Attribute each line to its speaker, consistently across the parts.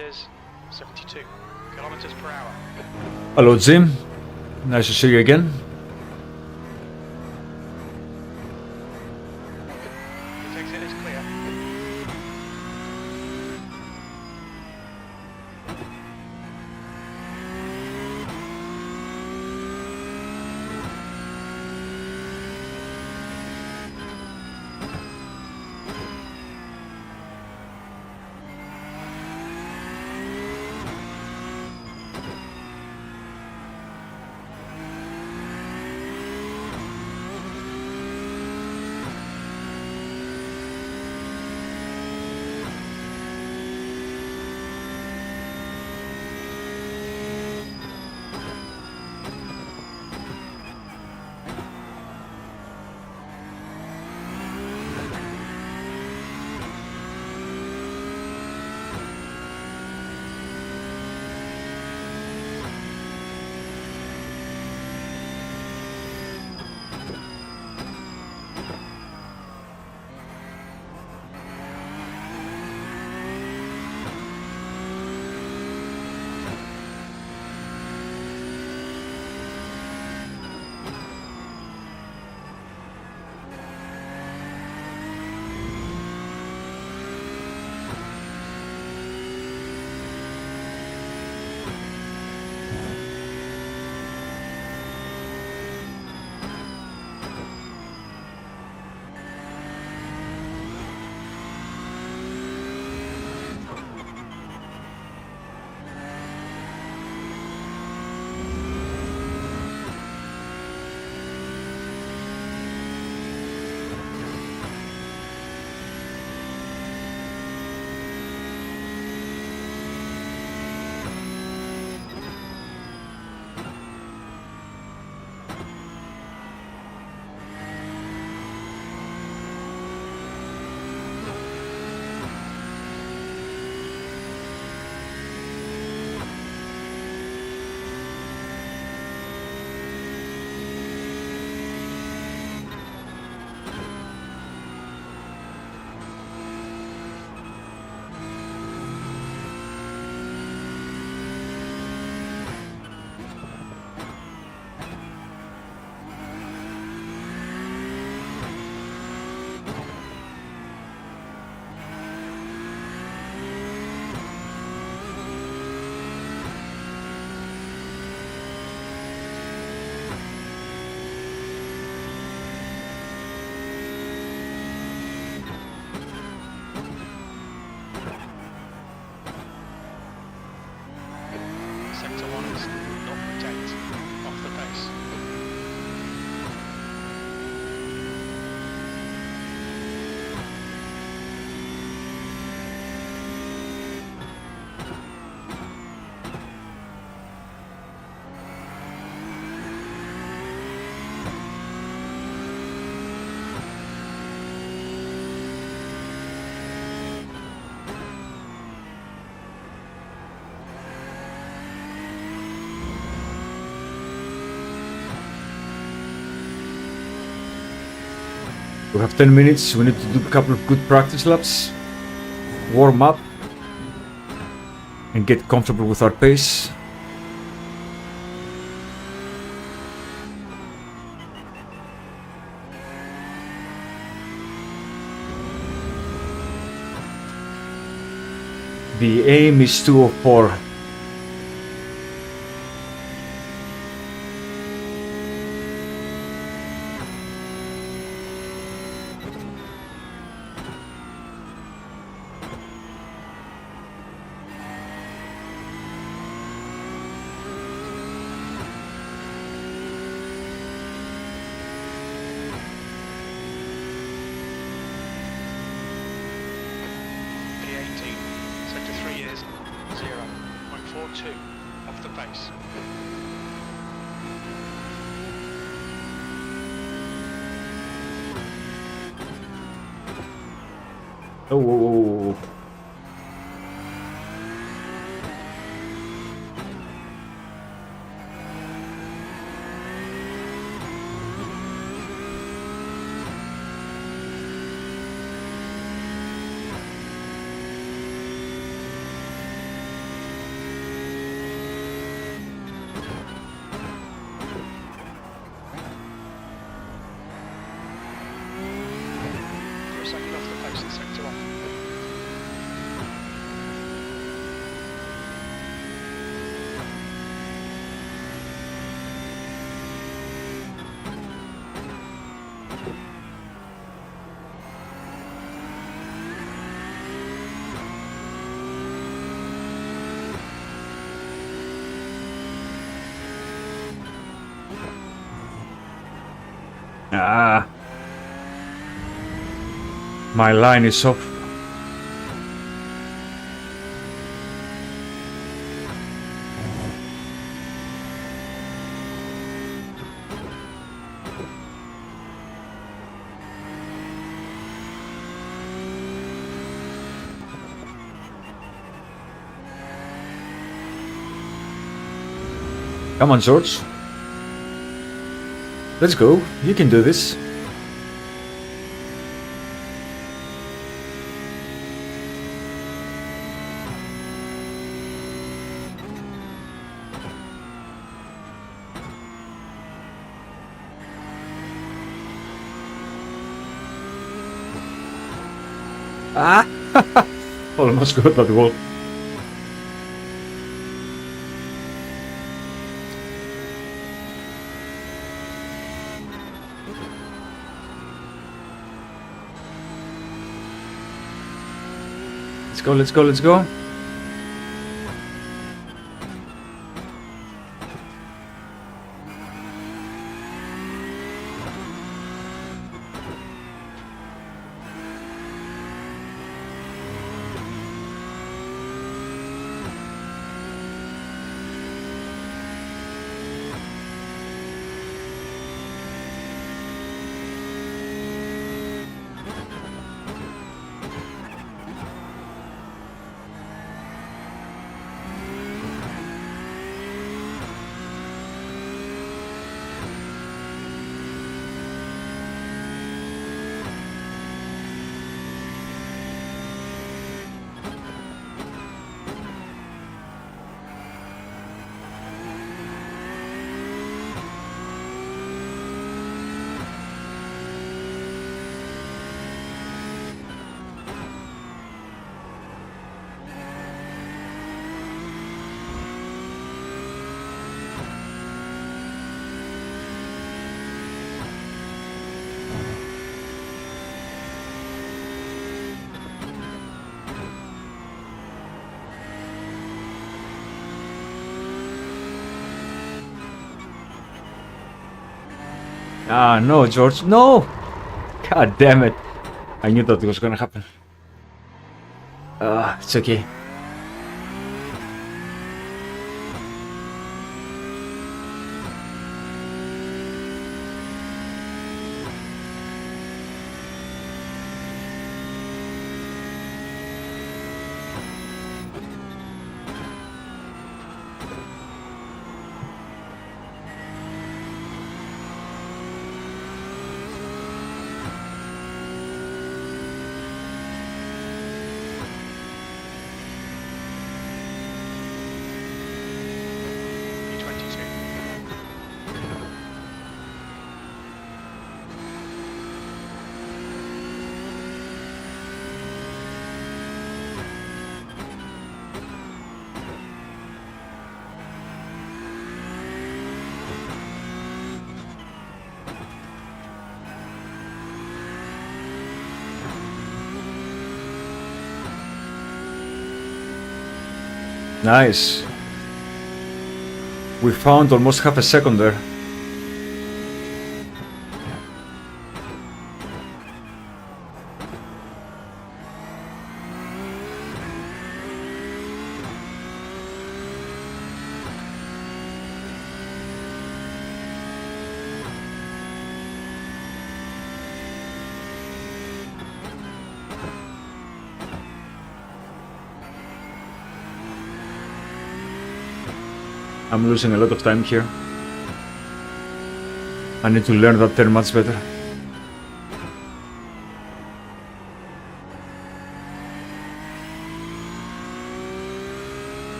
Speaker 1: Is 72 kilometers per hour.
Speaker 2: Hello, Jim. Nice to see you again.
Speaker 1: It takes it as clear. Sector 1 is 0.8 off the pace.
Speaker 2: We have 10 minutes. We need to do a couple of good practice laps, warm up, and get comfortable with our pace. The aim is 204.
Speaker 1: P18, sector 3 is 0.42 off the pace.
Speaker 2: Oh, whoa, whoa, whoa.
Speaker 1: For a second off the post and sector off.
Speaker 2: Ah. My line is off. Come on, George. Let's go. You can do this. Ah! Almost got that wall. Let's go, let's go, let's go. Ah, no, George, no! God damn it. I knew that was gonna happen. It's okay. Nice. We found almost half a second there. I'm losing a lot of time here. I need to learn that turn much better.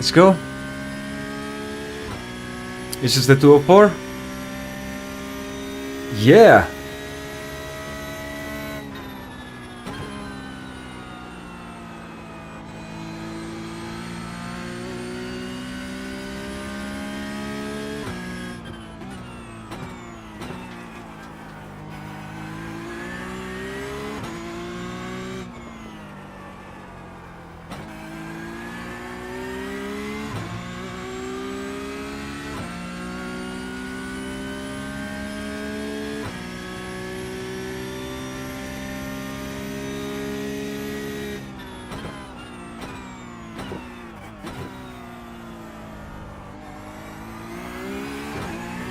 Speaker 2: Let's go. Is this the 204? Yeah.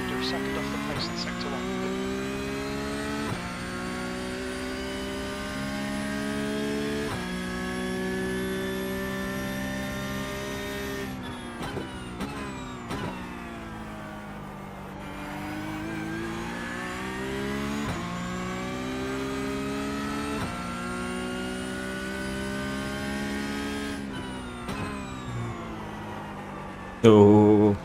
Speaker 1: You're second off the pace in sector 1.
Speaker 2: Oh.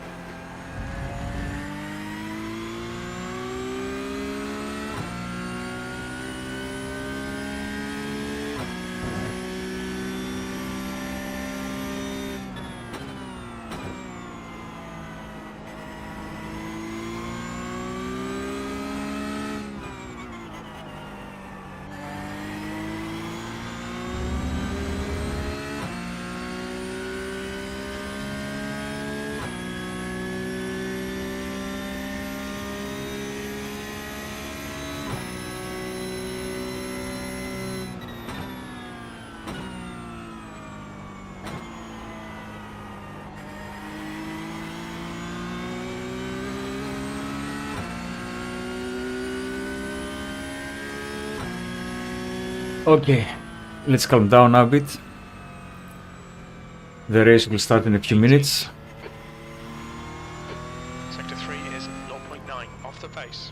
Speaker 2: Okay, let's calm down a bit. The race will start in a few minutes.
Speaker 1: Sector 3 is 0.9 off the pace.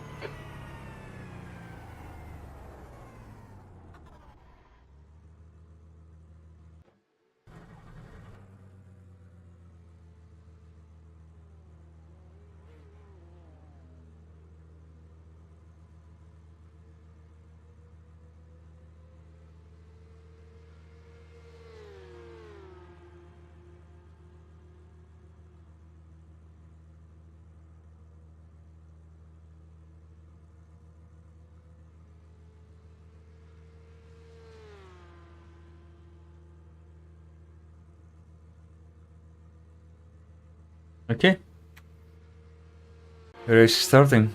Speaker 2: Okay. The race is starting.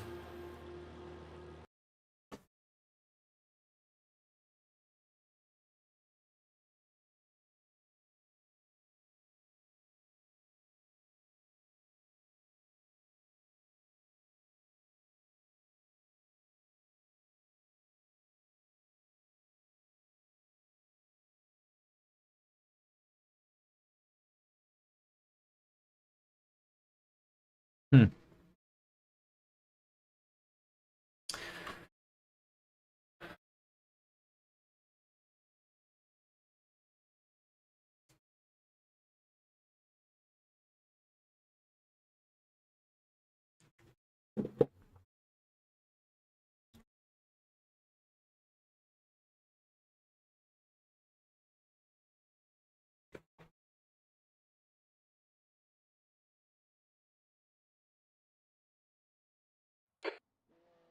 Speaker 2: Hmm.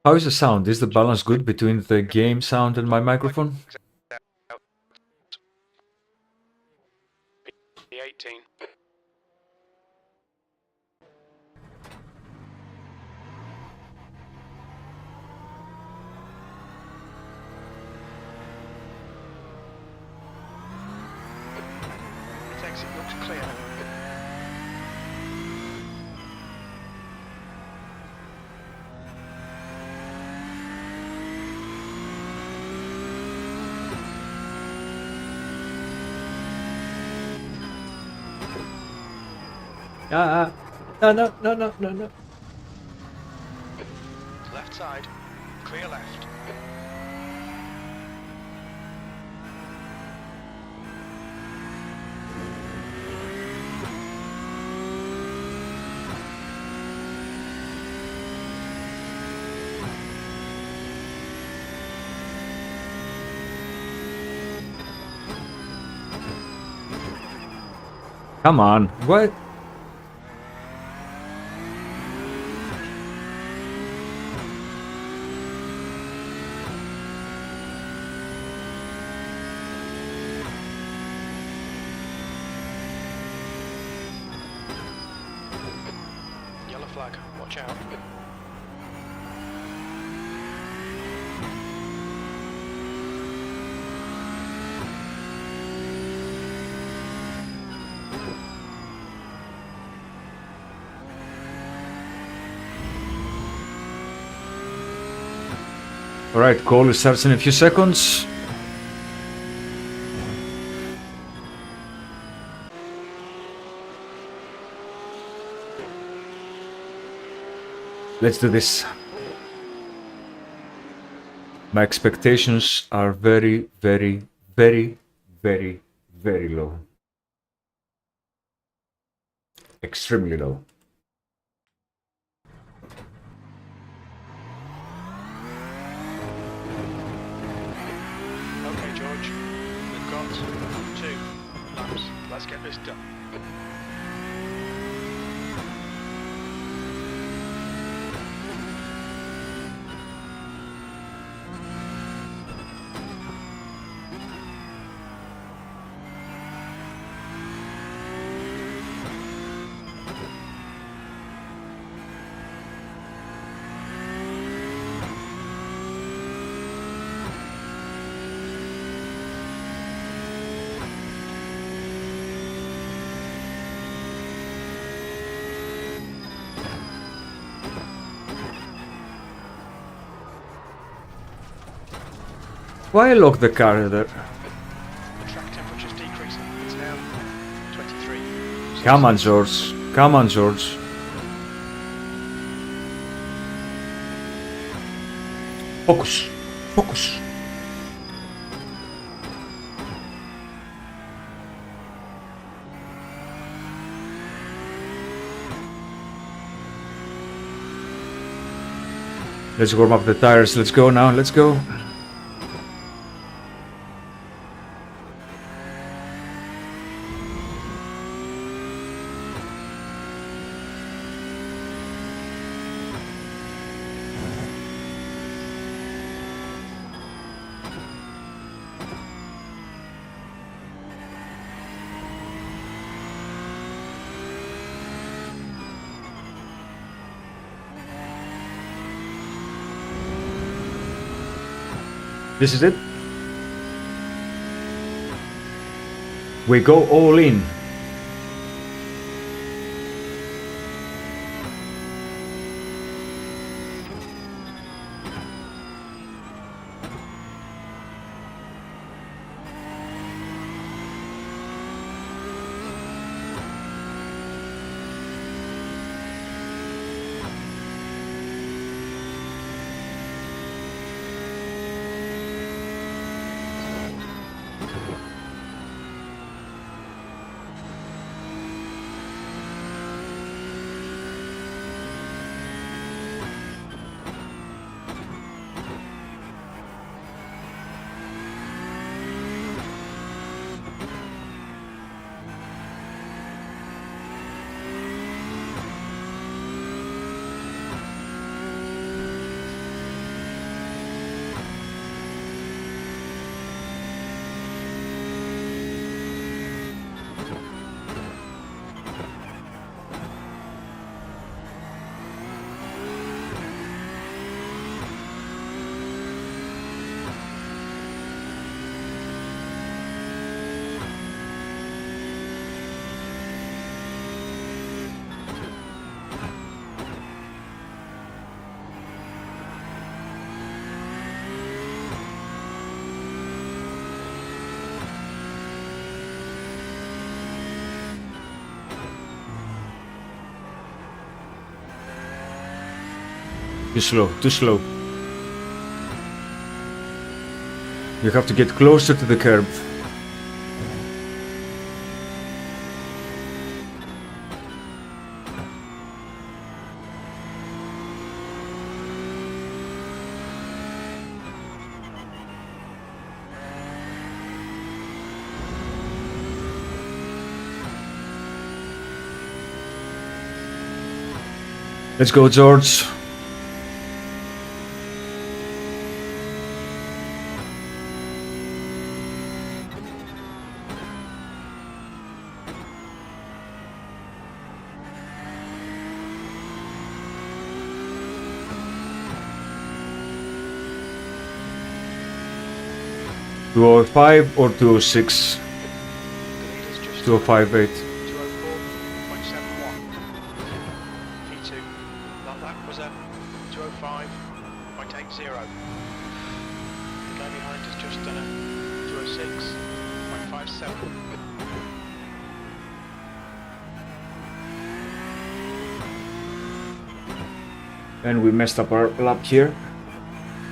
Speaker 2: How is the sound? Is the balance good between the game sound and my microphone?
Speaker 1: P18. Its exit looks clear.
Speaker 2: No.
Speaker 1: Left side. Clear left.
Speaker 2: Come on, what?
Speaker 1: Yellow flag, watch out.
Speaker 2: Alright, call starts in a few seconds. Let's do this. My expectations are very, very, very, very, very low. Extremely low.
Speaker 1: Okay, George, we've got 2 laps. Let's get this done.
Speaker 2: Why lock the car there?
Speaker 1: The track temperature's decreasing. It's now 23.
Speaker 2: Come on, George. Come on, George. Focus. Focus. Let's warm up the tires. Let's go now. Let's go. This is it. We go all in. Too slow, too slow. You have to get closer to the curb. Let's go, George. $205 or 206?
Speaker 1: The leader's just
Speaker 2: 205.8.
Speaker 1: 204.71. P2. That was a 205.80. The guy behind has just done a 206.57.
Speaker 2: And we messed up our lap here.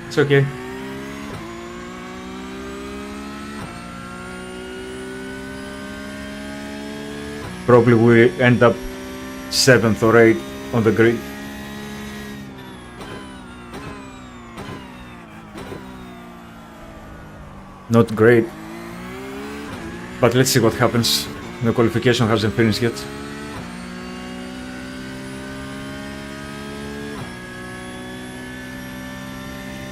Speaker 2: It's okay. Probably we end up 7th or 8th on the grid. Not great. But let's see what happens. The qualification hasn't finished yet.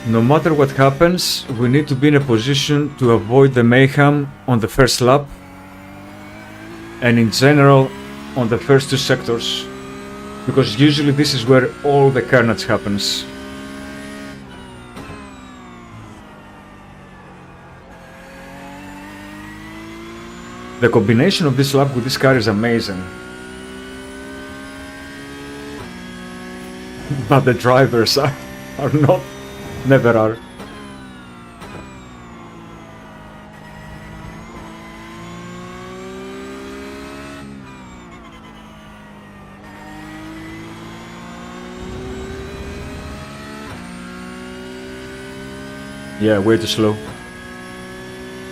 Speaker 2: No matter what happens, we need to be in a position to avoid the mayhem on the first lap and in general on the first two sectors, because usually this is where all the carnage happens. The combination of this lap with this car is amazing. But the drivers are not, never are. Yeah, way too slow.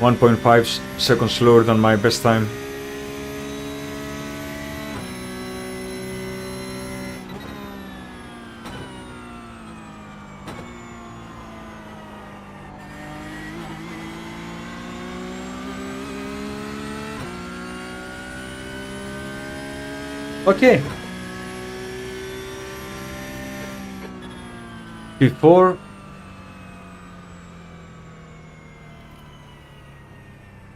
Speaker 2: 1.5 seconds slower than my best time. Okay. Before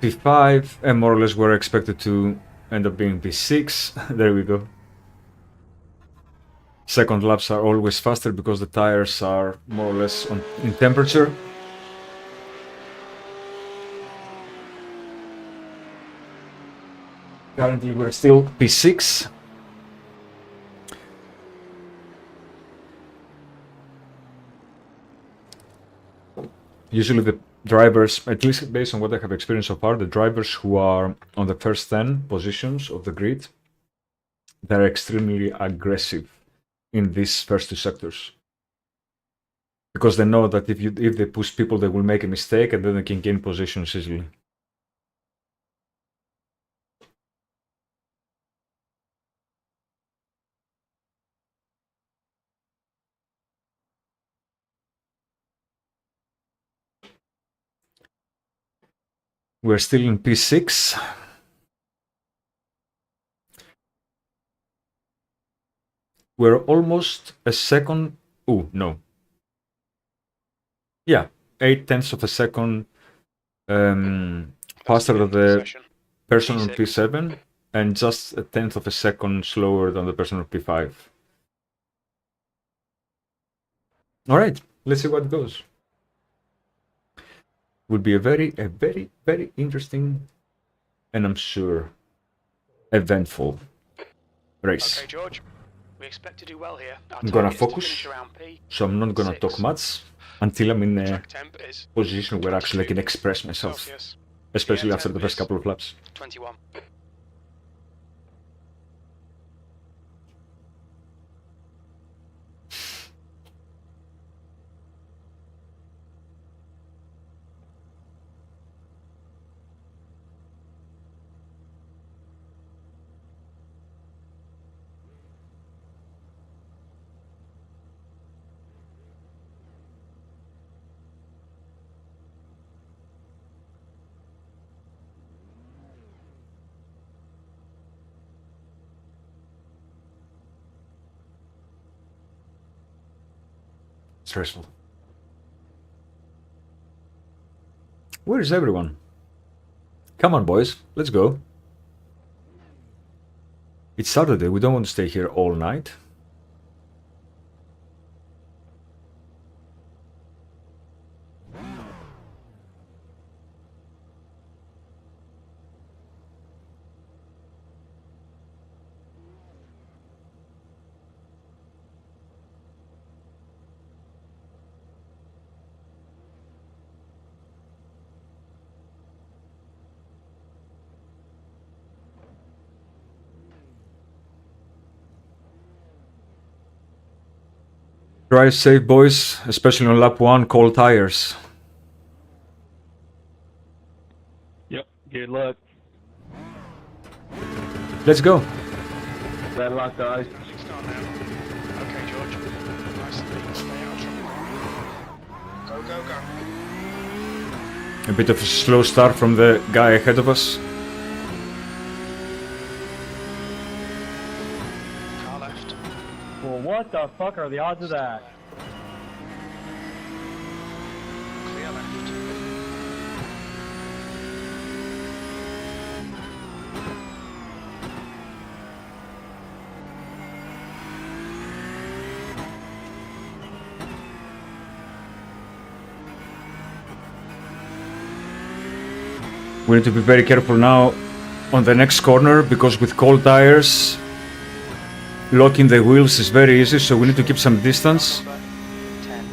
Speaker 2: P5 and more or less were expected to end up being P6. There we go. Second laps are always faster because the tires are more or less in temperature. Currently we're still P6. Usually the drivers, at least based on what I have experienced so far, the drivers who are on the first 10 positions of the grid, they're extremely aggressive in these first two sectors. Because they know that if they push people, they will make a mistake and then they can gain positions easily. We're still in P6. We're almost a second. Oh, no. Yeah, 8/10 of a second faster than the person on P7 and just a 1/10 of a second slower than the person on P5. All right, let's see what goes. Would be a very, very interesting and I'm sure eventful race.
Speaker 1: Okay, George. We expect to do well here.
Speaker 2: I'm gonna focus, so I'm not gonna talk much until I'm in a position where actually I can express myself, especially after the first couple of laps.
Speaker 1: 21.
Speaker 2: Stressful. Where is everyone? Come on, boys. Let's go. It's Saturday. We don't want to stay here all night. Drive safe, boys, especially on lap 1, cold tires.
Speaker 3: Yep, good luck.
Speaker 2: Let's go.
Speaker 3: Bad luck, guys.
Speaker 1: Start now. Okay, George. Nice and neat. Stay out of trouble. Go, go, go.
Speaker 2: A bit of a slow start from the guy ahead of us.
Speaker 1: Car left.
Speaker 3: Well, what the fuck are the odds of that?
Speaker 1: Clear left.
Speaker 2: We need to be very careful now on the next corner because with cold tires, locking the wheels is very easy, so we need to keep some distance.
Speaker 1: Number 10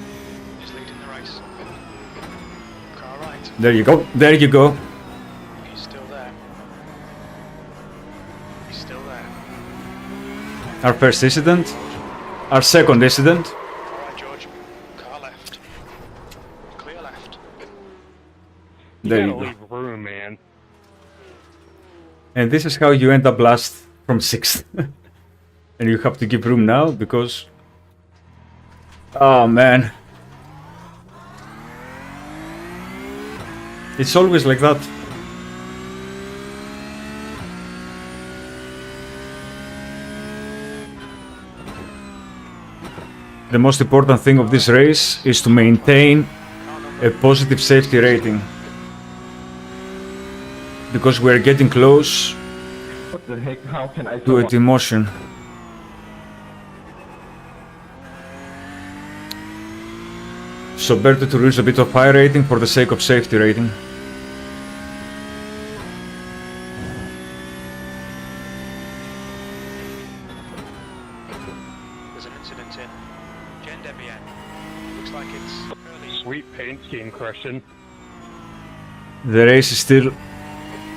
Speaker 1: is leading the race. Car right.
Speaker 2: There you go. There you go.
Speaker 1: He's still there. He's still there.
Speaker 2: Our first incident. Our second incident.
Speaker 1: Alright, George. Car left. Clear left.
Speaker 2: There
Speaker 3: You
Speaker 2: you
Speaker 3: gotta
Speaker 2: go.
Speaker 3: leave room, man.
Speaker 2: And this is how you end up last from 6th. And you have to give room now because... Oh man. It's always like that. The most important thing of this race is to maintain a positive safety rating. Because we're getting close
Speaker 3: What the heck? How can I
Speaker 2: to a demotion. So better to lose a bit of high rating for the sake of safety rating.
Speaker 1: There's an incident in Gen Debian. Looks like it's early.
Speaker 3: Sweet paint scheme question.
Speaker 2: The race is still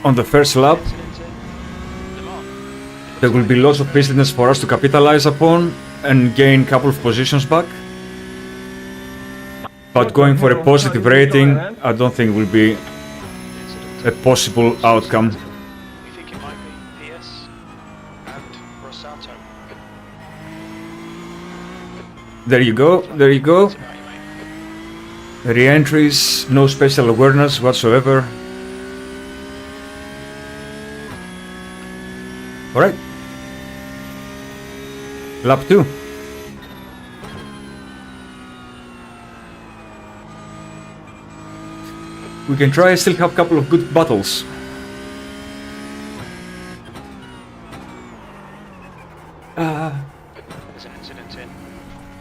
Speaker 2: on the first lap.
Speaker 1: Incident in Le Mans.
Speaker 2: There will be lots of business for us to capitalize upon and gain a couple of positions back. But going for a positive rating, I don't think will be a possible outcome.
Speaker 1: We think it might be Pierce and Rosato.
Speaker 2: There you go, there you go.
Speaker 1: That's about you, mate.
Speaker 2: Re-entries, no special awareness whatsoever. Alright. Lap 2. We can try and still have a couple of good battles.
Speaker 1: There's an incident in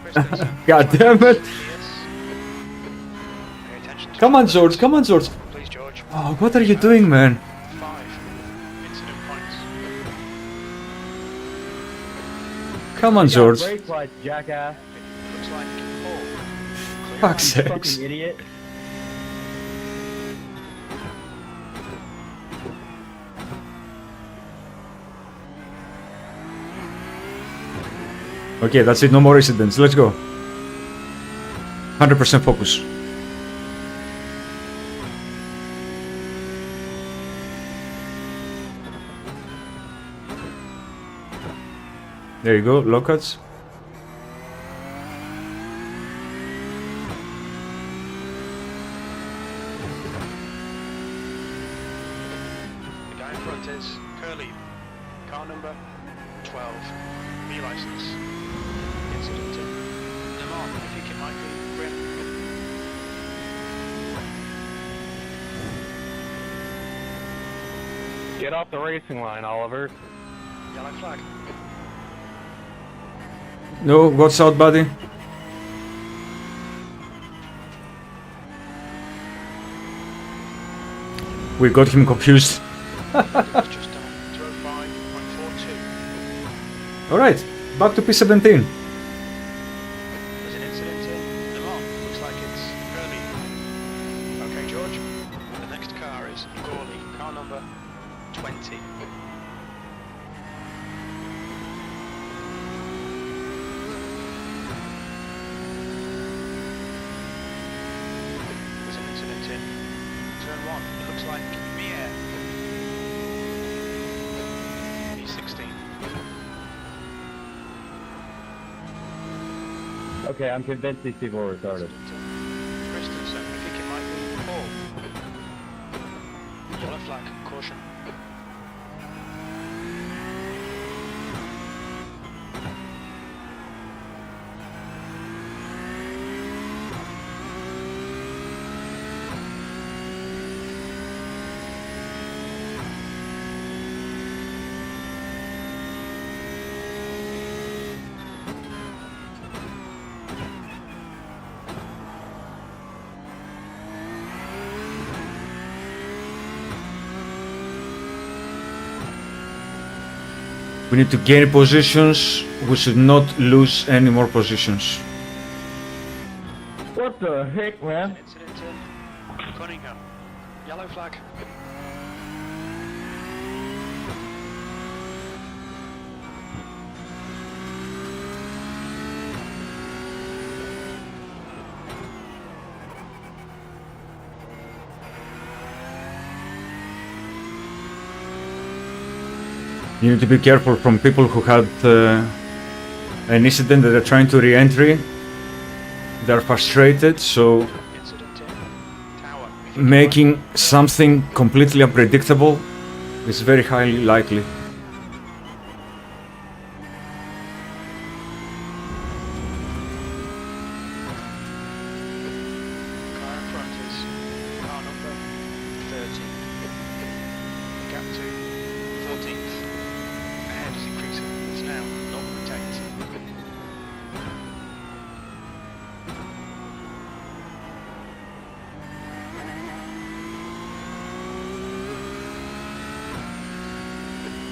Speaker 1: Christie's.
Speaker 2: God damn it!
Speaker 1: Pierce. Pay attention to
Speaker 2: Come on, George, come on, George.
Speaker 1: Please, George.
Speaker 2: Oh, what are you doing, man?
Speaker 1: 5 incident points.
Speaker 2: Come on, George.
Speaker 3: Brake lights, jackass.
Speaker 1: Looks like Paul. Clear
Speaker 2: Fuck's
Speaker 1: right.
Speaker 2: sakes.
Speaker 3: Fucking idiot.
Speaker 2: Okay, that's it, no more incidents. Let's go. 100% focus. There you go, lockouts.
Speaker 1: The guy in front is Curly. Car number 12. B license. Incident in Le Mont. I think it might be Grim.
Speaker 3: Get off the racing line, Oliver.
Speaker 1: Yellow flag.
Speaker 2: No, what's out, buddy? We got him confused.
Speaker 1: It was just done. 205.42.
Speaker 2: Alright, back to P17.
Speaker 1: There's an incident in Le Mans. Looks like it's early. Okay, George. The next car is Gourley. Car number 20. There's an incident in turn 1. It looks like Mier. P16.
Speaker 3: Okay, I'm convinced these people are retarded.
Speaker 1: Christensen, I think it might be Paul. Yellow flag, caution.
Speaker 2: We need to gain positions. We should not lose any more positions.
Speaker 3: What the heck, man?
Speaker 1: Incident in Cunningham. Yellow flag.
Speaker 2: You need to be careful from people who had an incident that are trying to re-entry. They're frustrated, so
Speaker 1: Incident in Tower.
Speaker 2: making something completely unpredictable is very highly likely.
Speaker 1: Car in front is car number 30. Gap to 14th. Ahead is increasing. It's now 0.8.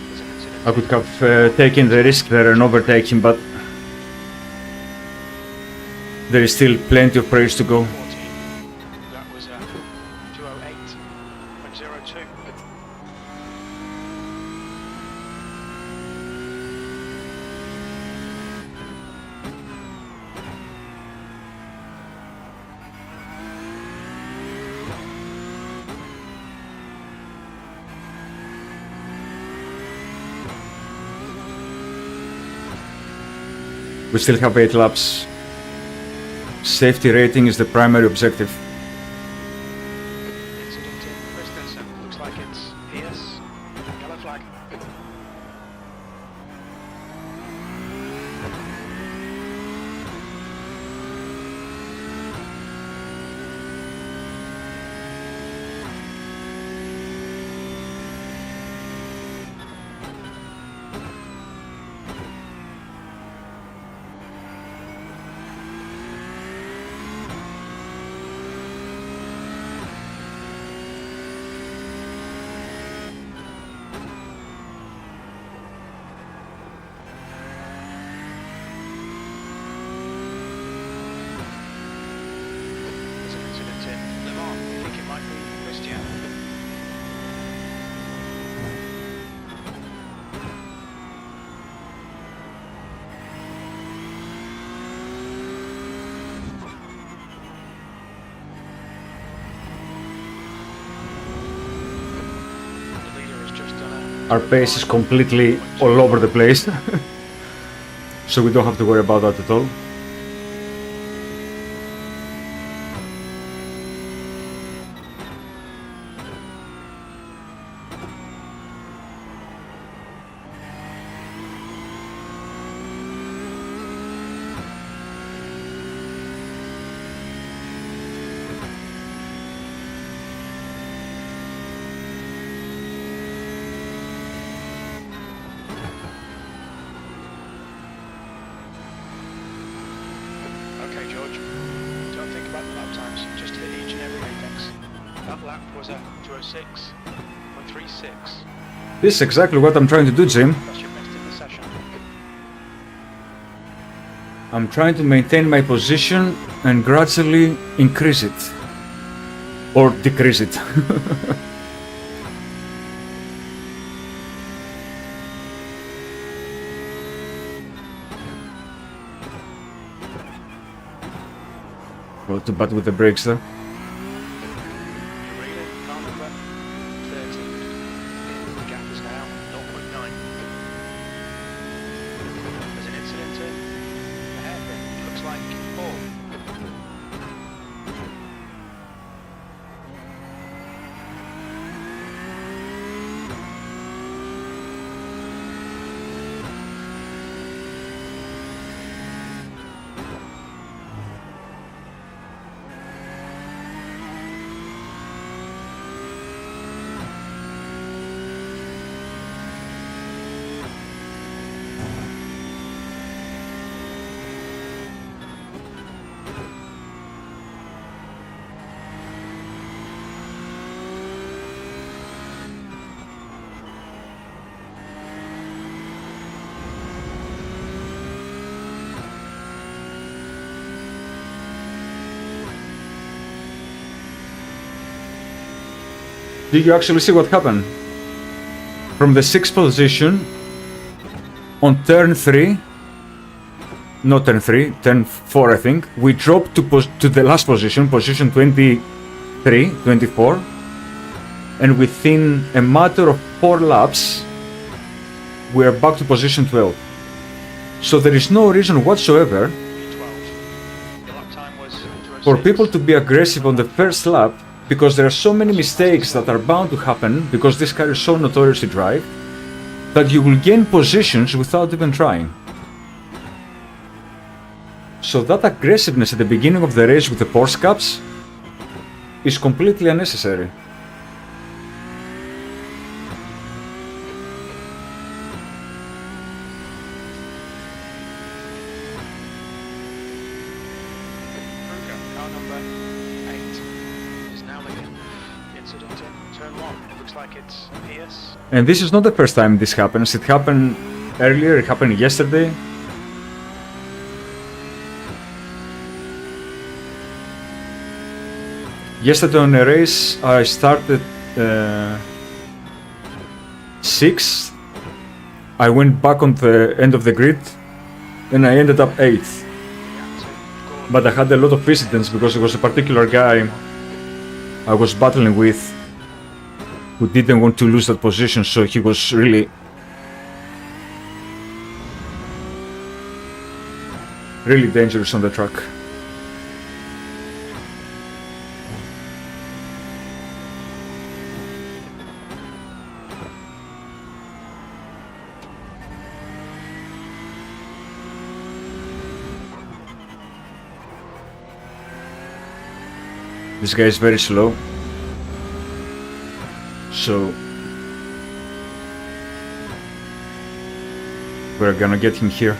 Speaker 1: There's an incident
Speaker 2: I could have taken the risk there and overtaken, but there is still plenty of race to go.
Speaker 1: 14. That was 208.02.
Speaker 2: We still have 8 laps. Safety rating is the primary objective.
Speaker 1: Incident in Christensen. Looks like it's Pierce. Yellow flag. There's an incident in Le Mans. I think it might be Christian. The leader has just done
Speaker 2: Our pace is completely all over the place. So we don't have to worry about that at all.
Speaker 1: George. Don't think about the lap times. Just hit each and every apex. That lap was a 206.36.
Speaker 2: This is exactly what I'm trying to do, Jim.
Speaker 1: That's your best in the session.
Speaker 2: I'm trying to maintain my position and gradually increase it. Or decrease it. Well, too bad with the brakes there.
Speaker 1: You're reeling. Car number 30. The gap is now 0.9. There's an incident in the hairpin. Looks like all.
Speaker 2: Did you actually see what happened? From the 6th position, on turn 3, not turn 3, turn 4 I think, we dropped to the last position, position 23, 24, and within a matter of 4 laps, we are back to position 12. So there is no reason whatsoever
Speaker 1: P12. Your lap time was 206.
Speaker 2: for people to be aggressive on the first lap, because there are so many mistakes that are bound to happen because this car is so notorious to drive, that you will gain positions without even trying. So that aggressiveness at the beginning of the race with the Porsche caps is completely unnecessary.
Speaker 1: Car number 8 is now leading. Incident in turn 1. Looks like it's Pierce.
Speaker 2: And this is not the first time this happens. It happened earlier, it happened yesterday. Yesterday on a race, I started 6th. I went back on the end of the grid and I ended up 8th. But I had a lot of precedence because there was a particular guy I was battling with who didn't want to lose that position, so he was really dangerous on the track. This guy is very slow, so we're gonna get him here.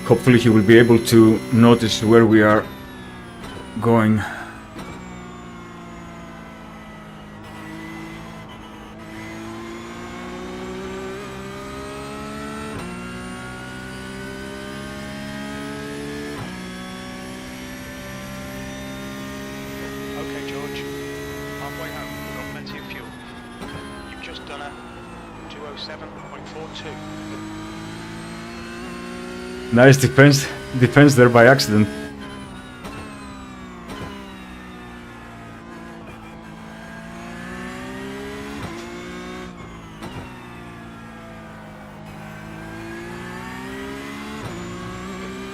Speaker 2: Hopefully he will be able to notice where we are going.
Speaker 1: Okay, George. Halfway home. We've got plenty of fuel. You've just done a 207.42.
Speaker 2: Nice defense there by accident.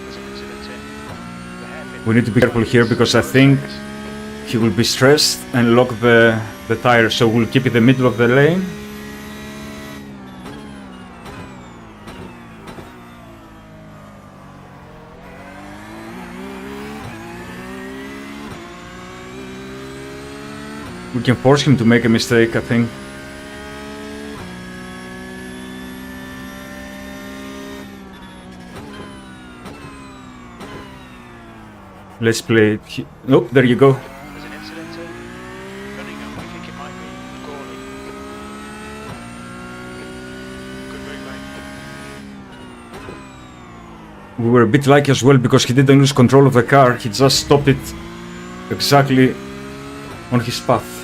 Speaker 1: There's an incident in the hairpin.
Speaker 2: We need to be careful here because I think he will be stressed and lock the tire, so we'll keep it in the middle of the lane. We can force him to make a mistake, I think. Let's play. Nope, there you go.
Speaker 1: There's an incident too. Running up, I think it might be Gorley. Good move, mate.
Speaker 2: We were a bit lucky as well because he didn't lose control of the car. He just stopped it exactly on his path.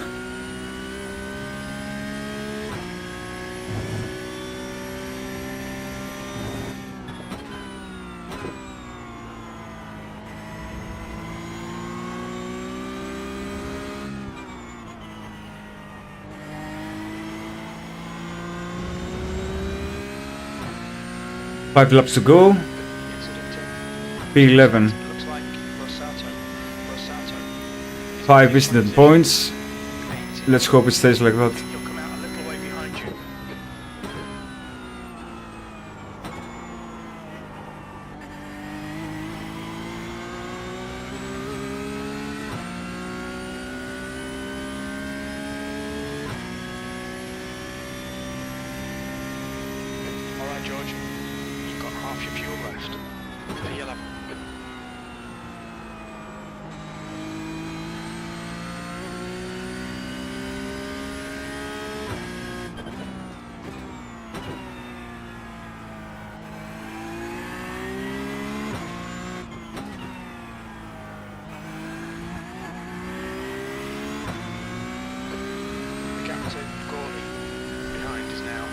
Speaker 2: Five laps to go. P11.
Speaker 1: Looks like Rosato.
Speaker 2: 5 incident points. Let's hope it stays like that.
Speaker 1: He'll come out a little way behind you. Alright, George. You've got half your fuel left. For your lap. The gap to Gorley behind is now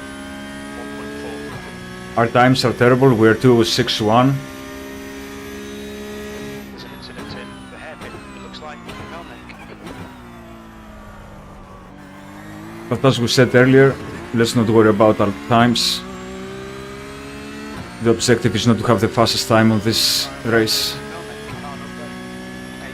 Speaker 1: 1.4.
Speaker 2: Our times are terrible. We're 2:06.1.
Speaker 1: There's an incident in the hairpin. It looks like Melnick.
Speaker 2: But as we said earlier, let's not worry about our times. The objective is not to have the fastest time on this race.
Speaker 1: Melnick, car number 18.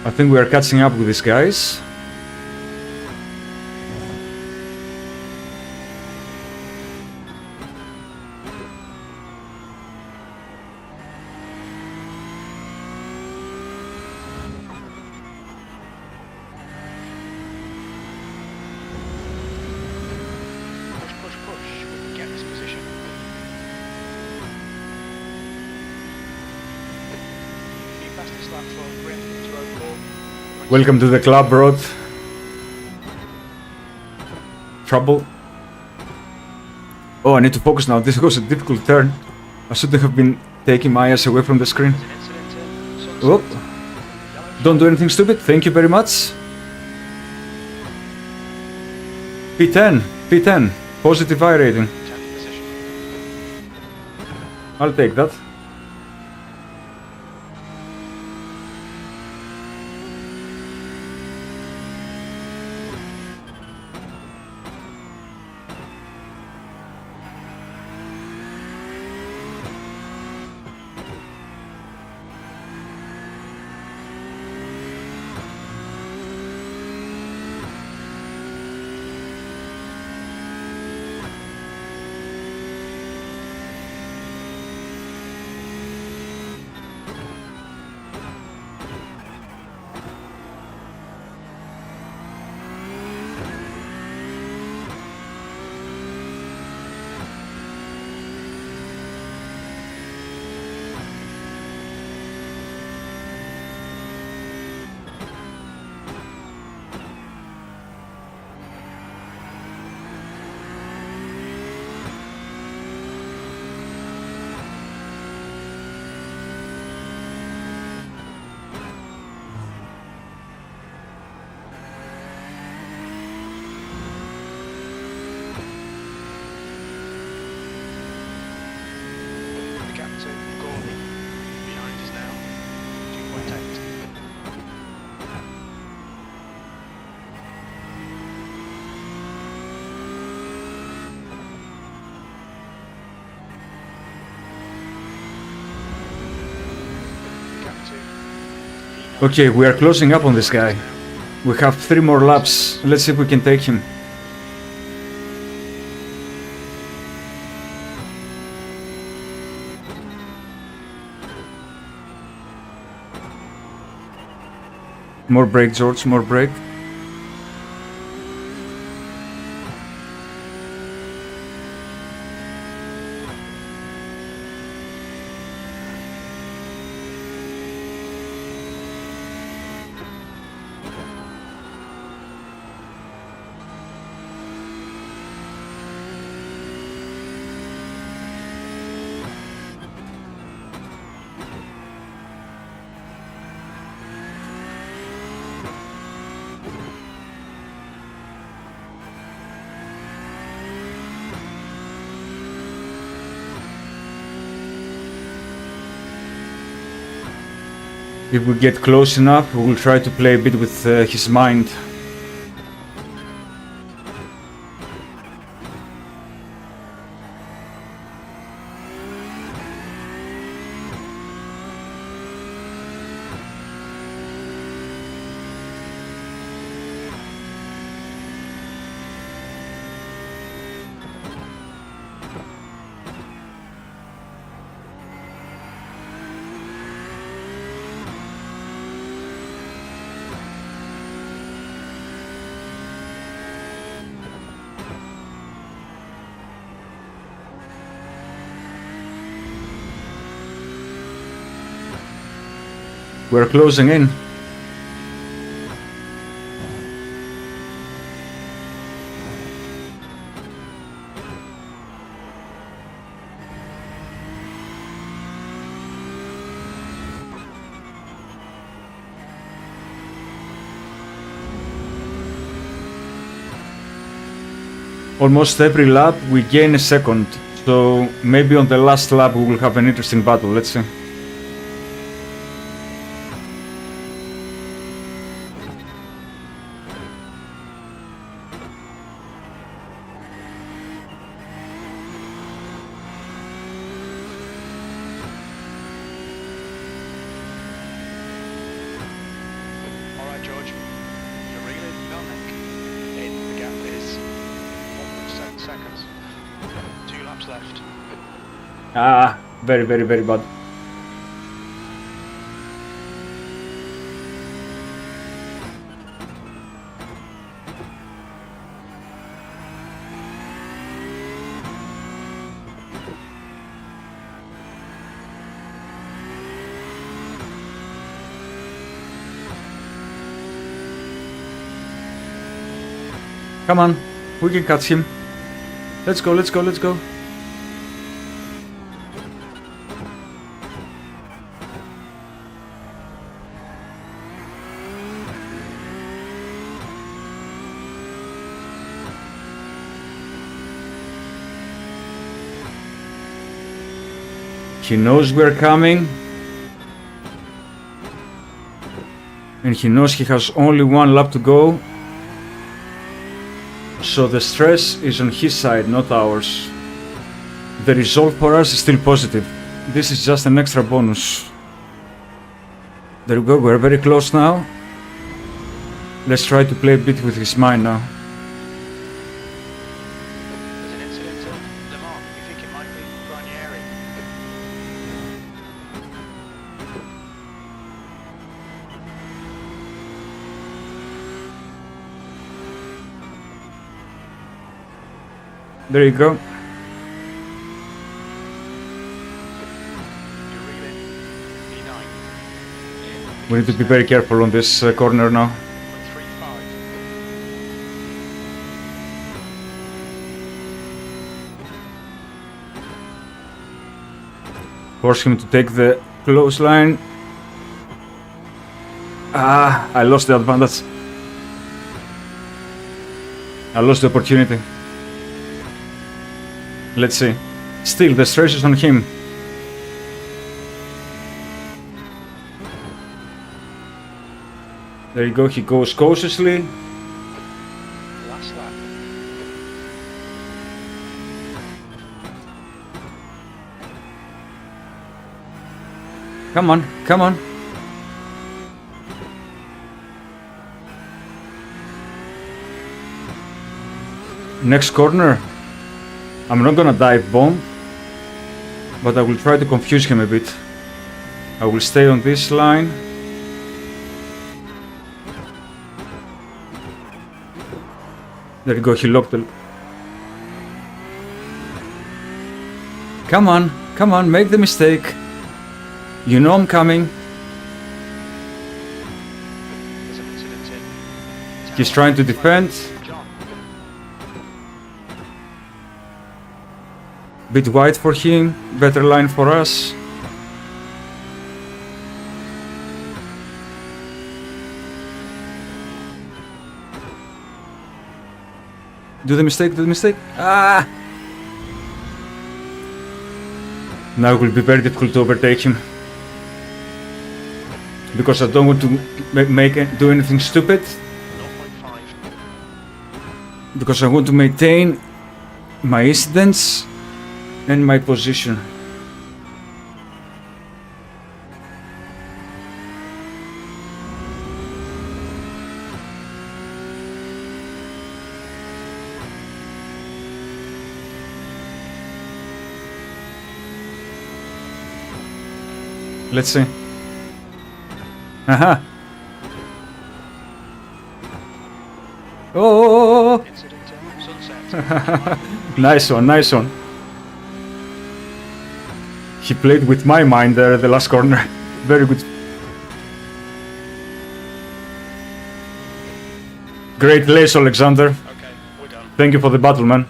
Speaker 2: I think we are catching up with these guys.
Speaker 1: Push. We can get this position. Be fastest lap for Grim to row 4.
Speaker 2: Welcome to the club, Rod. Trouble. Oh, I need to focus now. This was a difficult turn. I shouldn't have been taking my eyes away from the screen.
Speaker 1: There's an incident in Sunset.
Speaker 2: Oh,
Speaker 1: Yellow
Speaker 2: don't do anything stupid. Thank you very much. P10. Positive I rating.
Speaker 1: 10th position.
Speaker 2: I'll take that.
Speaker 1: The gap to Gorley behind is now 2.8. Gap to
Speaker 2: Okay, we are closing up on this guy. We have 3 more laps. Let's see if we can take him. More brake, George, more brake. If we get close enough, we will try to play a bit with his mind. We're closing in. Almost every lap we gain a second, so maybe on the last lap we will have an interesting battle. Let's see. Ah, very, very, very bad. Come on, we can catch him. Let's go, let's go, let's go. He knows we're coming, and he knows he has only one lap to go, so the stress is on his side, not ours. The result for us is still positive. This is just an extra bonus. There we go, we're very close now. Let's try to play a bit with his mind now. There you go. We need to be very careful on this corner now. Force him to take the close line. Ah, I lost the advantage. I lost the opportunity. Let's see. Still, the stress is on him. There you go, he goes cautiously.
Speaker 1: Last lap.
Speaker 2: Come on, come on. Next corner. I'm not gonna dive bomb, but I will try to confuse him a bit. I will stay on this line. There you go, he locked the... Come on, make the mistake. You know I'm coming.
Speaker 1: There's an incident in
Speaker 2: He's trying to defend.
Speaker 1: John.
Speaker 2: Bit wide for him, better line for us. Do the mistake. Ah! Now it will be very difficult to overtake him. Because I don't want to do anything stupid.
Speaker 1: 0.5.
Speaker 2: Because I want to maintain my incidence and my position. Let's see. Aha! Oh!
Speaker 1: Incident in sunset.
Speaker 2: Nice one. He played with my mind there at the last corner. Very good. Great race, Alexander.
Speaker 1: Okay, we're done.
Speaker 2: Thank you for the battle, man.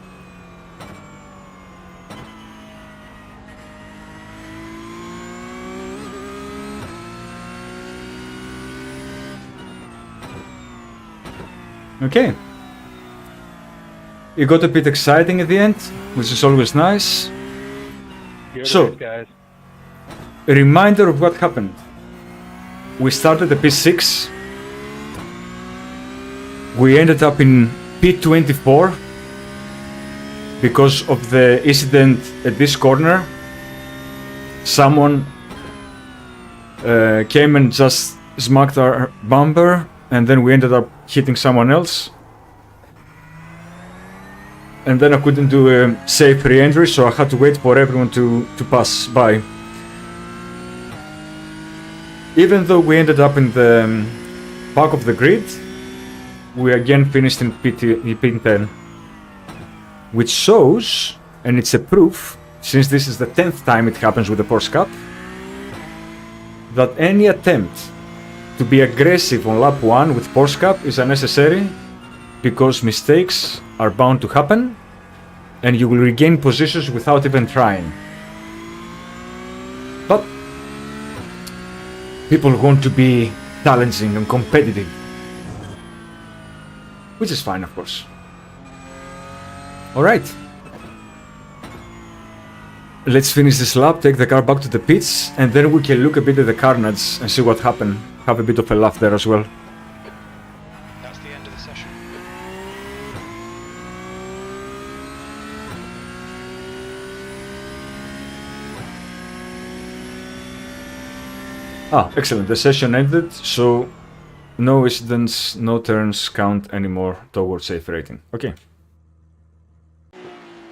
Speaker 2: Okay. It got a bit exciting at the end, which is always nice.
Speaker 3: Good
Speaker 2: So-
Speaker 3: race, guys.
Speaker 2: A reminder of what happened. We started at P6. We ended up in P24 because of the incident at this corner. Someone came and just smacked our bumper, and then we ended up hitting someone else. And then I couldn't do a safe re-entry, so I had to wait for everyone to pass by. Even though we ended up in the back of the grid, we again finished in P10. Which shows, and it's a proof, since this is the 10th time it happens with the Porsche Cup, that any attempt to be aggressive on lap 1 with Porsche Cup is unnecessary, because mistakes are bound to happen, and you will regain positions without even trying. But people want to be challenging and competitive, which is fine, of course. Alright. Let's finish this lap, take the car back to the pits, and then we can look a bit at the carnage and see what happened. Have a bit of a laugh there as well.
Speaker 1: That's the end of the session.
Speaker 2: Ah, excellent. The session ended, so no incidents, no turns count anymore towards safe rating. Okay.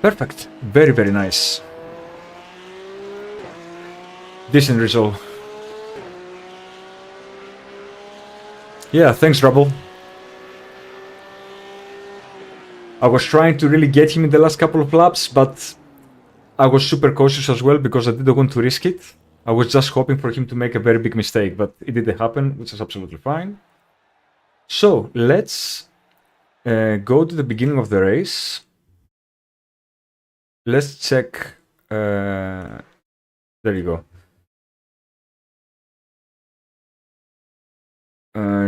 Speaker 2: Perfect. Very, very nice. Decent result. Yeah, thanks, Rubble. I was trying to really get him in the last couple of laps, but I was super cautious as well because I didn't want to risk it. I was just hoping for him to make a very big mistake, but it didn't happen, which is absolutely fine. So, let's go to the beginning of the race. Let's check... there you go.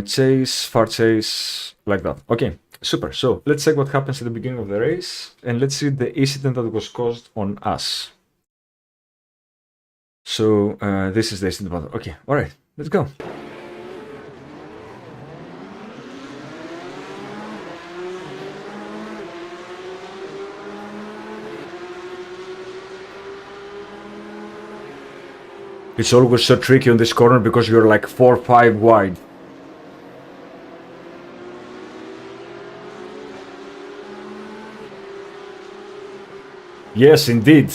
Speaker 2: Chase, far chase, like that. Okay, super. So, let's check what happens at the beginning of the race, and let's see the incident that was caused on us. So, this is the incident button. Okay, alright, let's go. It's always so tricky on this corner because you're like 4 or 5 wide. Yes, indeed.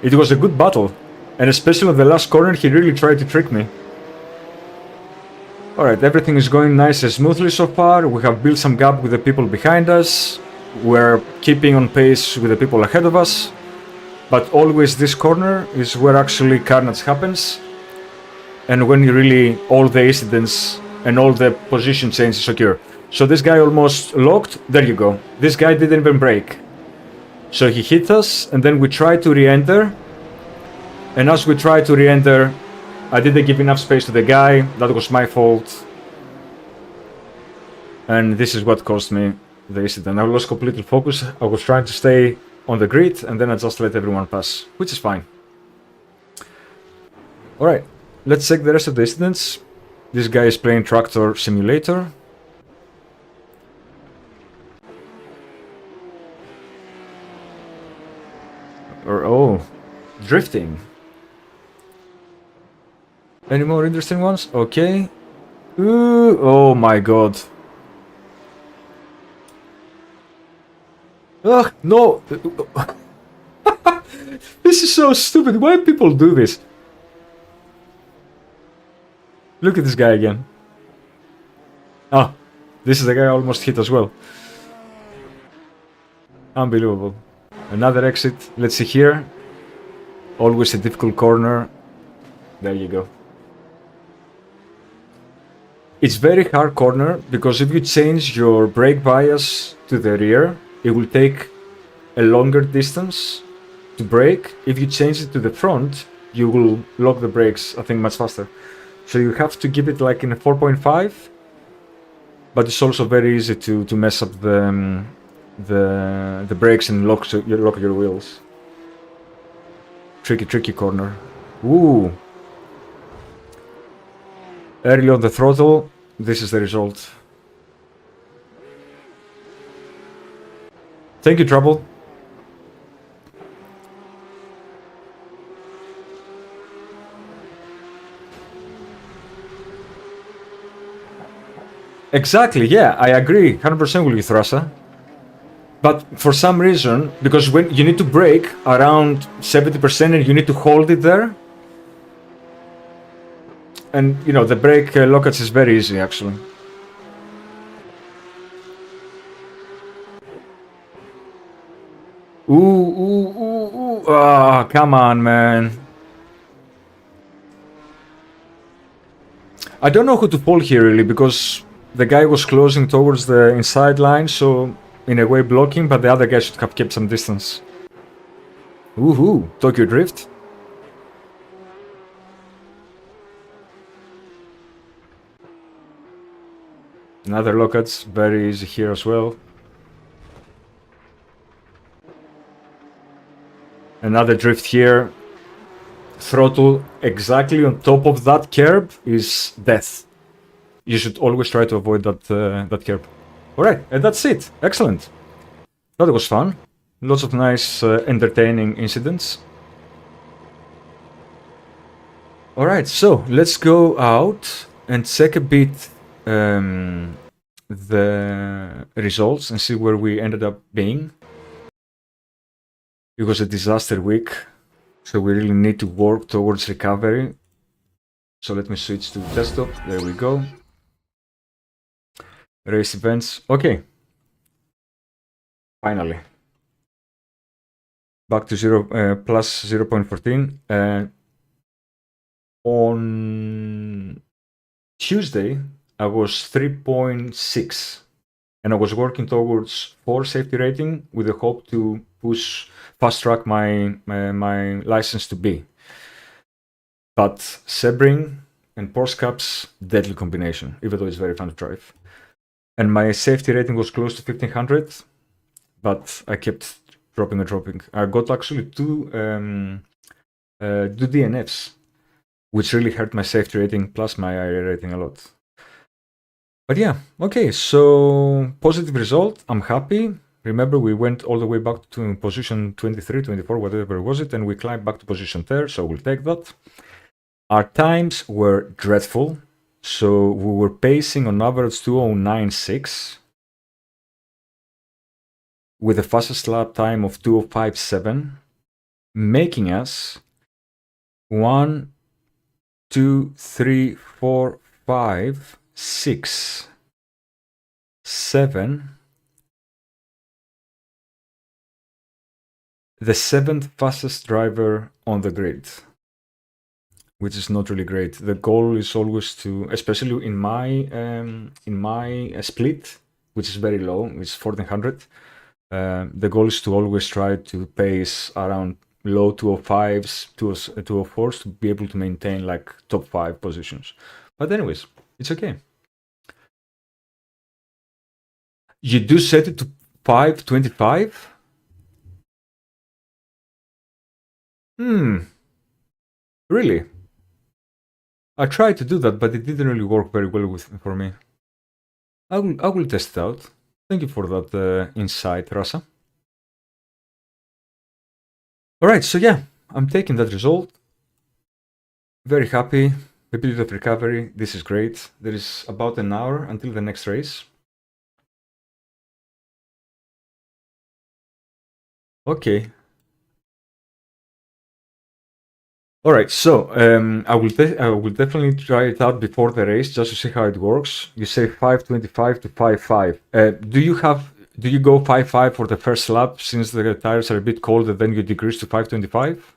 Speaker 2: It was a good battle. And especially on the last corner, he really tried to trick me. Alright, everything is going nice and smoothly so far. We have built some gap with the people behind us. we're keeping on pace with the people ahead of us, but always this corner is where actually carnage happens, and when you really all the incidents and all the position changes occur. So this guy almost locked, there you go. This guy didn't even brake. So he hit us, and then we tried to re-enter, and as we tried to re-enter, I didn't give enough space to the guy, that was my fault. And this is what caused me the incident. I lost completely focus, I was trying to stay on the grid, and then I just let everyone pass, which is fine. Alright, let's check the rest of the incidents. This guy is playing Tractor Simulator. Oh, drifting. Any more interesting ones? Okay. Ooh, oh my god. Ugh, no! This is so stupid. Why people do this? Look at this guy again. Ah, this is the guy I almost hit as well. Unbelievable. Another exit. Let's see here. Always a difficult corner. There you go. It's very hard corner because if you change your brake bias to the rear, it will take a longer distance to brake. If you change it to the front, you will lock the brakes, I think, much faster. So you have to keep it like in a 4.5, but it's also very easy to mess up the brakes and lock your wheels. Tricky corner. Ooh. Early on the throttle, this is the result. Thank you, Trouble. Exactly, yeah, I agree 100% with you, Thrasa. But for some reason, because when you need to brake around 70% and you need to hold it there, and you know, the brake lockage is very easy actually. Ooh. Ah, come on, man. I don't know who to pull here really, because the guy was closing towards the inside line, so in a way blocking, but the other guy should have kept some distance. Woohoo, Tokyo Drift. Another lockage, very easy here as well. Another drift here. Throttle exactly on top of that curb is death. You should always try to avoid that curb. Alright, and that's it. Excellent. That was fun. Lots of nice, entertaining incidents. Alright, so let's go out and check a bit the results and see where we ended up being. It was a disaster week, so we really need to work towards recovery. So let me switch to desktop. There we go. Race events. Okay. Finally. Back to plus 0.14. On Tuesday, I was 3.6. And I was working towards 4 safety rating with the hope to fast track my license to B. But Sebring and Porsche caps, deadly combination, even though it's very fun to drive. And my safety rating was close to 1500, but I kept dropping. I got actually two DNFs, which really hurt my safety rating plus my IA rating a lot. But yeah, okay, so positive result, I'm happy. Remember, we went all the way back to position 23, 24, whatever was it, and we climbed back to position 3, so we'll take that. Our times were dreadful, so we were pacing on average 2096, with a fastest lap time of 2057, making us 1, 2, 3, 4, 5, 6, 7, the 7th fastest driver on the grid, which is not really great. The goal is always to, especially in my split, which is very low, it's 1400. The goal is to always try to pace around low 205s, 204s to be able to maintain like top 5 positions. But anyways, it's okay. You do set it to 525? Really? I tried to do that, but it didn't really work very well for me. I will test it out. Thank you for that insight, Rasa. Alright, so yeah, I'm taking that result. Very happy. A bit of recovery. This is great. There is about an hour until the next race. Okay. Alright, so I will definitely try it out before the race just to see how it works. You say 525 to 55. Do you go 55 for the first lap since the tires are a bit cold and then you decrease to 525?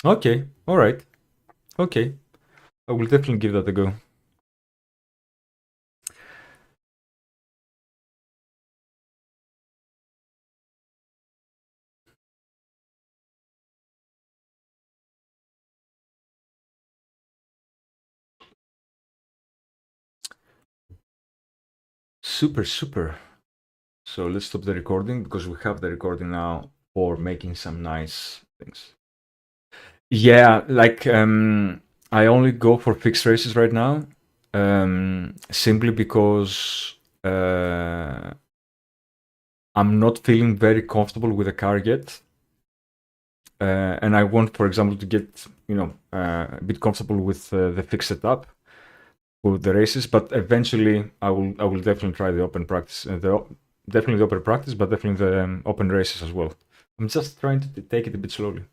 Speaker 2: Okay, alright. Okay. I will definitely give that a go. Super, super. So let's stop the recording because we have the recording now for making some nice things. Yeah, like I only go for fixed races right now, simply because I'm not feeling very comfortable with the car yet, and I want, for example, to get a bit comfortable with the fixed setup for the races. But eventually, I will definitely try the open practice, definitely the open practice, but definitely the open races as well. I'm just trying to take it a bit slowly.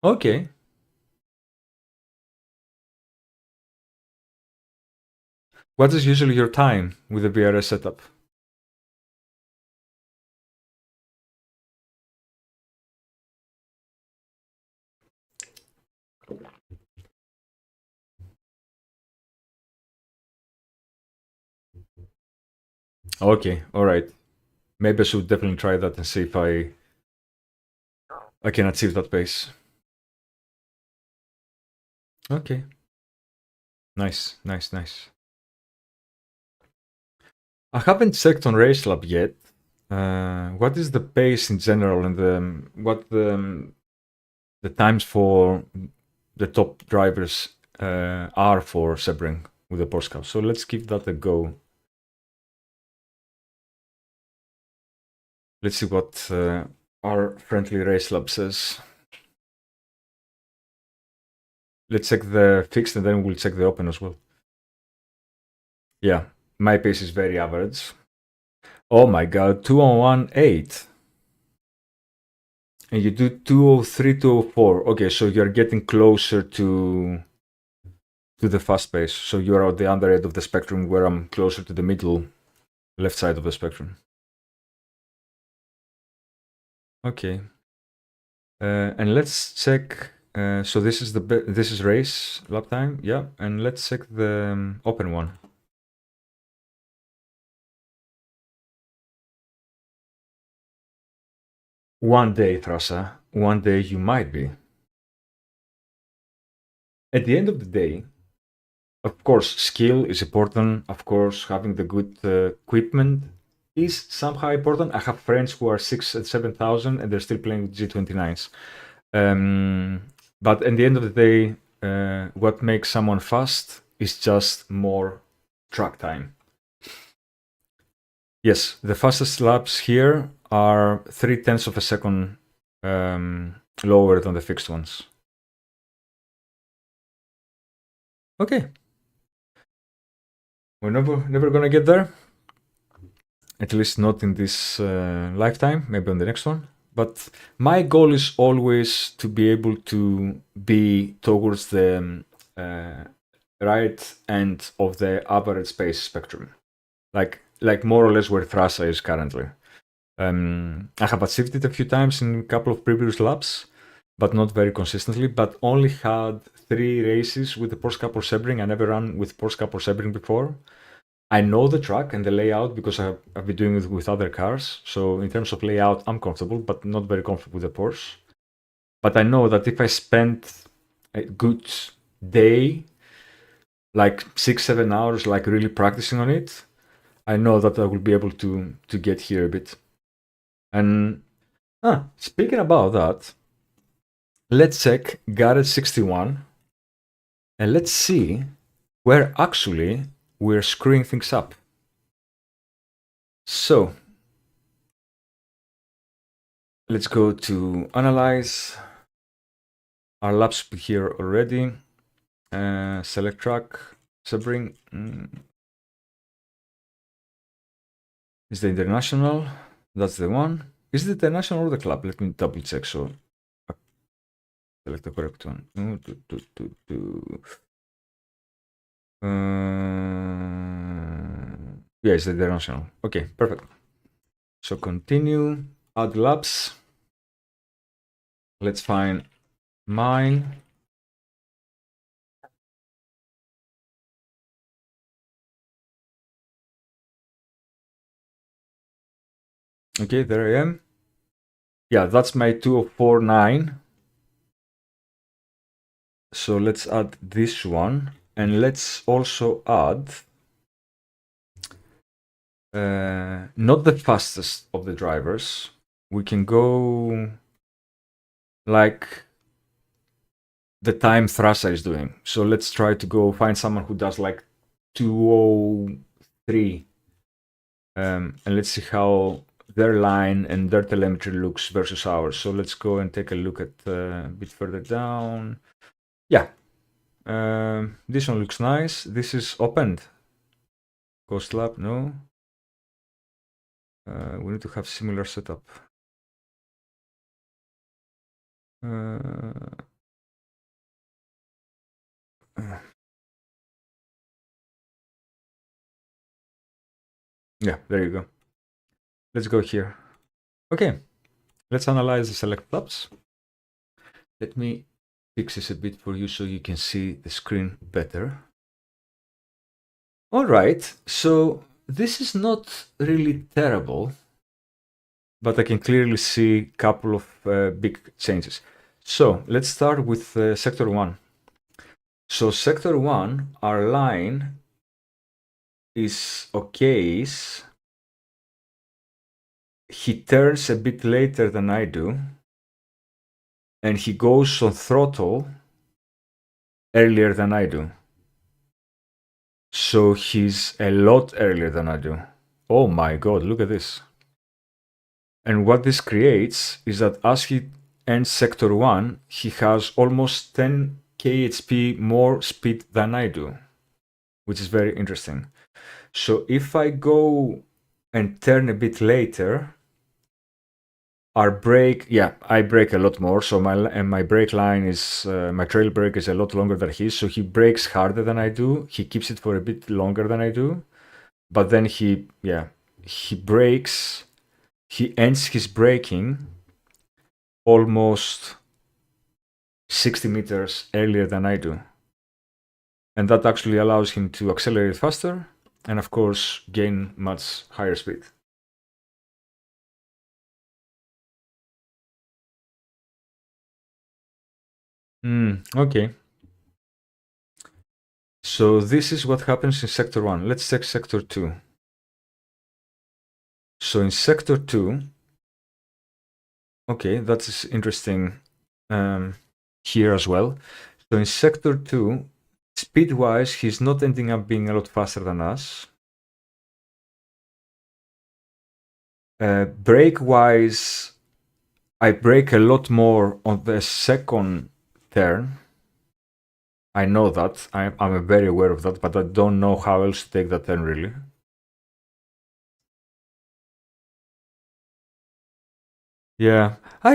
Speaker 2: Okay. What is usually your time with the VRS setup? Okay, all right. Maybe I should definitely try that and see if I can achieve that pace. Okay. Nice, nice, nice. I haven't checked on RaceLab yet. What is the pace in general and what the times for the top drivers are for Sebring with the Porsche Cup? So let's give that a go. Let's see what our friendly RaceLab says. Let's check the fixed and then we'll check the open as well. Yeah, my pace is very average. Oh my god, 2:01.8. And you do 2:03, 2:04. Okay, so you're getting closer to the fast pace. So you're at the other end of the spectrum where I'm closer to the middle left side of the spectrum. Okay. And let's check. So this is race lap time, yeah. And let's check the open one. One day, Trasa. One day you might be. At the end of the day, of course, skill is important. Of course, having the good equipment is somehow important. I have friends who are 6,000 and 7,000 and they're still playing with G29s. But at the end of the day, what makes someone fast is just more track time. Yes, the fastest laps here are 0.3 of a second lower than the fixed ones. Okay, We're never gonna get there. At least not in this lifetime, maybe on the next one. But my goal is always to be able to be towards the right end of the average space spectrum, like more or less where Thrasa is currently. I have achieved it a few times in a couple of previous laps, but not very consistently. But only had 3 races with the Porsche Cup or Sebring. I never ran with Porsche Cup or Sebring before. I know the track and the layout because I've been doing it with other cars. So in terms of layout, I'm comfortable, but not very comfortable with the Porsche. But I know that if I spend a good day, like 6-7 hours, like really practicing on it, I know that I will be able to get here a bit. And speaking about that, let's check Garage 61 and let's see where actually we're screwing things up. So let's go to analyze. Our laps here already. Select track, Sebring. Is the international? That's the one. Is it the international or the club? Let me double check. So select the correct one. Yeah, it's the international. Okay, perfect. So continue, add laps. Let's find mine. Okay, there I am. Yeah, that's my 2049. So let's add this one. And let's also add not the fastest of the drivers. We can go like the time Thrasa is doing. So let's try to go find someone who does like 203. And let's see how their line and their telemetry looks versus ours. So let's go and take a look at a bit further down. Yeah. This one looks nice. This is opened. Ghost lab, no. We need to have similar setup. Yeah, there you go. Let's go here. Okay, let's analyze the select tabs. Let me fix this a bit for you so you can see the screen better. All right, so this is not really terrible, but I can clearly see a couple of big changes. So let's start with sector 1. So sector 1, our line is okay. He turns a bit later than I do, and he goes on throttle earlier than I do. So he's a lot earlier than I do. Oh my god, look at this. And what this creates is that as he ends sector 1, he has almost 10 kHp more speed than I do, which is very interesting. So if I go and turn a bit later, our brake, yeah, I brake a lot more. So my brake line is, my trail brake is a lot longer than his. So he brakes harder than I do. He keeps it for a bit longer than I do. But then he brakes, he ends his braking almost 60 meters earlier than I do. And that actually allows him to accelerate faster and of course gain much higher speed. Okay. So this is what happens in sector 1. Let's check sector 2. So in sector 2, okay, that's interesting here as well. So in sector 2, speed-wise, he's not ending up being a lot faster than us. Brake-wise, I brake a lot more on the second turn. I know that. I'm very aware of that, but I don't know how else to take that turn, really. Yeah, I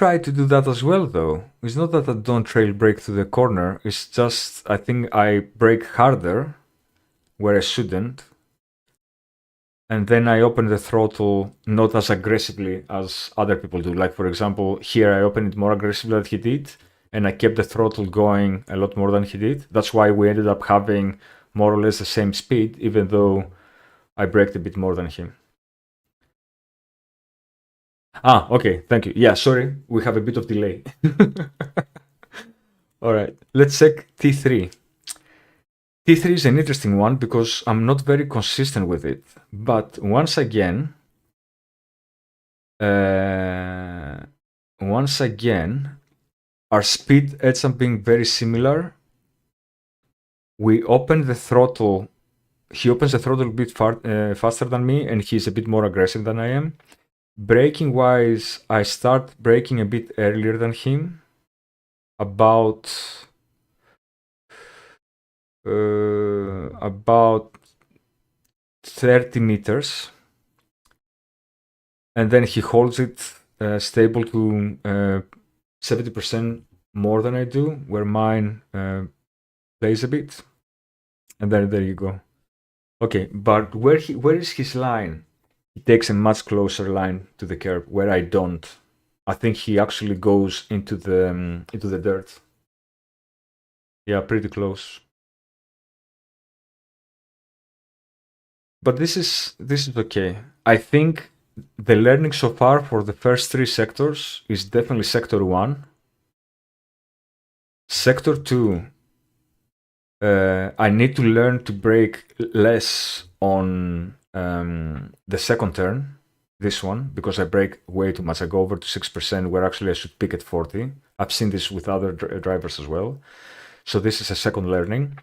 Speaker 2: try to do that as well, though. It's not that I don't trail brake through the corner. It's just I think I brake harder where I shouldn't, and then I open the throttle not as aggressively as other people do. Like, for example, here I opened it more aggressively than he did, and I kept the throttle going a lot more than he did. That's why we ended up having more or less the same speed, even though I braked a bit more than him. Ah, okay, thank you. Yeah, sorry, we have a bit of delay. All right, let's check T3. T3 is an interesting one because I'm not very consistent with it. But once again, our speed ends up being very similar. We open the throttle. He opens the throttle a bit faster than me, and he's a bit more aggressive than I am. Braking wise, I start braking a bit earlier than him, about 30 meters, and then he holds it stable to 70% more than I do, where mine plays a bit, and then there you go. Okay, but where is his line? He takes a much closer line to the curb, where I don't. I think he actually goes into the dirt. Yeah, pretty close. But this is okay. I think the learning so far for the first 3 sectors is definitely sector 1. Sector 2, I need to learn to brake less on the second turn, this one, because I brake way too much. I go over to 6%, where actually I should pick at 40. I've seen this with other drivers as well. So this is a second learning.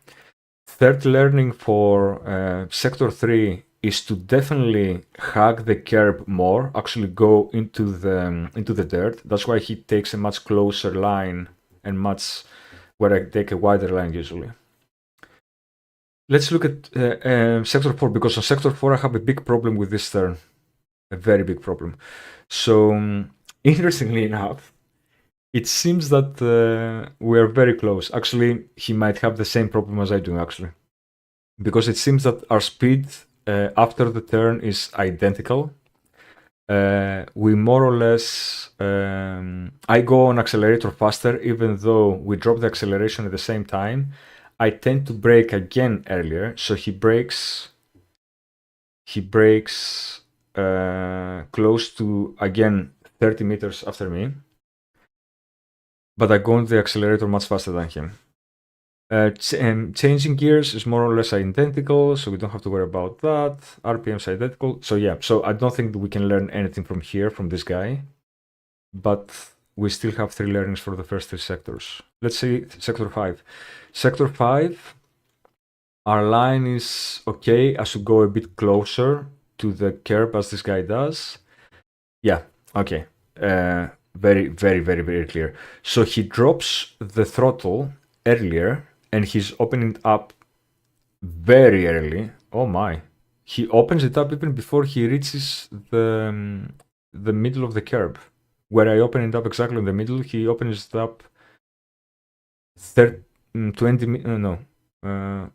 Speaker 2: Third learning for sector 3 is to definitely hug the curb more, actually go into the dirt. That's why he takes a much closer line and where I take a wider line usually. Let's look at sector 4, because on sector 4 I have a big problem with this turn. A very big problem. So, interestingly enough, it seems that we're very close. Actually, he might have the same problem as I do, actually. Because it seems that our speed after the turn is identical. We more or less... I go on accelerator faster, even though we drop the acceleration at the same time. I tend to brake again earlier, so he brakes close to, again, 30 meters after me. But I go on the accelerator much faster than him. Changing gears is more or less identical, so we don't have to worry about that. RPM is identical. So yeah, so I don't think that we can learn anything from here, from this guy. But we still have 3 learnings for the first 3 sectors. Let's see sector 5. Sector 5, our line is okay. I should go a bit closer to the curb as this guy does. Yeah, okay. Very, very, very, very clear. So he drops the throttle earlier, and he's opening it up very early. Oh my. He opens it up even before he reaches the middle of the curb. Where I open it up exactly in the middle, he opens it up 20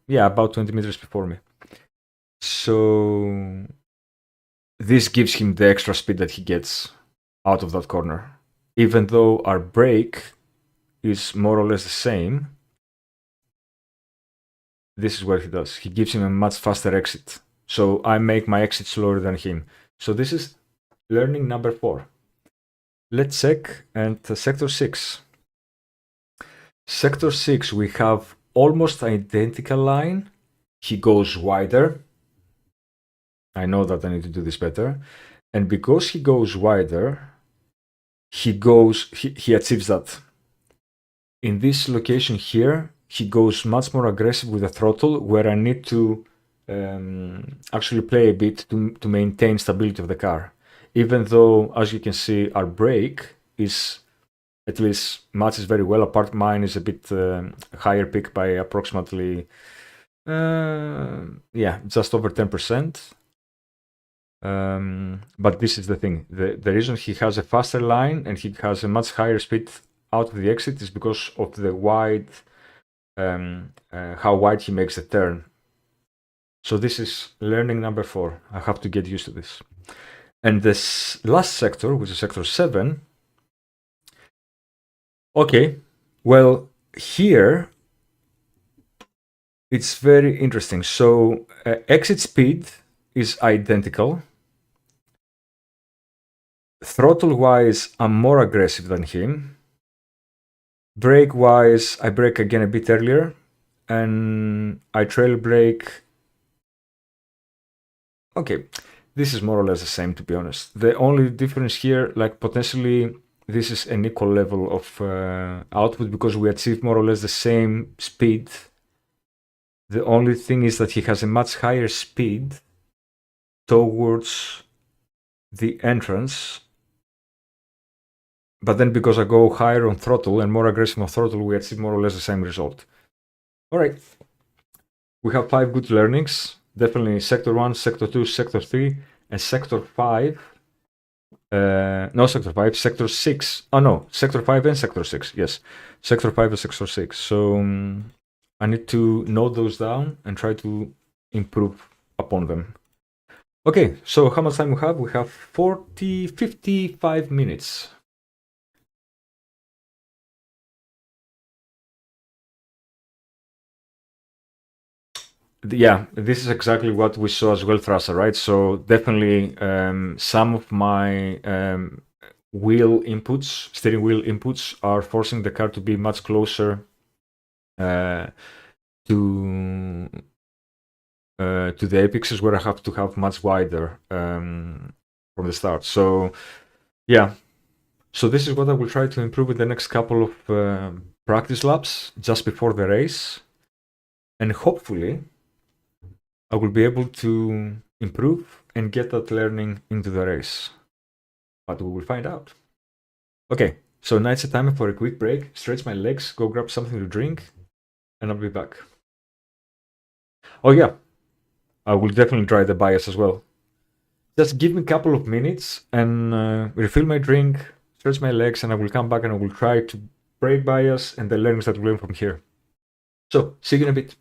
Speaker 2: about 20 meters before me. So this gives him the extra speed that he gets out of that corner. Even though our brake is more or less the same, this is what he does. He gives him a much faster exit. So I make my exit slower than him. So this is learning number 4. Let's check and sector 6. Sector 6, we have almost identical line. He goes wider. I know that I need to do this better. And because he goes wider, he achieves that. In this location here, he goes much more aggressive with the throttle, where I need to actually play a bit to maintain stability of the car. Even though, as you can see, our brake is at least matches very well. Apart mine is a bit higher peak by approximately, just over 10%. But this is the thing. The reason he has a faster line and he has a much higher speed out of the exit is because of the wide, how wide he makes the turn. So this is learning number 4. I have to get used to this. And this last sector, which is sector 7. Okay, well, here it's very interesting. So exit speed is identical. Throttle-wise, I'm more aggressive than him. Brake-wise, I brake again a bit earlier, and I trail brake. Okay, this is more or less the same, to be honest. The only difference here, like potentially, this is an equal level of output because we achieve more or less the same speed. The only thing is that he has a much higher speed towards the entrance. But then because I go higher on throttle and more aggressive on throttle, we achieve more or less the same result. All right. We have 5 good learnings. Definitely sector 1, sector 2, sector 3, and sector 5. No, sector 5, sector 6. Oh, no, sector 5 and sector 6. Yes, sector 5 and sector 6. So I need to note those down and try to improve upon them. Okay, so how much time we have? We have 55 minutes. Yeah, this is exactly what we saw as well, Thrasher, right? So definitely some of my wheel inputs, steering wheel inputs, are forcing the car to be much closer to the apexes, where I have to have much wider from the start. So yeah, so this is what I will try to improve in the next couple of practice laps just before the race, and hopefully I will be able to improve and get that learning into the race. But we will find out. Okay, so now it's a time for a quick break, stretch my legs, go grab something to drink, and I'll be back. Oh yeah, I will definitely try the bias as well. Just give me a couple of minutes and refill my drink, stretch my legs, and I will come back and I will try to break bias and the learnings that we learn from here. So, see you in a bit.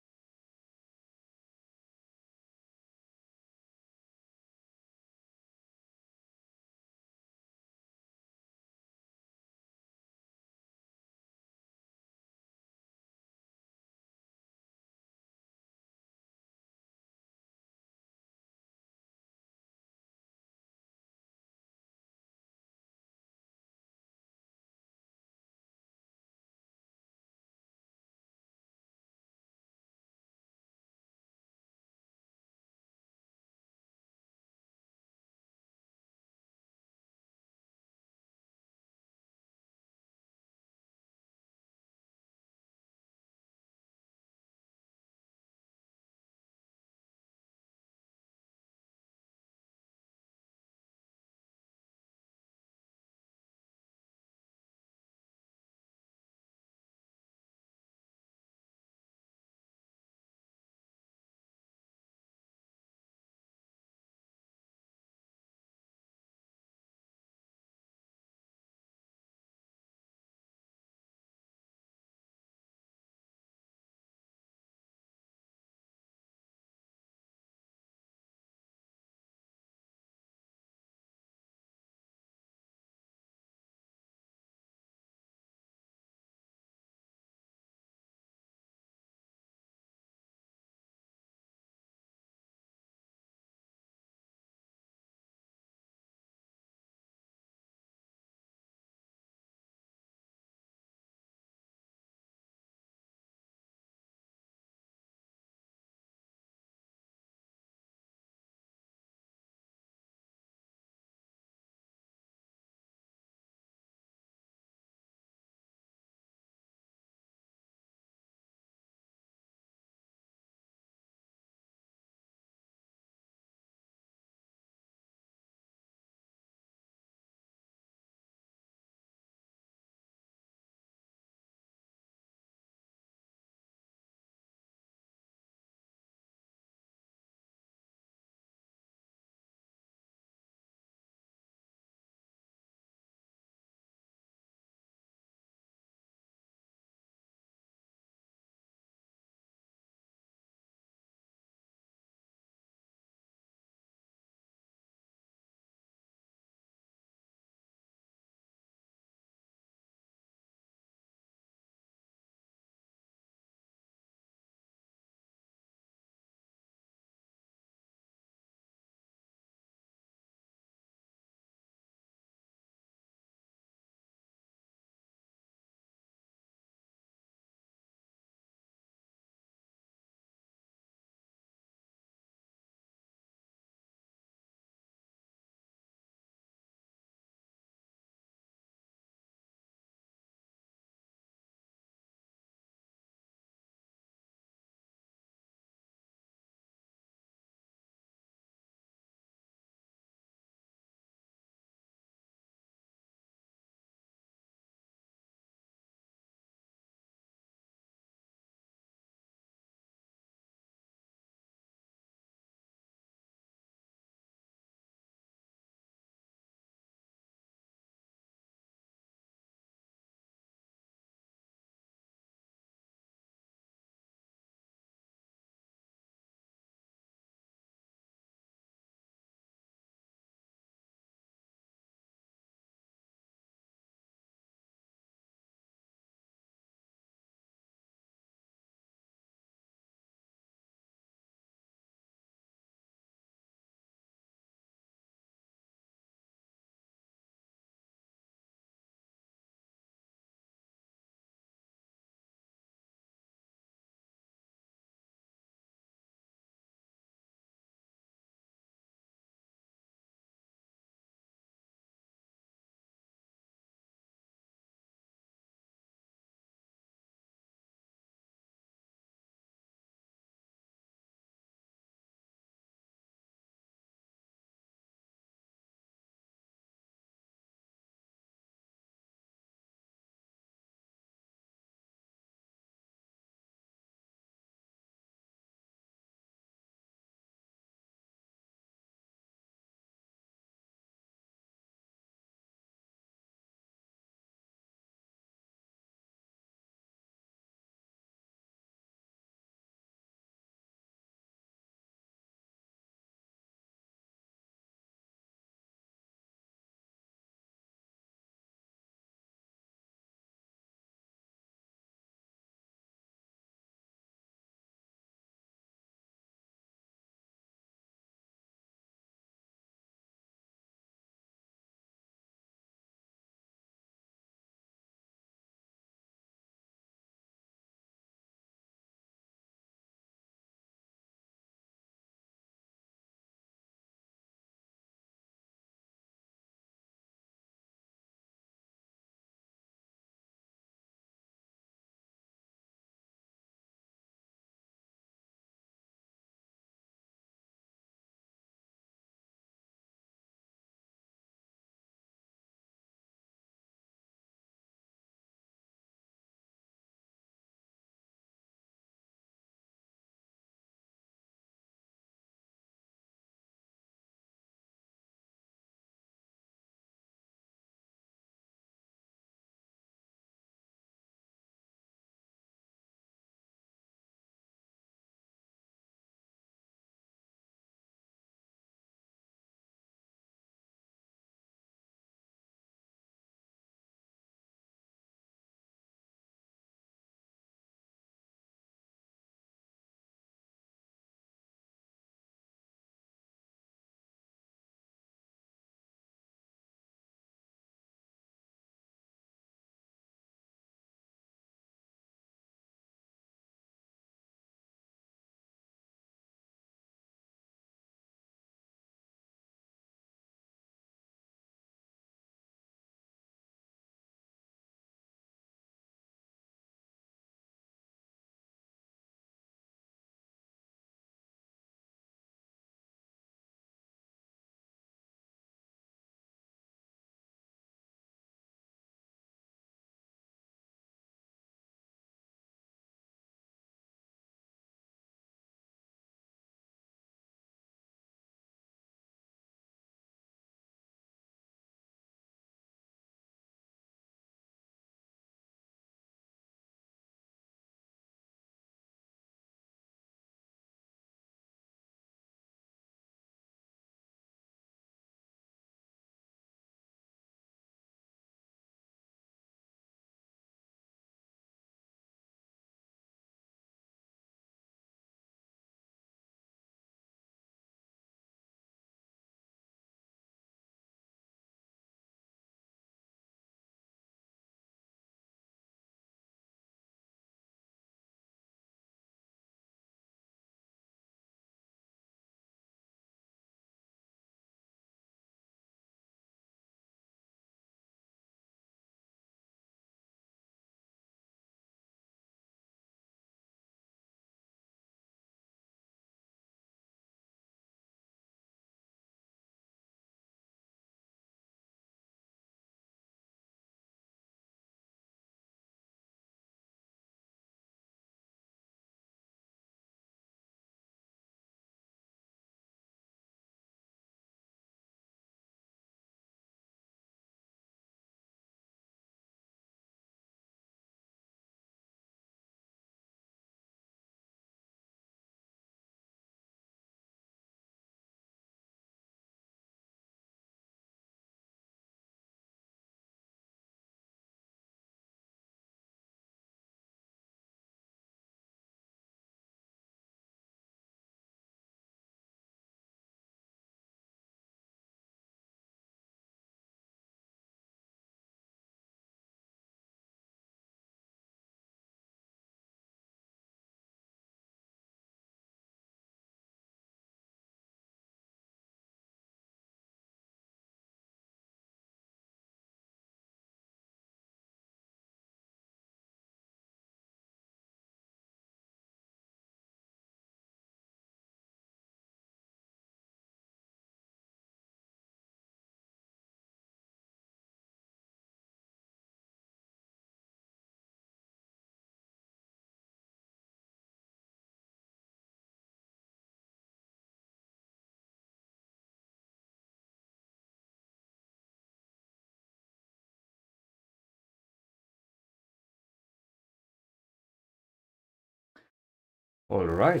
Speaker 2: All right.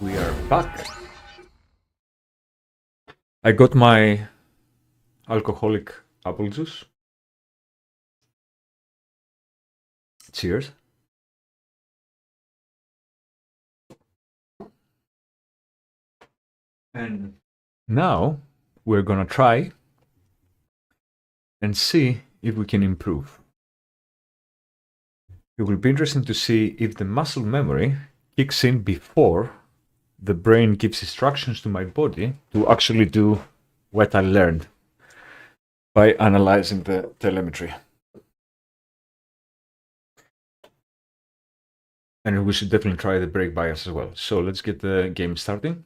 Speaker 2: We are back. I got my alcoholic apple juice. Cheers. And now we're gonna try and see if we can improve. It will be interesting to see if the muscle memory kicks in before the brain gives instructions to my body to actually do what I learned by analyzing the telemetry. And we should definitely try the brake bias as well. So let's get the game starting.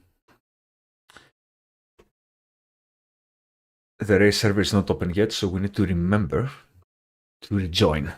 Speaker 2: The race server is not open yet, so we need to remember to rejoin.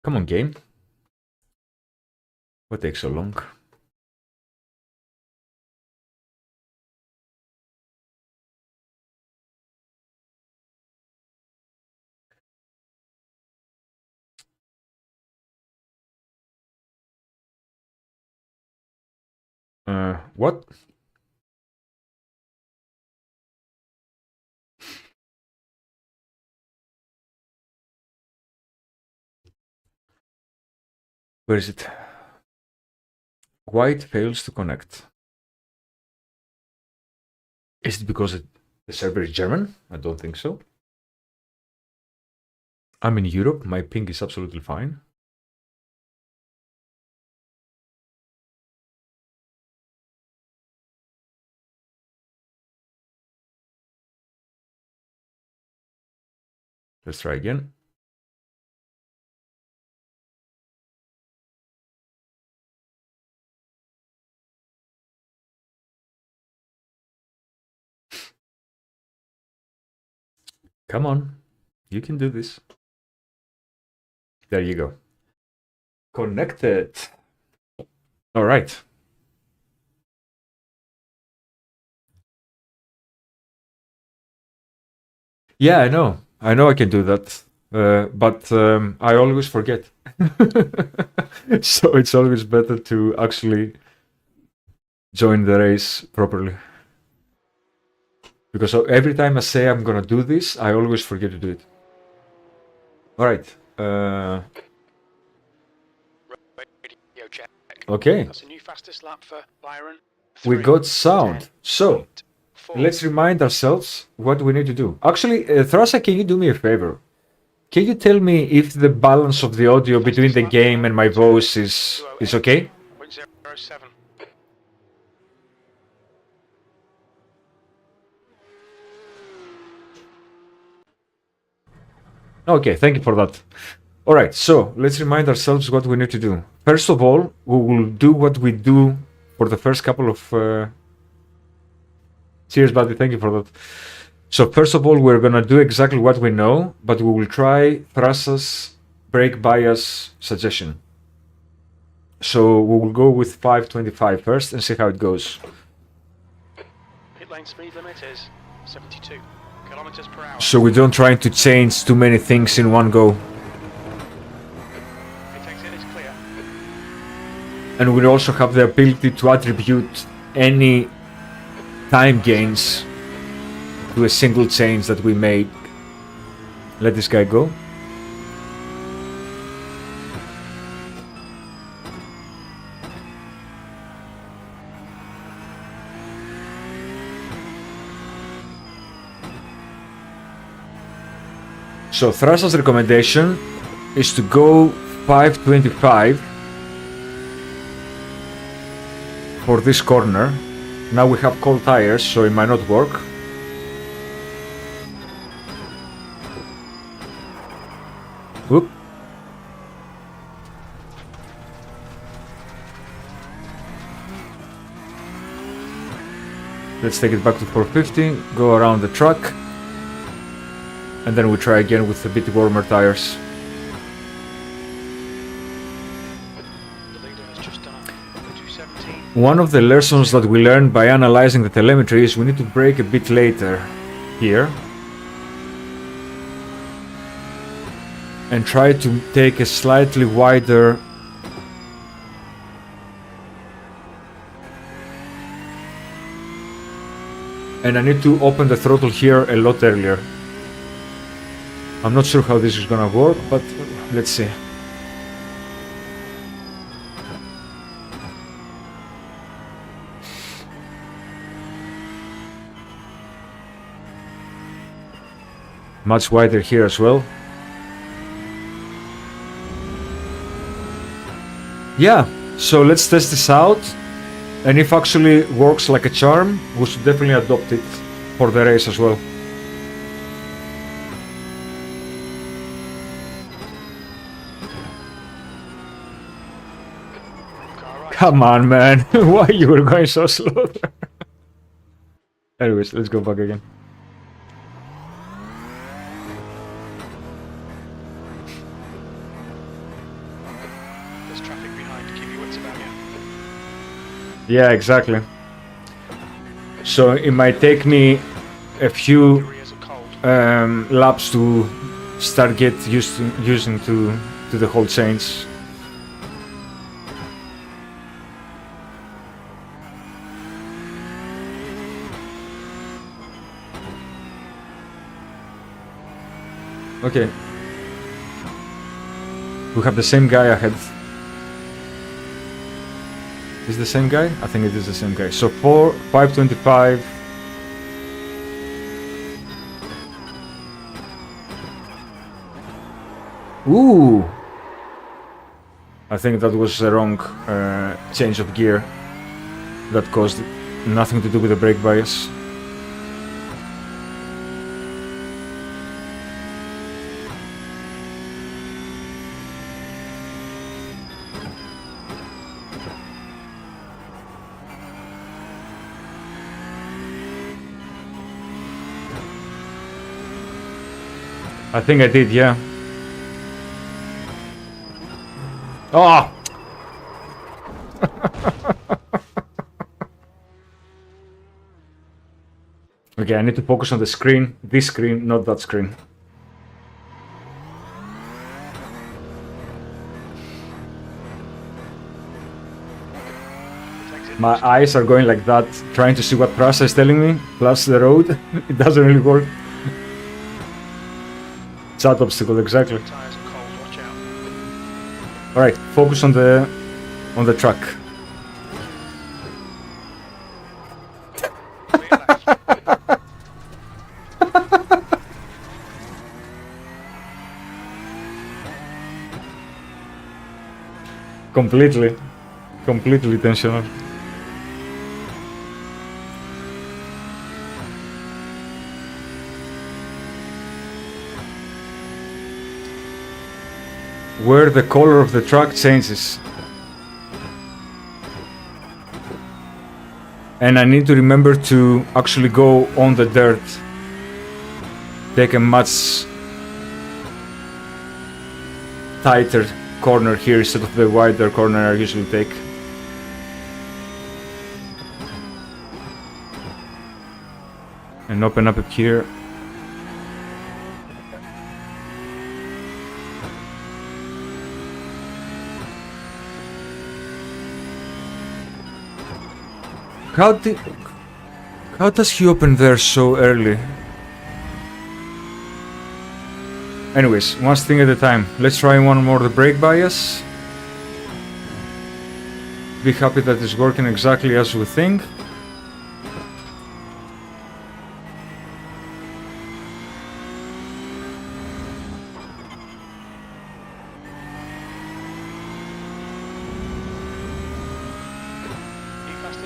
Speaker 2: Come on, game. What takes so long? What? Where is it? White fails to connect. Is it because the server is German? I don't think so. I'm in Europe. My ping is absolutely fine. Let's try again. Come on. You can do this. There you go. Connected. All right. Yeah, I know. I know I can do that. But I always forget. So it's always better to actually join the race properly. Because every time I say I'm gonna do this, I always forget to do it. All right.
Speaker 1: Radio check.
Speaker 2: Okay.
Speaker 1: That's a new fastest lap for Byron.
Speaker 2: We
Speaker 1: 3,
Speaker 2: got sound.
Speaker 1: 10,
Speaker 2: So
Speaker 1: 8, 4.
Speaker 2: let's remind ourselves what we need to do. Actually, Thrasa, can you do me a favor? Can you tell me if the balance of the audio between the game and my voice is okay?
Speaker 1: 0.07.
Speaker 2: Okay, thank you for that. All right, so let's remind ourselves what we need to do. First of all, we will do what we do for the first couple of... Cheers, buddy, thank you for that. So first of all, we're gonna do exactly what we know, but we will try Thrasa's brake bias suggestion. So we will go with 525 first and see how it goes.
Speaker 1: Pit lane speed limit is 72 kilometers per hour.
Speaker 2: So we don't try to change too many things in one go.
Speaker 1: Pit exit is clear.
Speaker 2: And we also have the ability to attribute any time gains to a single change that we made. Let this guy go. So Thras's recommendation is to go 525 for this corner. Now we have cold tires, so it might not work. Whoop. Let's take it back to 450, go around the truck, and then we try again with a bit warmer tires.
Speaker 1: The leader has just done a 217.
Speaker 2: One of the lessons that we learned by analyzing the telemetry is we need to brake a bit later here and try to take a slightly wider and I need to open the throttle here a lot earlier. I'm not sure how this is gonna work, but let's see. Much wider here as well. Yeah, so let's test this out. And if actually works like a charm, we should definitely adopt it for the race as well. Come on, man. Why you were going so slow? Anyways, let's go back again.
Speaker 1: There's traffic behind. Keep your wits about you.
Speaker 2: Yeah, exactly. So it might take me a few
Speaker 1: Your ears are cold.
Speaker 2: laps to start get used to using to the whole change. Okay. We have the same guy ahead. Is the same guy? I think it is the same guy. So 525. Ooh! I think that was the wrong change of gear. That caused nothing to do with the brake bias. I think I did, yeah. Oh! Okay, I need to focus on the screen. This screen, not that screen. My eyes are going like that, trying to see what Prasa is telling me, plus the road. It doesn't really work. That obstacle, exactly.
Speaker 1: Tires are cold. Watch out.
Speaker 2: All right, focus on the truck.
Speaker 1: Clear left.
Speaker 2: Completely intentional. Where the color of the truck changes. And I need to remember to actually go on the dirt. Take a much tighter corner here instead of the wider corner I usually take. And open up here. How does he open there so early? Anyways, one thing at a time. Let's try one more the brake bias. Be happy that it's working exactly as we think.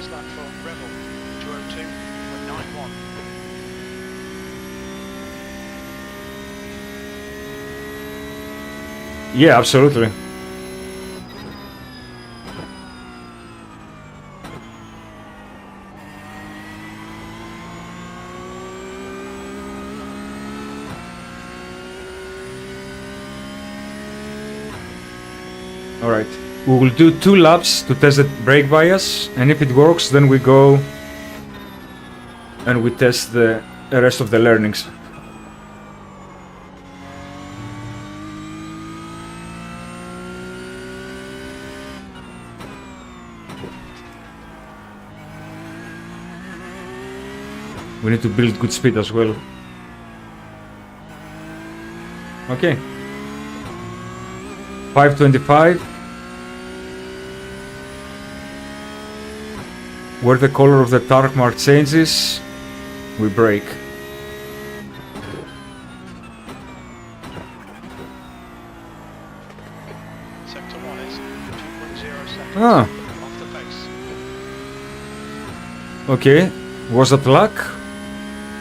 Speaker 1: First lap for Rebel, 202.91.
Speaker 2: Yeah, absolutely. Alright, we will do 2 laps to test the brake bias, and if it works, then we go and we test the rest of the learnings. We need to build good speed as well. Okay. 525. Where the color of the target mark changes, we brake.
Speaker 1: Sector 1 is 2.0 seconds
Speaker 2: Ah,
Speaker 1: off the pace.
Speaker 2: okay. Was that luck?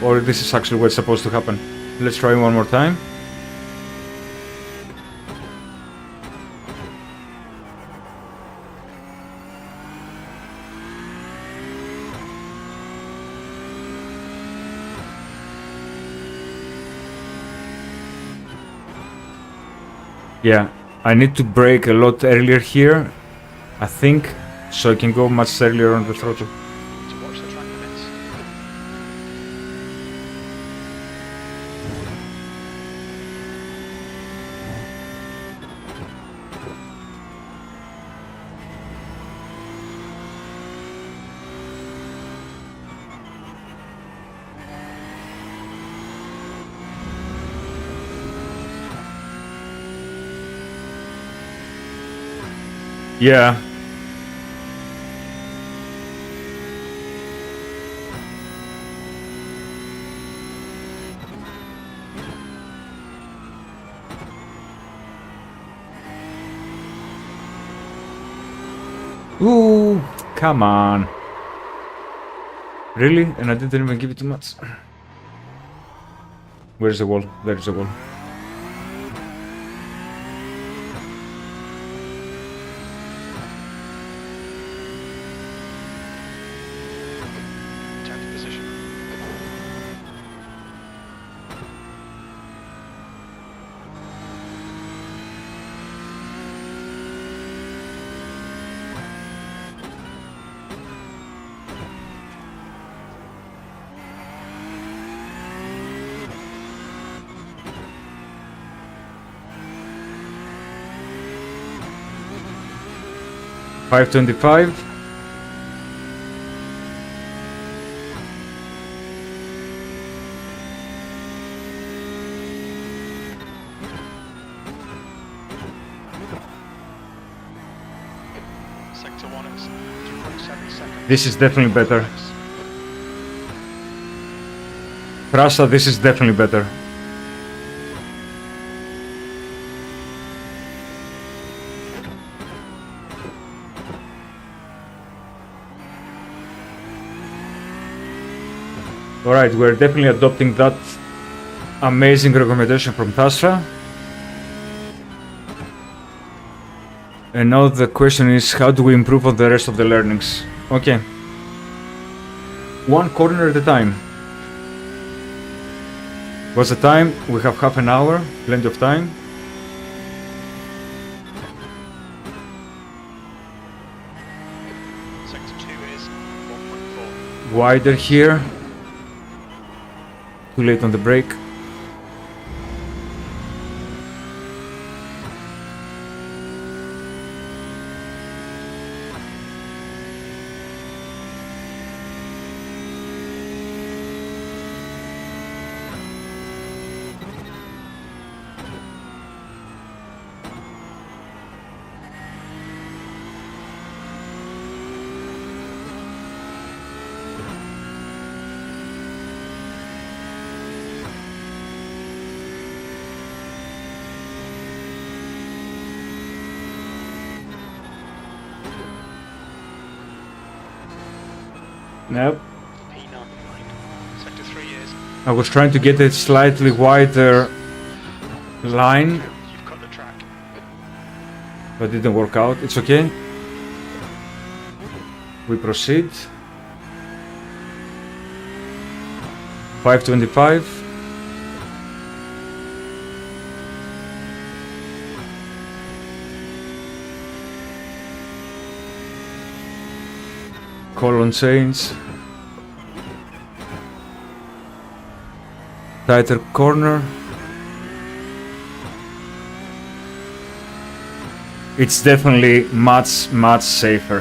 Speaker 2: Or this is actually what's supposed to happen? Let's try one more time. Yeah, I need to brake a lot earlier here, I think, so I can go much earlier on the throttle.
Speaker 1: To watch the track limits.
Speaker 2: Yeah. Ooh, come on. Really? And I didn't even give it too much. Where's the wall? There's the wall.
Speaker 1: Tenth position.
Speaker 2: $525.
Speaker 1: Sector 1 is 2.7 seconds.
Speaker 2: This is definitely better. Prasa, this is definitely better. Alright, we're definitely adopting that amazing recommendation from Tasra. And now the question is, how do we improve on the rest of the learnings? Okay. One corner at a time. What's the time? We have half an hour, plenty of time.
Speaker 1: Sector 2 is 1.4.
Speaker 2: Wider here. Too late on the brake. Nope.
Speaker 1: P9. Sector 3 is.
Speaker 2: I was trying to get a slightly wider line,
Speaker 1: You've got the track.
Speaker 2: but it didn't work out. It's okay. We proceed. 525. Colon change. Tighter corner. It's definitely much safer.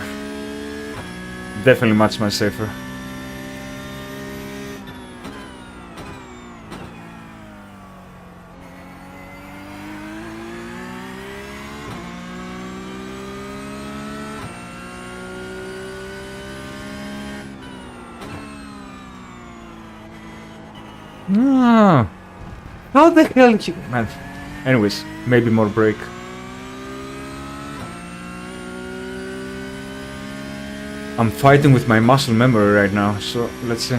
Speaker 2: Definitely much safer. Ah, how the hell did you... Man. Anyways, maybe more brake. I'm fighting with my muscle memory right now, so let's see.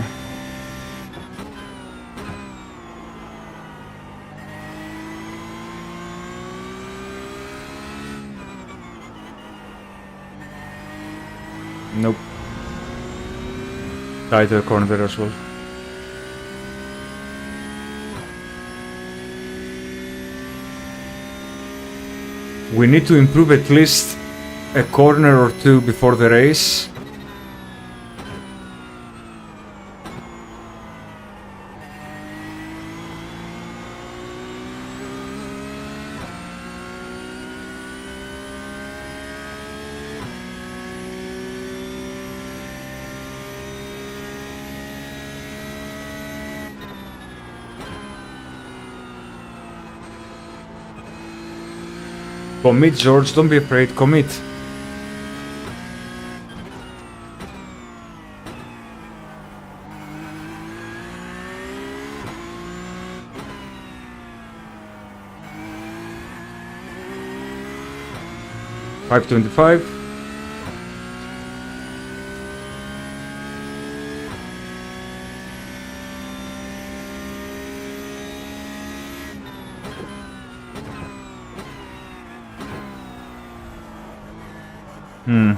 Speaker 2: Nope. Tighter corner there as well. We need to improve at least a corner or two before the race. Commit, George, don't be afraid, commit. $525.
Speaker 1: Sector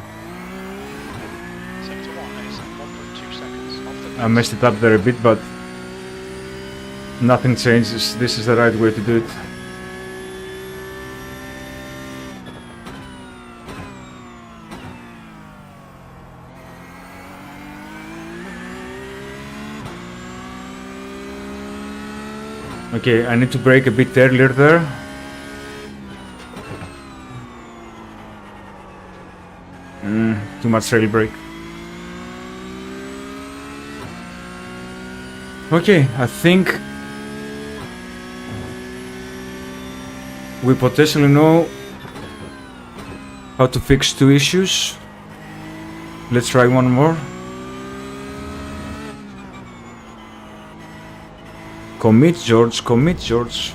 Speaker 1: 1 is 1.2 seconds off the
Speaker 2: I messed it up there a bit, but nothing changes. This is the right way to do it. Okay, I need to brake a bit earlier there. Too much rail brake. Okay, I think we potentially know how to fix two issues. Let's try one more. Commit, George, commit, George.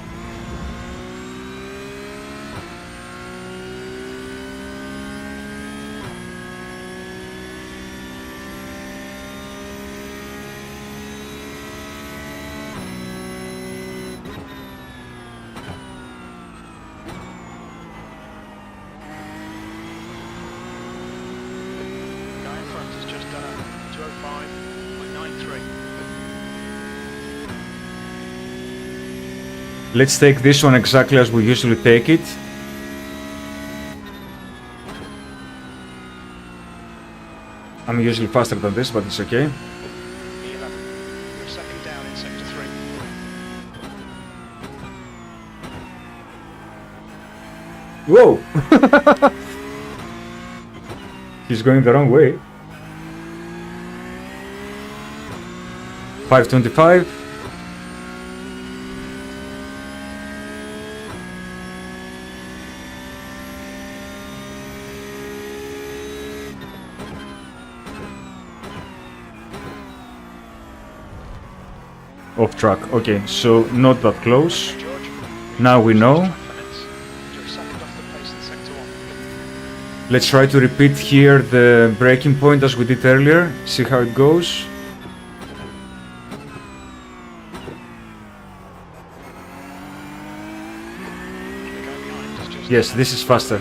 Speaker 1: guy in front has just done a 205.93.
Speaker 2: Let's take this one exactly as we usually take it. I'm usually faster than this, but it's okay.
Speaker 1: P11. You're a second down in sector 3.
Speaker 2: Whoa! He's going the wrong way. 525. Off track. Okay, so not that close.
Speaker 1: George.
Speaker 2: Now we know.
Speaker 1: You're a second off the pace in sector 1.
Speaker 2: Let's try to repeat here the breaking point as we did earlier. See how it goes. Yes, this is faster.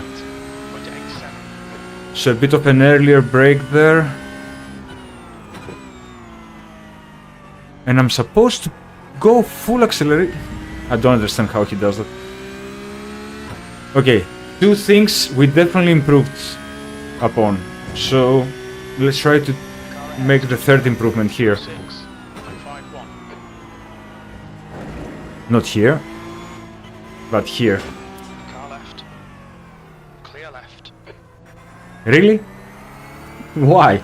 Speaker 2: So a bit of an earlier break there. And I'm supposed to go full accelerate. I don't understand how he does that. Okay, two things we definitely improved upon. So let's try to make the third improvement here. Not here, but here.
Speaker 1: Car left. Clear left.
Speaker 2: Really? Why?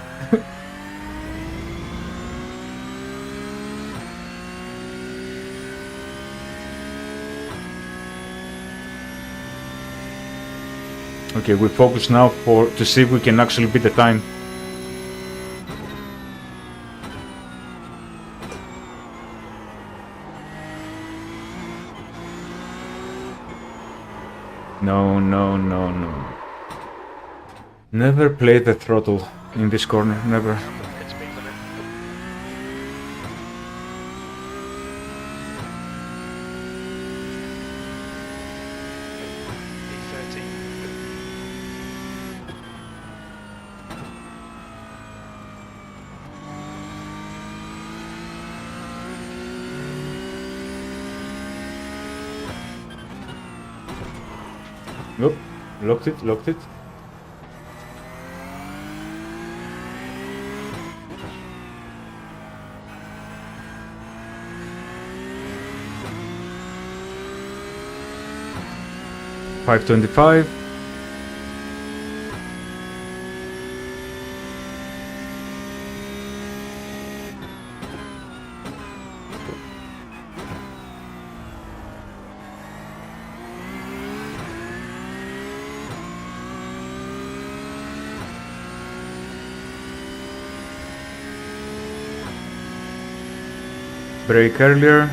Speaker 2: Okay, we focus now to see if we can actually beat the time. No, no, no, no. Never play the throttle in this corner, never.
Speaker 1: Get speed limit. E30.
Speaker 2: Nope, locked it, locked it. $525. Brake earlier.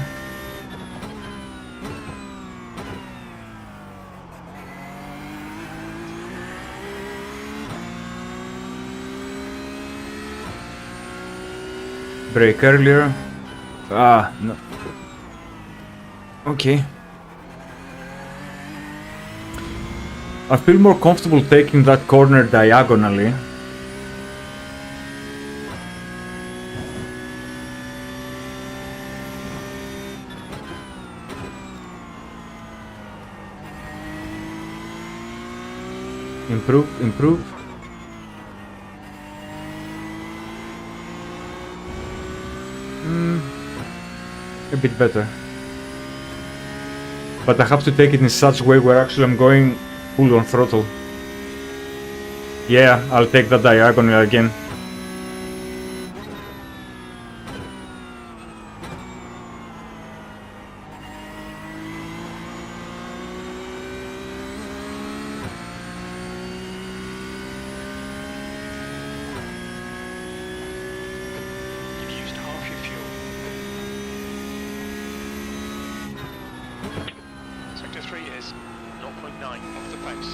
Speaker 2: Brake earlier. Ah, no. Okay. I feel more comfortable taking that corner diagonally. Improve, improve. A bit better. But I have to take it in such a way where actually I'm going full on throttle. Yeah, I'll take that diagonal again.
Speaker 1: You've used half your fuel. Sector 3 is 0.9 off the pace.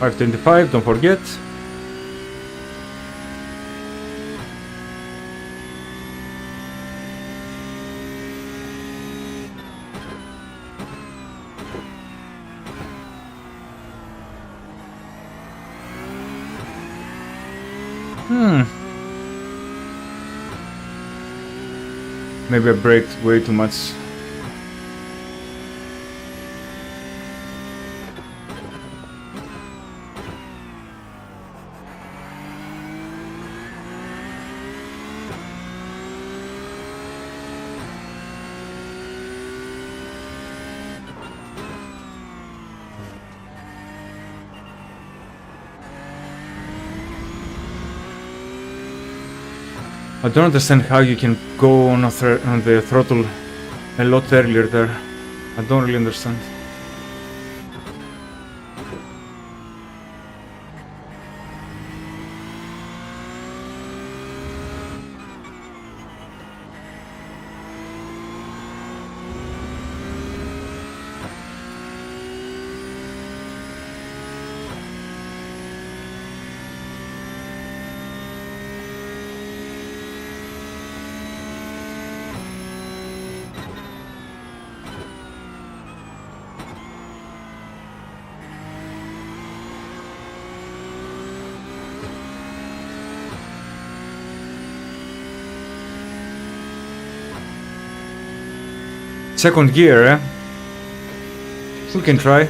Speaker 2: $525, don't forget. Maybe I braked way too much. I don't understand how you can go on the throttle a lot earlier there. I don't really understand. Second gear, eh? We can try.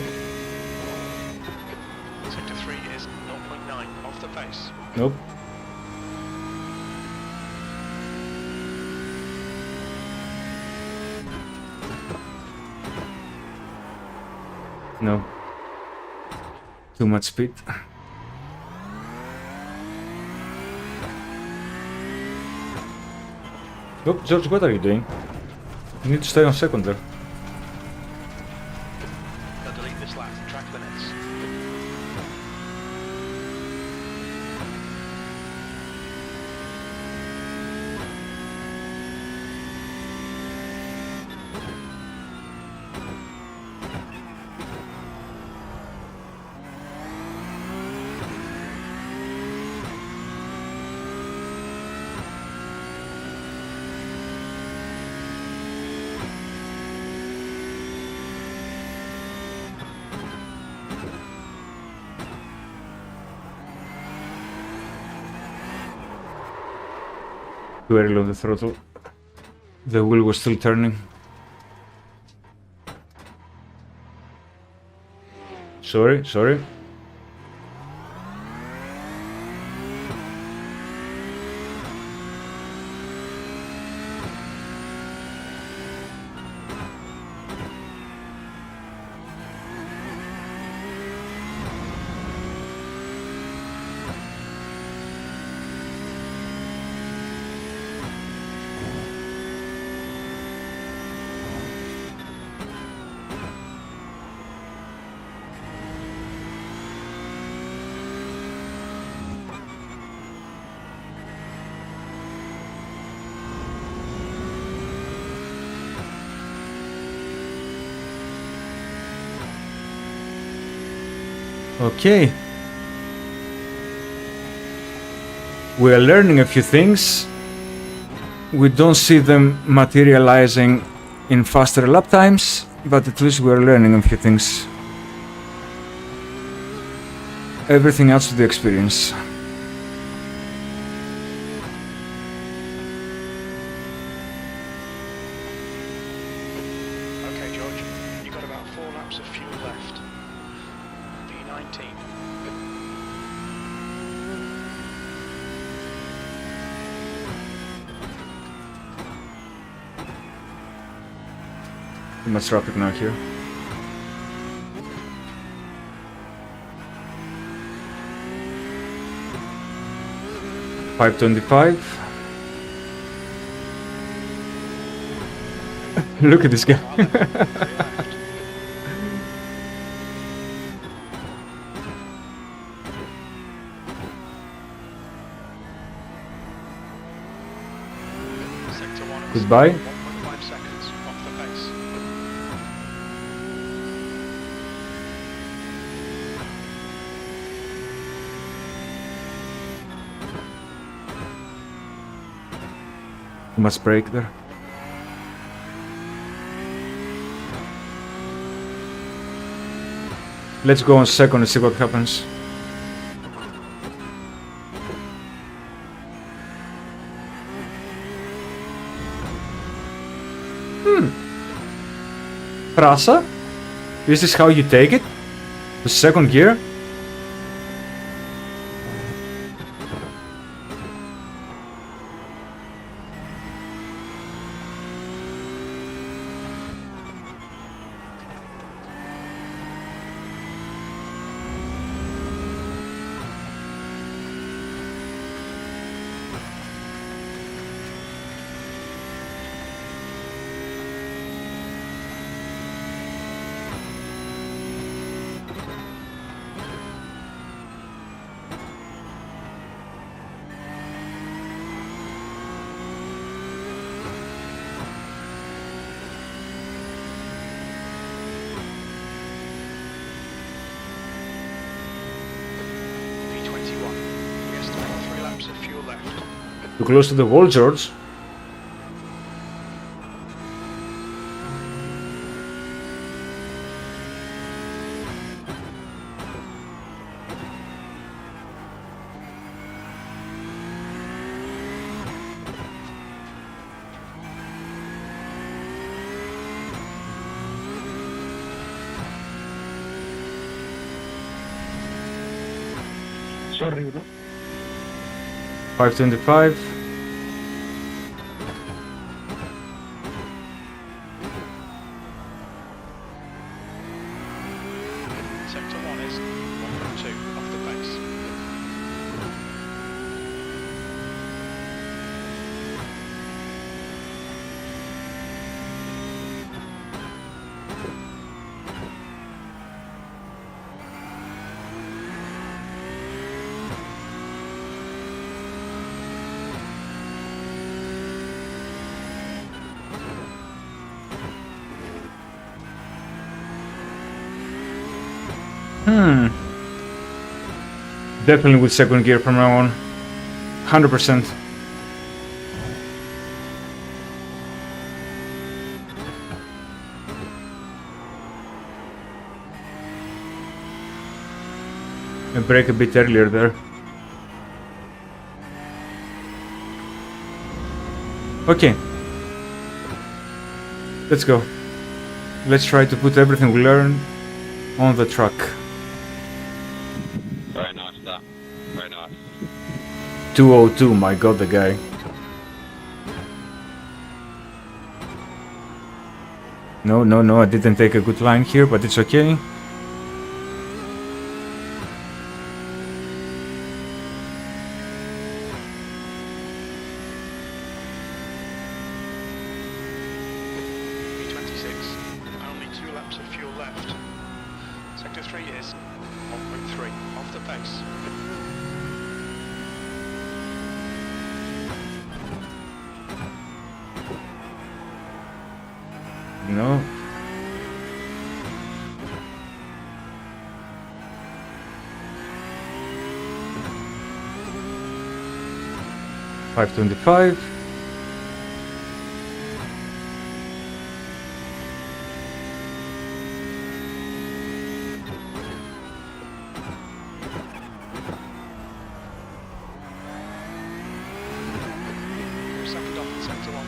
Speaker 1: Sector 3 is 0.9 off the pace.
Speaker 2: Nope. No. Too much speed. Oh, George, what are you doing? You need to stay on second there.
Speaker 1: Now delete this lap and track limits.
Speaker 2: Too early on the throttle. The wheel was still turning. Sorry. Okay. We are learning a few things. We don't see them materializing in faster lap times, but at least we are learning a few things. Everything adds to the experience.
Speaker 1: Okay, George, you've got about 4 laps of fuel left. V19.
Speaker 2: Too much traffic now here. $5.25. Look at this guy.
Speaker 1: Sector 1 is
Speaker 2: Goodbye.
Speaker 1: 1.5 seconds off the pace.
Speaker 2: Too much brake there. Let's go on second and see what happens. Prasa? Is this how you take it? The second gear?
Speaker 1: V21. We estimate 3 laps of fuel left.
Speaker 2: Too close to the wall, George.
Speaker 3: Sorry.
Speaker 2: 525.
Speaker 1: Sector 1 is 1.2 off the base.
Speaker 2: Definitely with second gear from now on. 100%. And brake a bit earlier there. Okay. Let's go. Let's try to put everything we learned on the truck.
Speaker 4: Very nice, that. Very nice.
Speaker 2: 202, my god, the guy. No, I didn't take a good line here, but it's okay.
Speaker 1: B26, only 2 laps of fuel left. Sector 3 is 1.3 off the base.
Speaker 2: No. $525.
Speaker 1: You're second off in sector 1.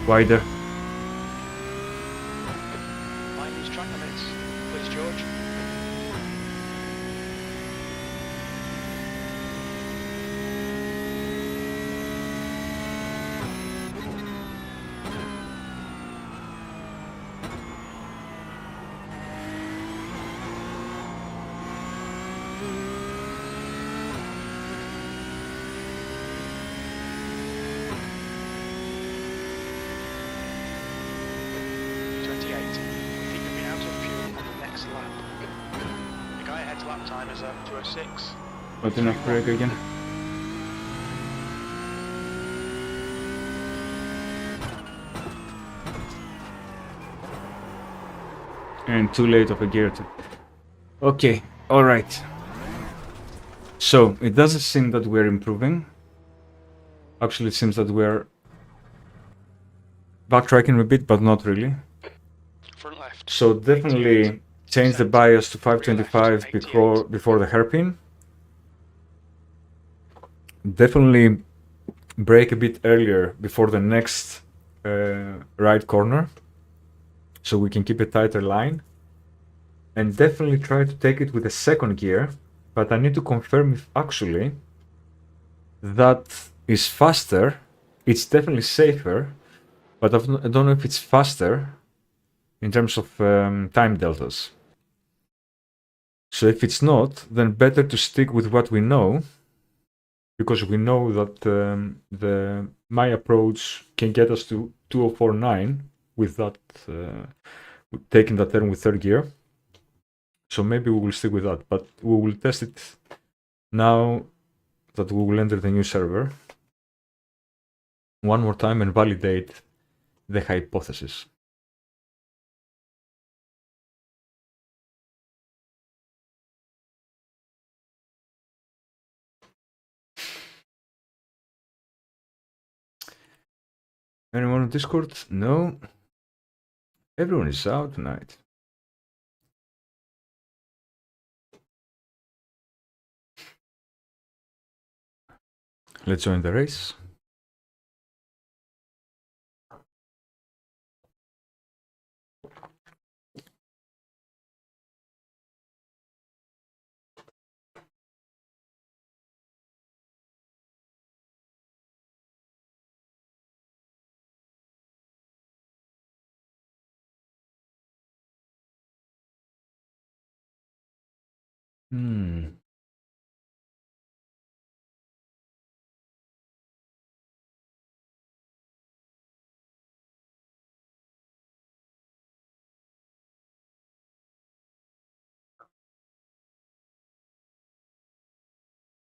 Speaker 2: Wider.
Speaker 1: Mind these track limits, please, George. Time is 206.
Speaker 2: Not enough brake again. And too late of a gear too. Okay, alright. So, it doesn't seem that we're improving. Actually, it seems that we're backtracking a bit, but not really.
Speaker 1: Front left.
Speaker 2: So definitely change the bias to 525 before the hairpin. Definitely brake a bit earlier before the next right corner, so we can keep a tighter line. And definitely try to take it with a second gear, but I need to confirm if actually that is faster. It's definitely safer, but I don't know if it's faster in terms of time deltas. So if it's not, then better to stick with what we know, because we know that my approach can get us to 2049 with that taking that turn with third gear. So maybe we will stick with that, but we will test it now that we will enter the new server one more time and validate the hypothesis. Anyone on Discord? No. Everyone is out tonight. Let's join the race.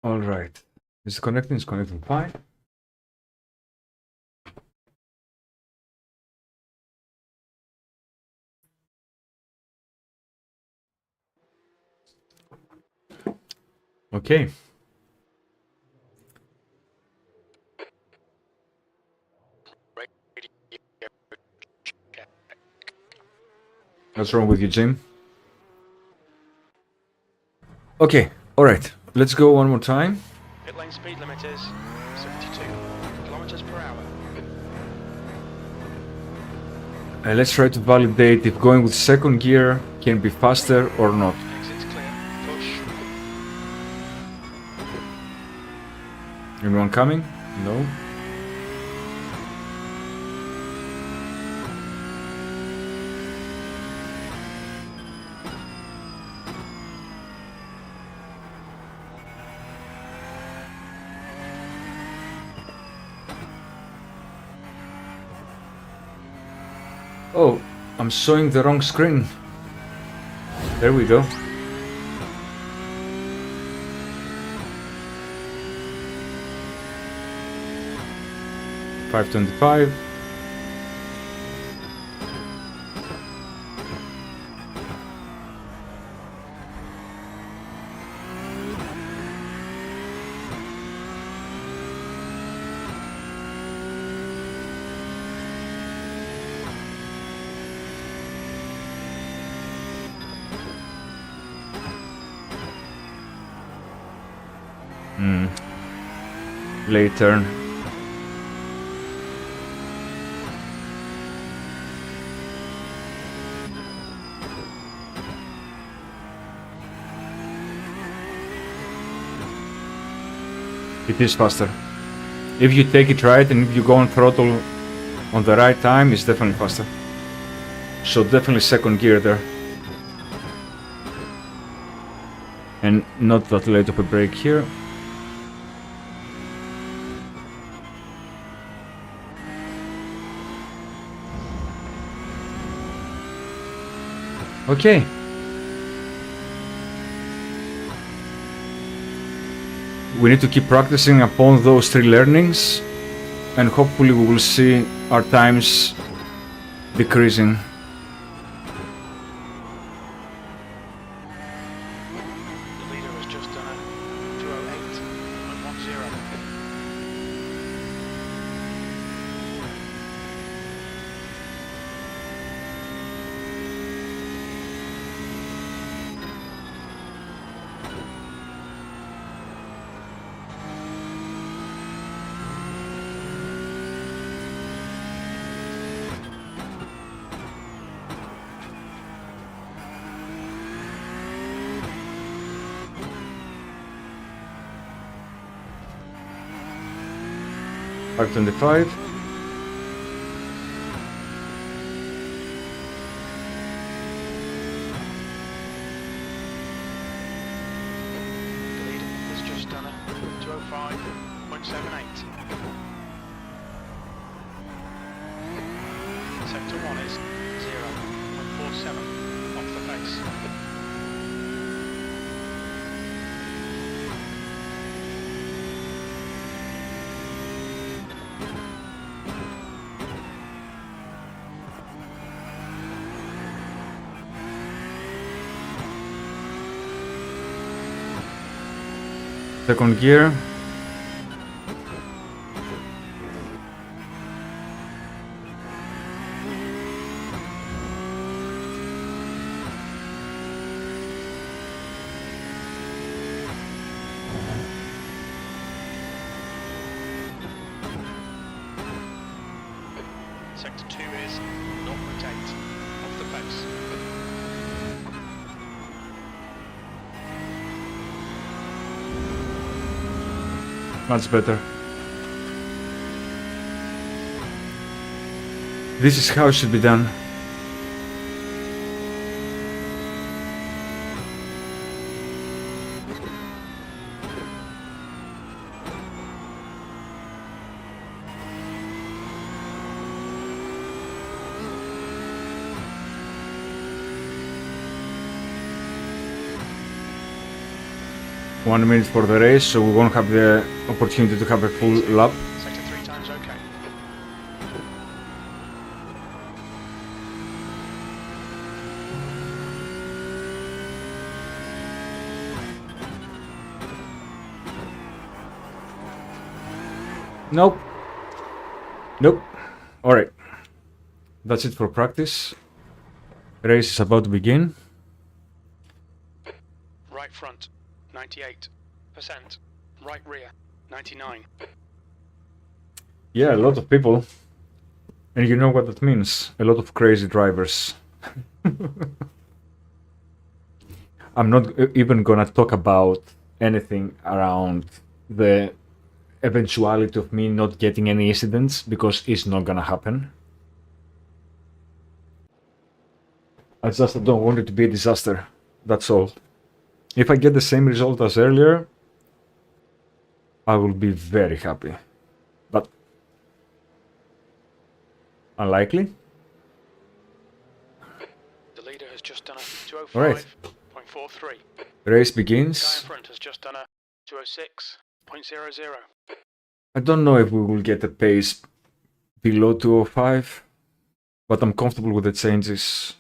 Speaker 2: All right. Is it connecting? It's connecting fine. Okay. What's wrong with you, Jim? Okay, alright. Let's go one more time.
Speaker 1: Pit lane speed limit is 72 kilometers per hour.
Speaker 2: And let's try to validate if going with second gear can be faster or not.
Speaker 1: Exit's clear. Push.
Speaker 2: Anyone coming? No. Oh, I'm showing the wrong screen. There we go. $525. Late turn. It is faster. If you take it right and if you go on throttle on the right time, it's definitely faster. So definitely second gear there. And not that late of a break here. Okay. We need to keep practicing upon those three learnings and hopefully we will see our times decreasing.
Speaker 1: The leader has just done a 208.10.
Speaker 2: $525.
Speaker 1: The leader has just done a 205.78. Sector 1 is 0.4 0.47 off the pace.
Speaker 2: Second gear.
Speaker 1: Sector 2 is 0.8 off the pace.
Speaker 2: Much better. This is how it should be done. One minute for the race, so we won't have the opportunity to have a full lap.
Speaker 1: Sector 3 times okay.
Speaker 2: Nope. Nope. Alright. That's it for practice. Race is about to begin.
Speaker 1: Right front, 98%. Right rear, 99.
Speaker 2: Yeah, a lot of people. And you know what that means. A lot of crazy drivers. I'm not even gonna talk about anything around the eventuality of me not getting any incidents, because it's not gonna happen. I just don't want it to be a disaster. That's all. If I get the same result as earlier, I will be very happy. But unlikely.
Speaker 1: The leader has just done a
Speaker 2: Alright.
Speaker 1: 205.43.
Speaker 2: Race
Speaker 1: The guy in
Speaker 2: begins.
Speaker 1: front has just done a 206.00.
Speaker 2: I don't know if we will get a pace below 205, but I'm comfortable with the changes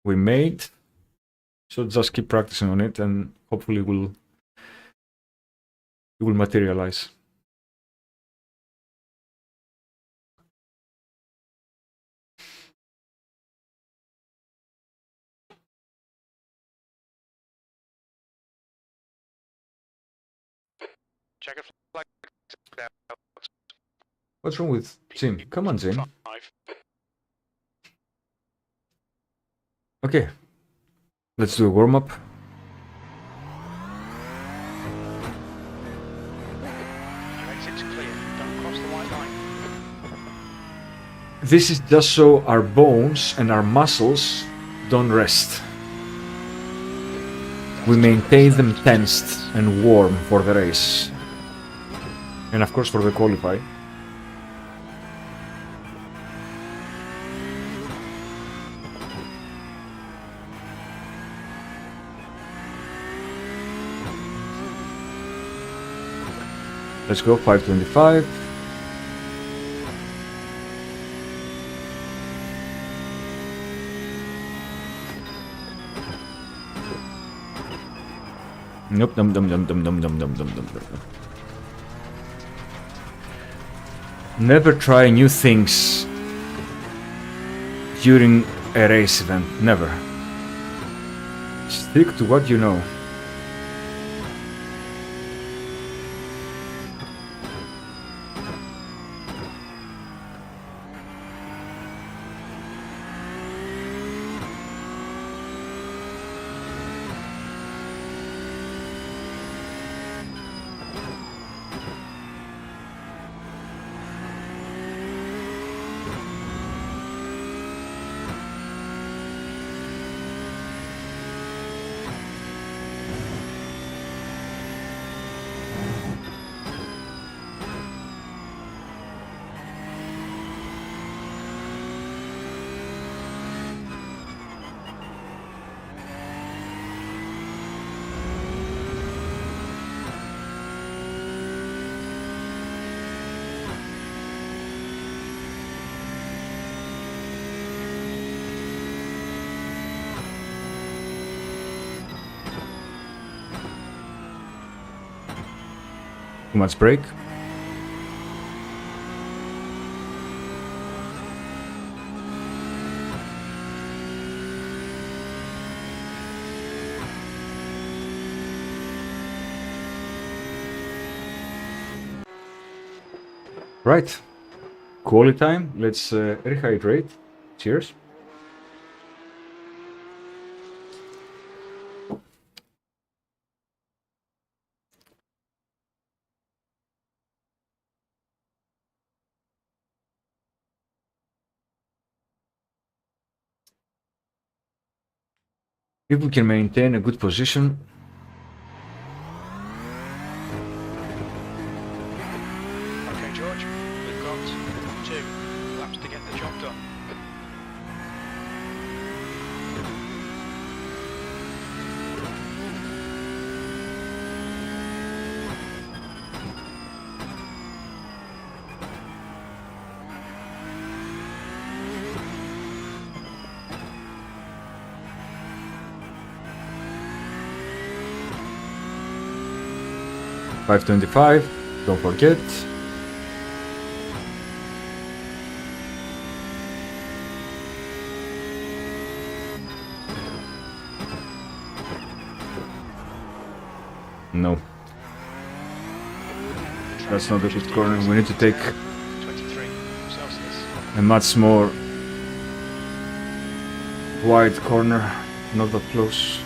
Speaker 2: we made. So just keep practicing on it, and hopefully it will materialize.
Speaker 1: Checker flag.
Speaker 2: What's wrong with Jim? Come on, Jim.
Speaker 1: 5.
Speaker 2: Okay, let's do a warm-up.
Speaker 1: Your exit's clear. Don't cross the white line.
Speaker 2: This is just so our bones and our muscles don't rest. We maintain them tensed and warm for the race. And of course for the qualify. Let's go, 525. Nope, dum dum dum dum dum dum dum dum dum. Never try new things during a race event, never. Stick to what you know. Too much brake. Right. Quality time. Let's rehydrate. Cheers. If we can maintain a good position.
Speaker 1: Okay, George, we've got 2 laps to get the job done.
Speaker 2: .525, don't forget. No. That's not a good corner. We need to take
Speaker 1: 23 Celsius.
Speaker 2: a much more wide corner, not that close.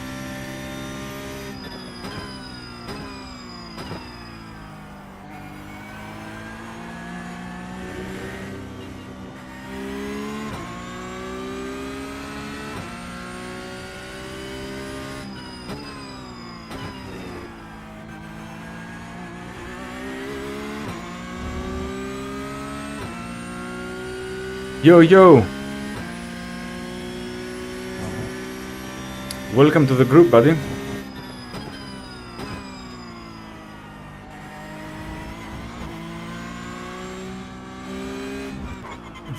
Speaker 2: Yo, yo! Welcome to the group, buddy.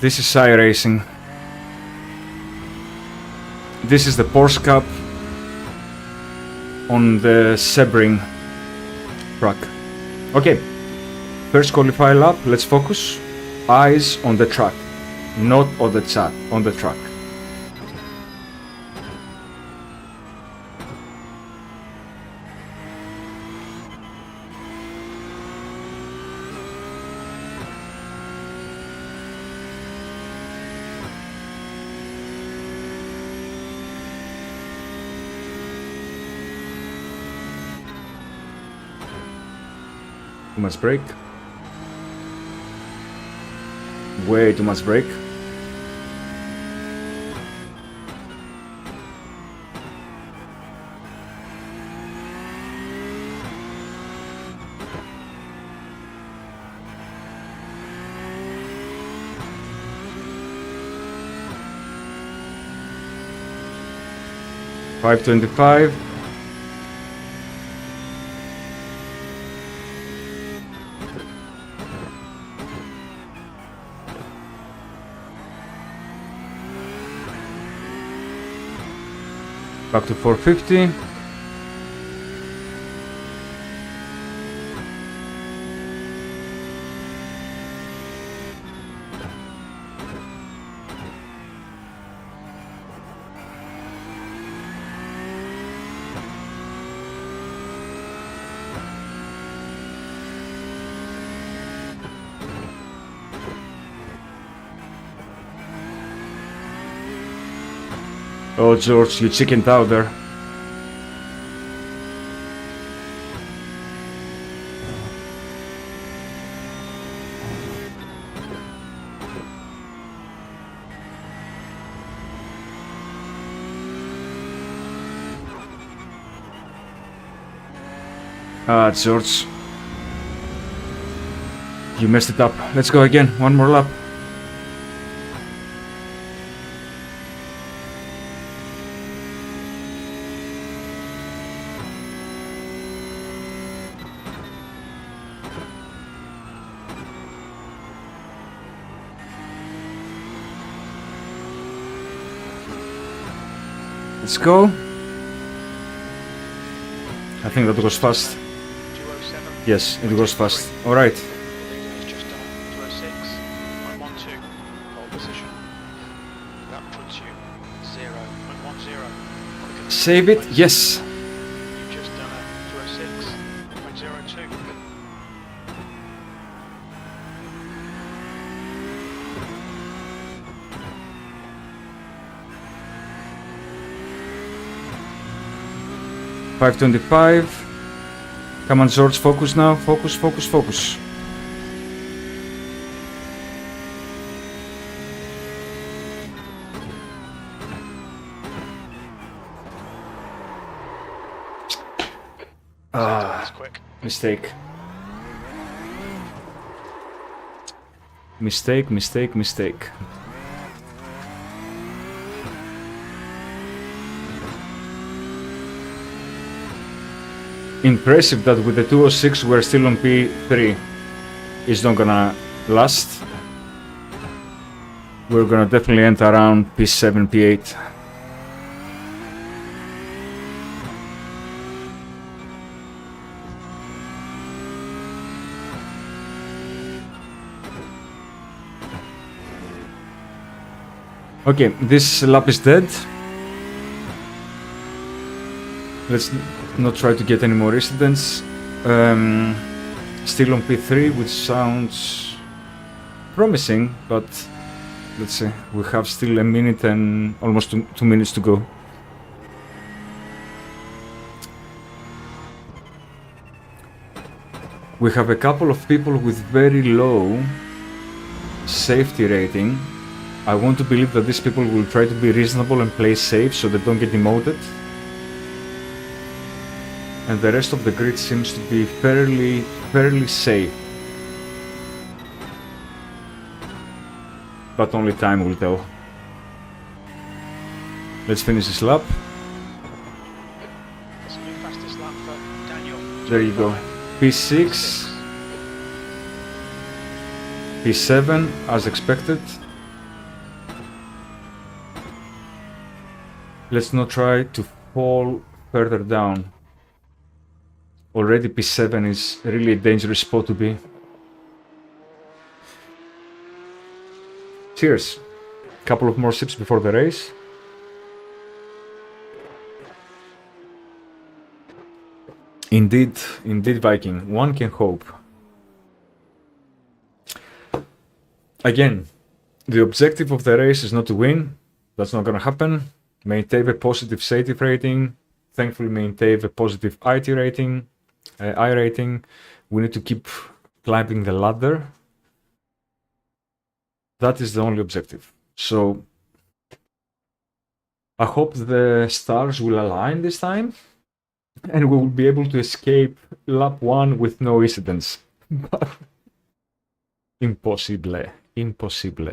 Speaker 2: This is iRacing. This is the Porsche Cup on the Sebring track. Okay, first qualify lap, let's focus. Eyes on the track. Not on the chat, on the track. Too much brake. Way too much brake. .525. Back to 450. Oh, George, you chickened out there. Ah, George. You messed it up. Let's go again. One more lap. Let's go. I think that was fast.
Speaker 1: 207.
Speaker 2: Yes, it was fast. Alright.
Speaker 1: Lian has just done a 206, 112, pole position. That puts you 0.10. Quicker than
Speaker 2: Save it?
Speaker 1: place.
Speaker 2: Yes.
Speaker 1: You've just done a 206.02.
Speaker 2: .525. Come on, George, focus now. Focus, focus, focus.
Speaker 1: That's quick.
Speaker 2: Mistake. Mistake, mistake, mistake. Impressive that with the 206 we're still on P3. It's not gonna last. We're gonna definitely end around P7, P8. Okay, this lap is dead. Let's not try to get any more incidents. Still on P3, which sounds promising, but let's see. We have still a minute and almost 2 minutes to go. We have a couple of people with very low safety rating. I want to believe that these people will try to be reasonable and play safe so they don't get demoted. And the rest of the grid seems to be fairly safe. But only time will tell. Let's finish this lap.
Speaker 1: That's a new fastest lap for Daniel.
Speaker 2: There you go. P6. P7 as expected. Let's not try to fall further down. Already P7 is really a dangerous spot to be. Cheers. Couple of more sips before the race. Indeed, indeed, Viking. One can hope. Again, the objective of the race is not to win. That's not gonna happen. Maintain a positive safety rating. Thankfully, maintain a positive IT rating. I rating. We need to keep climbing the ladder. That is the only objective. So I hope the stars will align this time and we will be able to escape lap 1 with no incidents. But impossible. Impossible.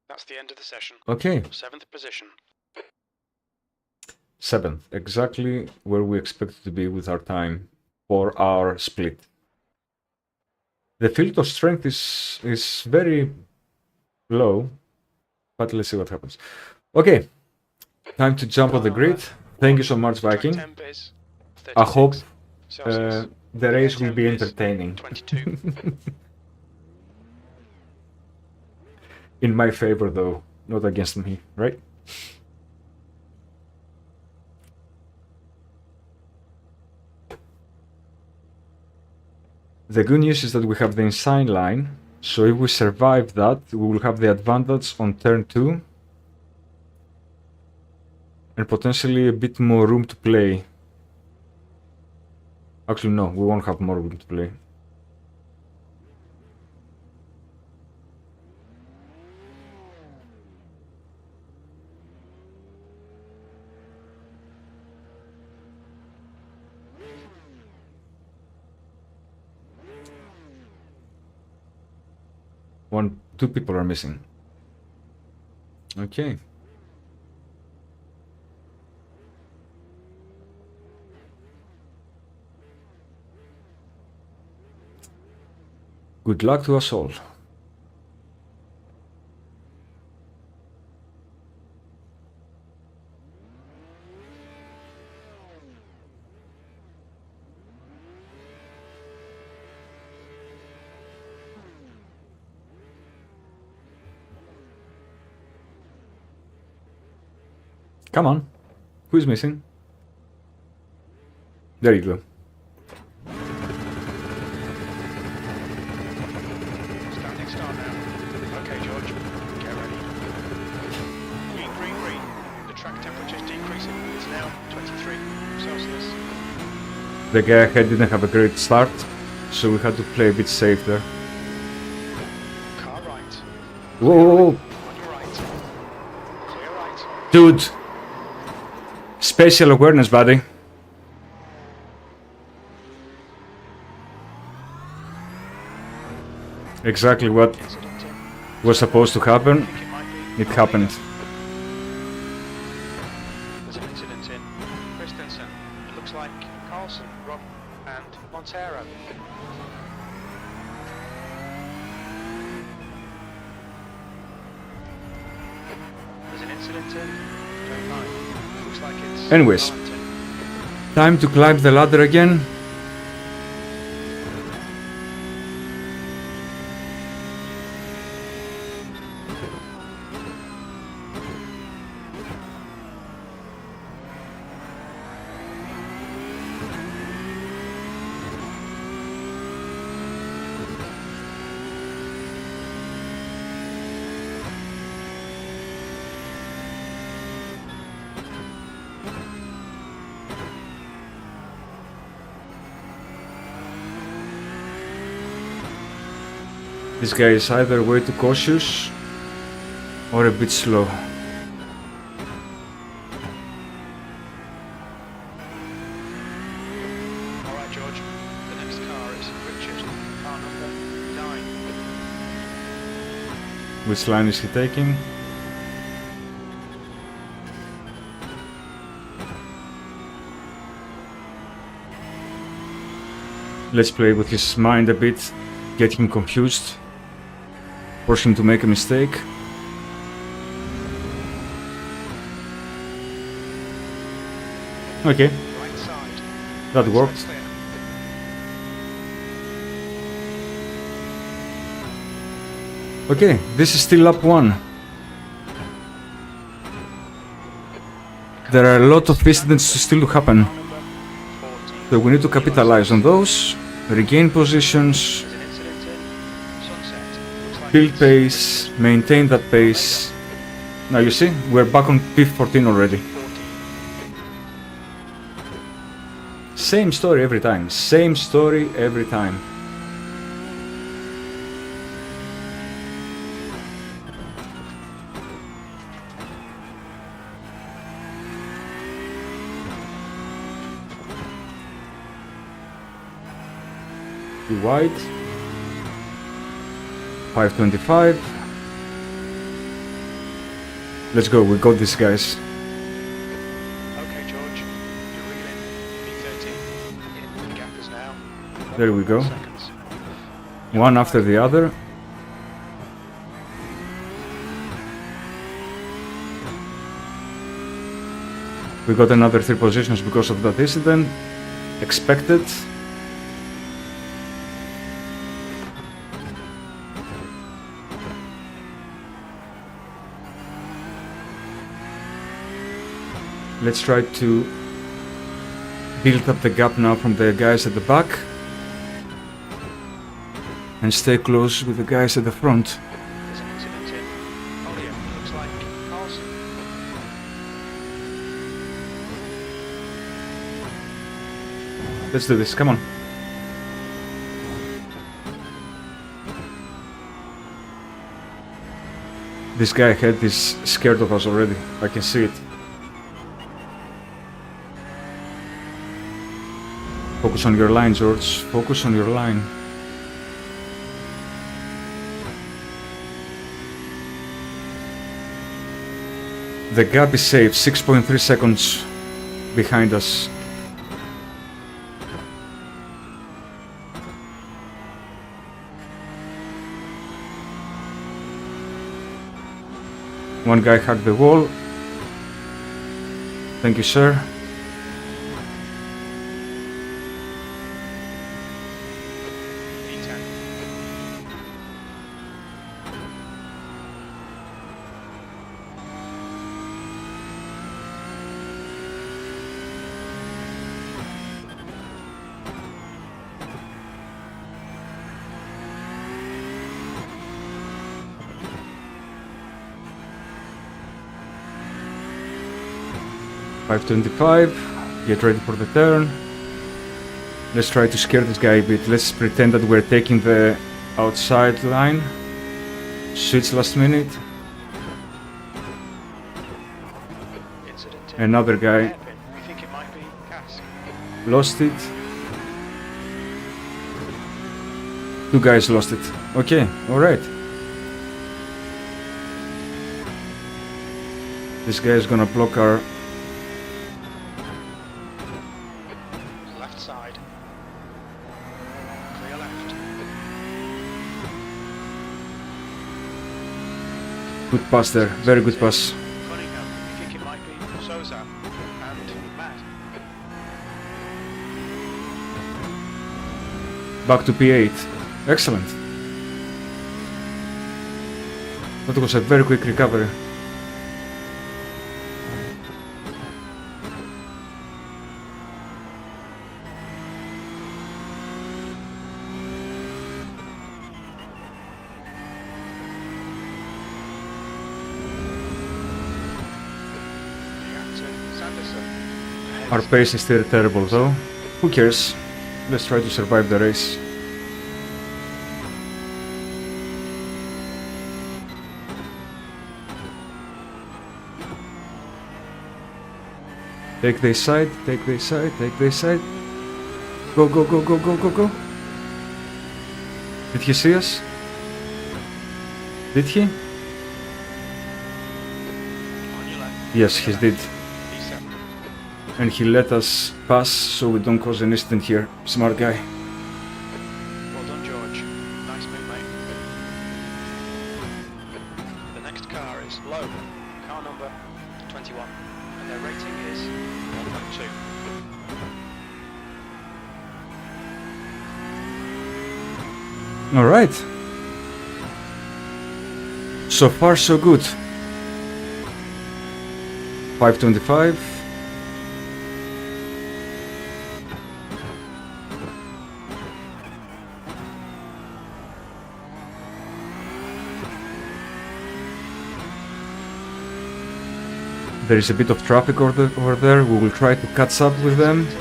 Speaker 1: That's the end of the session.
Speaker 2: Okay.
Speaker 1: 7th position.
Speaker 2: 7th, exactly where we expected to be with our time for our split. The filter strength is very low, but let's see what happens. Okay, time to jump on the grid. Thank you so much, Viking.
Speaker 1: Temp is
Speaker 2: I hope
Speaker 1: 36 Celsius.
Speaker 2: the race will
Speaker 1: Temp
Speaker 2: be
Speaker 1: is
Speaker 2: entertaining.
Speaker 1: 22.
Speaker 2: In my favor, though, not against me, right? The good news is that we have the inside line, so if we survive that, we will have the advantage on turn 2 and potentially a bit more room to play. Actually, no, we won't have more room to play. Two people are missing. Okay. Good luck to us all. Come on. Who is missing? There you go.
Speaker 1: Standing start now. Okay, George, get ready. Green, green, green. The track temperature is decreasing. It's now 23 Celsius.
Speaker 2: The guy ahead didn't have a great start, so we had to play a bit safe there.
Speaker 1: Car right.
Speaker 2: Whoa, whoa, whoa.
Speaker 1: On your right. Clear right.
Speaker 2: Dude! Spatial awareness, buddy. Exactly what
Speaker 1: Incident in.
Speaker 2: was supposed to happen.
Speaker 1: I think it might be.
Speaker 2: It happened.
Speaker 1: There's an incident in Christensen. It looks like Carlson, Rob, and Montero. There's an incident in Turn 9. Looks like it's
Speaker 2: Anyways.
Speaker 1: Darlington.
Speaker 2: Time to climb the ladder again. This guy is either way too cautious or a bit slow.
Speaker 1: Alright, George. The next car is Richard. Car number 9.
Speaker 2: Which line is he taking? Let's play with his mind a bit, get him confused, force him to make a mistake. Okay,
Speaker 1: Right side.
Speaker 2: that worked.
Speaker 1: Side's clear.
Speaker 2: Okay, this is still lap 1. There are a lot of incidents still to happen,
Speaker 1: Car number 14.
Speaker 2: so we need to capitalize on those, regain positions,
Speaker 1: There's an incident in Sunset. Looks like
Speaker 2: build
Speaker 1: it's
Speaker 2: pace, maintain that pace. Now you see, we're back on P14 already.
Speaker 1: 14.
Speaker 2: Same story every time, same story every time. Be wide. 525. Let's go, we got this, guys.
Speaker 1: Okay, George. You're reeling. P13. The gap is now.
Speaker 2: There we go.
Speaker 1: Seconds.
Speaker 2: One after the other. We got another 3 positions because of that incident. Expected. Let's try to build up the gap now from the guys at the back and stay close with the guys at the front.
Speaker 1: There's an incident in. Oh yeah, looks like Carlson.
Speaker 2: Let's do this, come on. This guy ahead is scared of us already, I can see it. Focus on your line, George. Focus on your line. The gap is safe, 6.3 seconds behind us. One guy hacked the wall. Thank you, sir.
Speaker 1: P10.
Speaker 2: 525. Get ready for the turn. Let's try to scare this guy a bit. Let's pretend that we're taking the outside line. Switch last minute.
Speaker 1: Incident in
Speaker 2: Another guy
Speaker 1: hairpin. We think it might be cask.
Speaker 2: lost it. Two guys lost it. Okay, alright. This guy is gonna block our...
Speaker 1: Left side. Clear left.
Speaker 2: Good pass there. Very good pass.
Speaker 1: Cunningham. We think it might be Sosa and Matt.
Speaker 2: Back to P8. Excellent. That was a very quick recovery. Our pace is still terrible though. Who cares? Let's try to survive the race. Take this side, take this side, take this side. Go, go, go, go, go, go, go. Did he see us? Did he?
Speaker 1: On your left.
Speaker 2: Yes, he did.
Speaker 1: P7.
Speaker 2: And he let us pass so we don't cause an incident here. Smart guy.
Speaker 1: Well done, George. Nice move, mate. The next car is low. Car number 21. And their rating is 1.2.
Speaker 2: Alright. So far so good. 525. There is a bit of traffic over there. We will try to catch up with them.
Speaker 1: The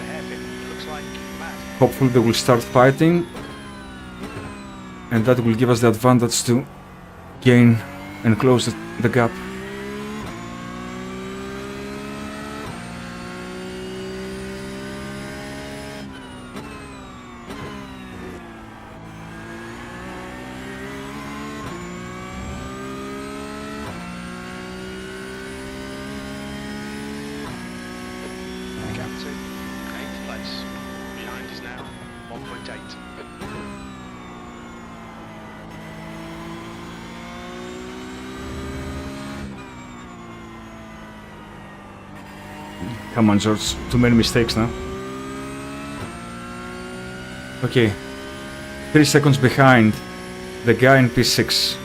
Speaker 1: hairpin. It looks like Matt.
Speaker 2: Hopefully they will start fighting. And that will give us the advantage to gain and close the gap.
Speaker 1: The gap to 8th place. Behind is now 1.8.
Speaker 2: Come on, George. Too many mistakes now. Okay. 3 seconds behind the guy in P6.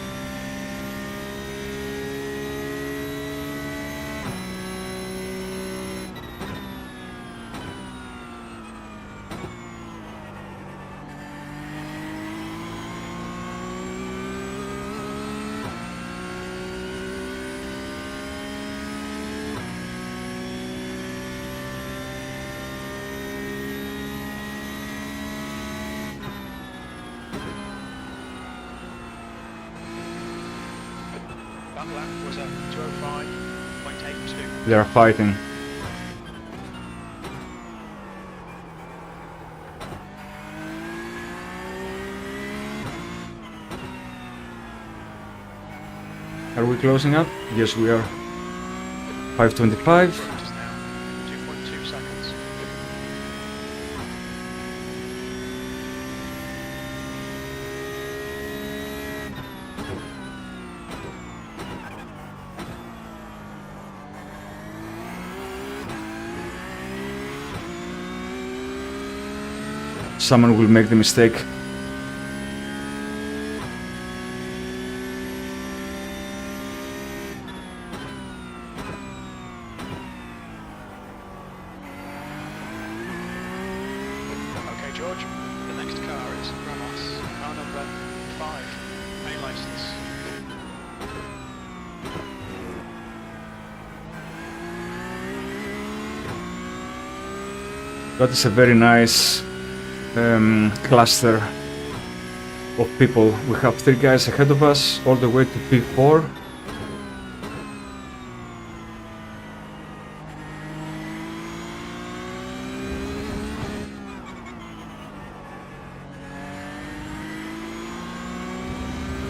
Speaker 1: That lap was a 205.82.
Speaker 2: They are fighting. Are we closing up? Yes, we are. 525.
Speaker 1: Just now 2.2 seconds.
Speaker 2: Someone will make the mistake.
Speaker 1: Okay, George. The next car is Ramos. Car number 5. Main license.
Speaker 2: That is a very nice cluster of people. We have 3 guys ahead of us, all the way to P4.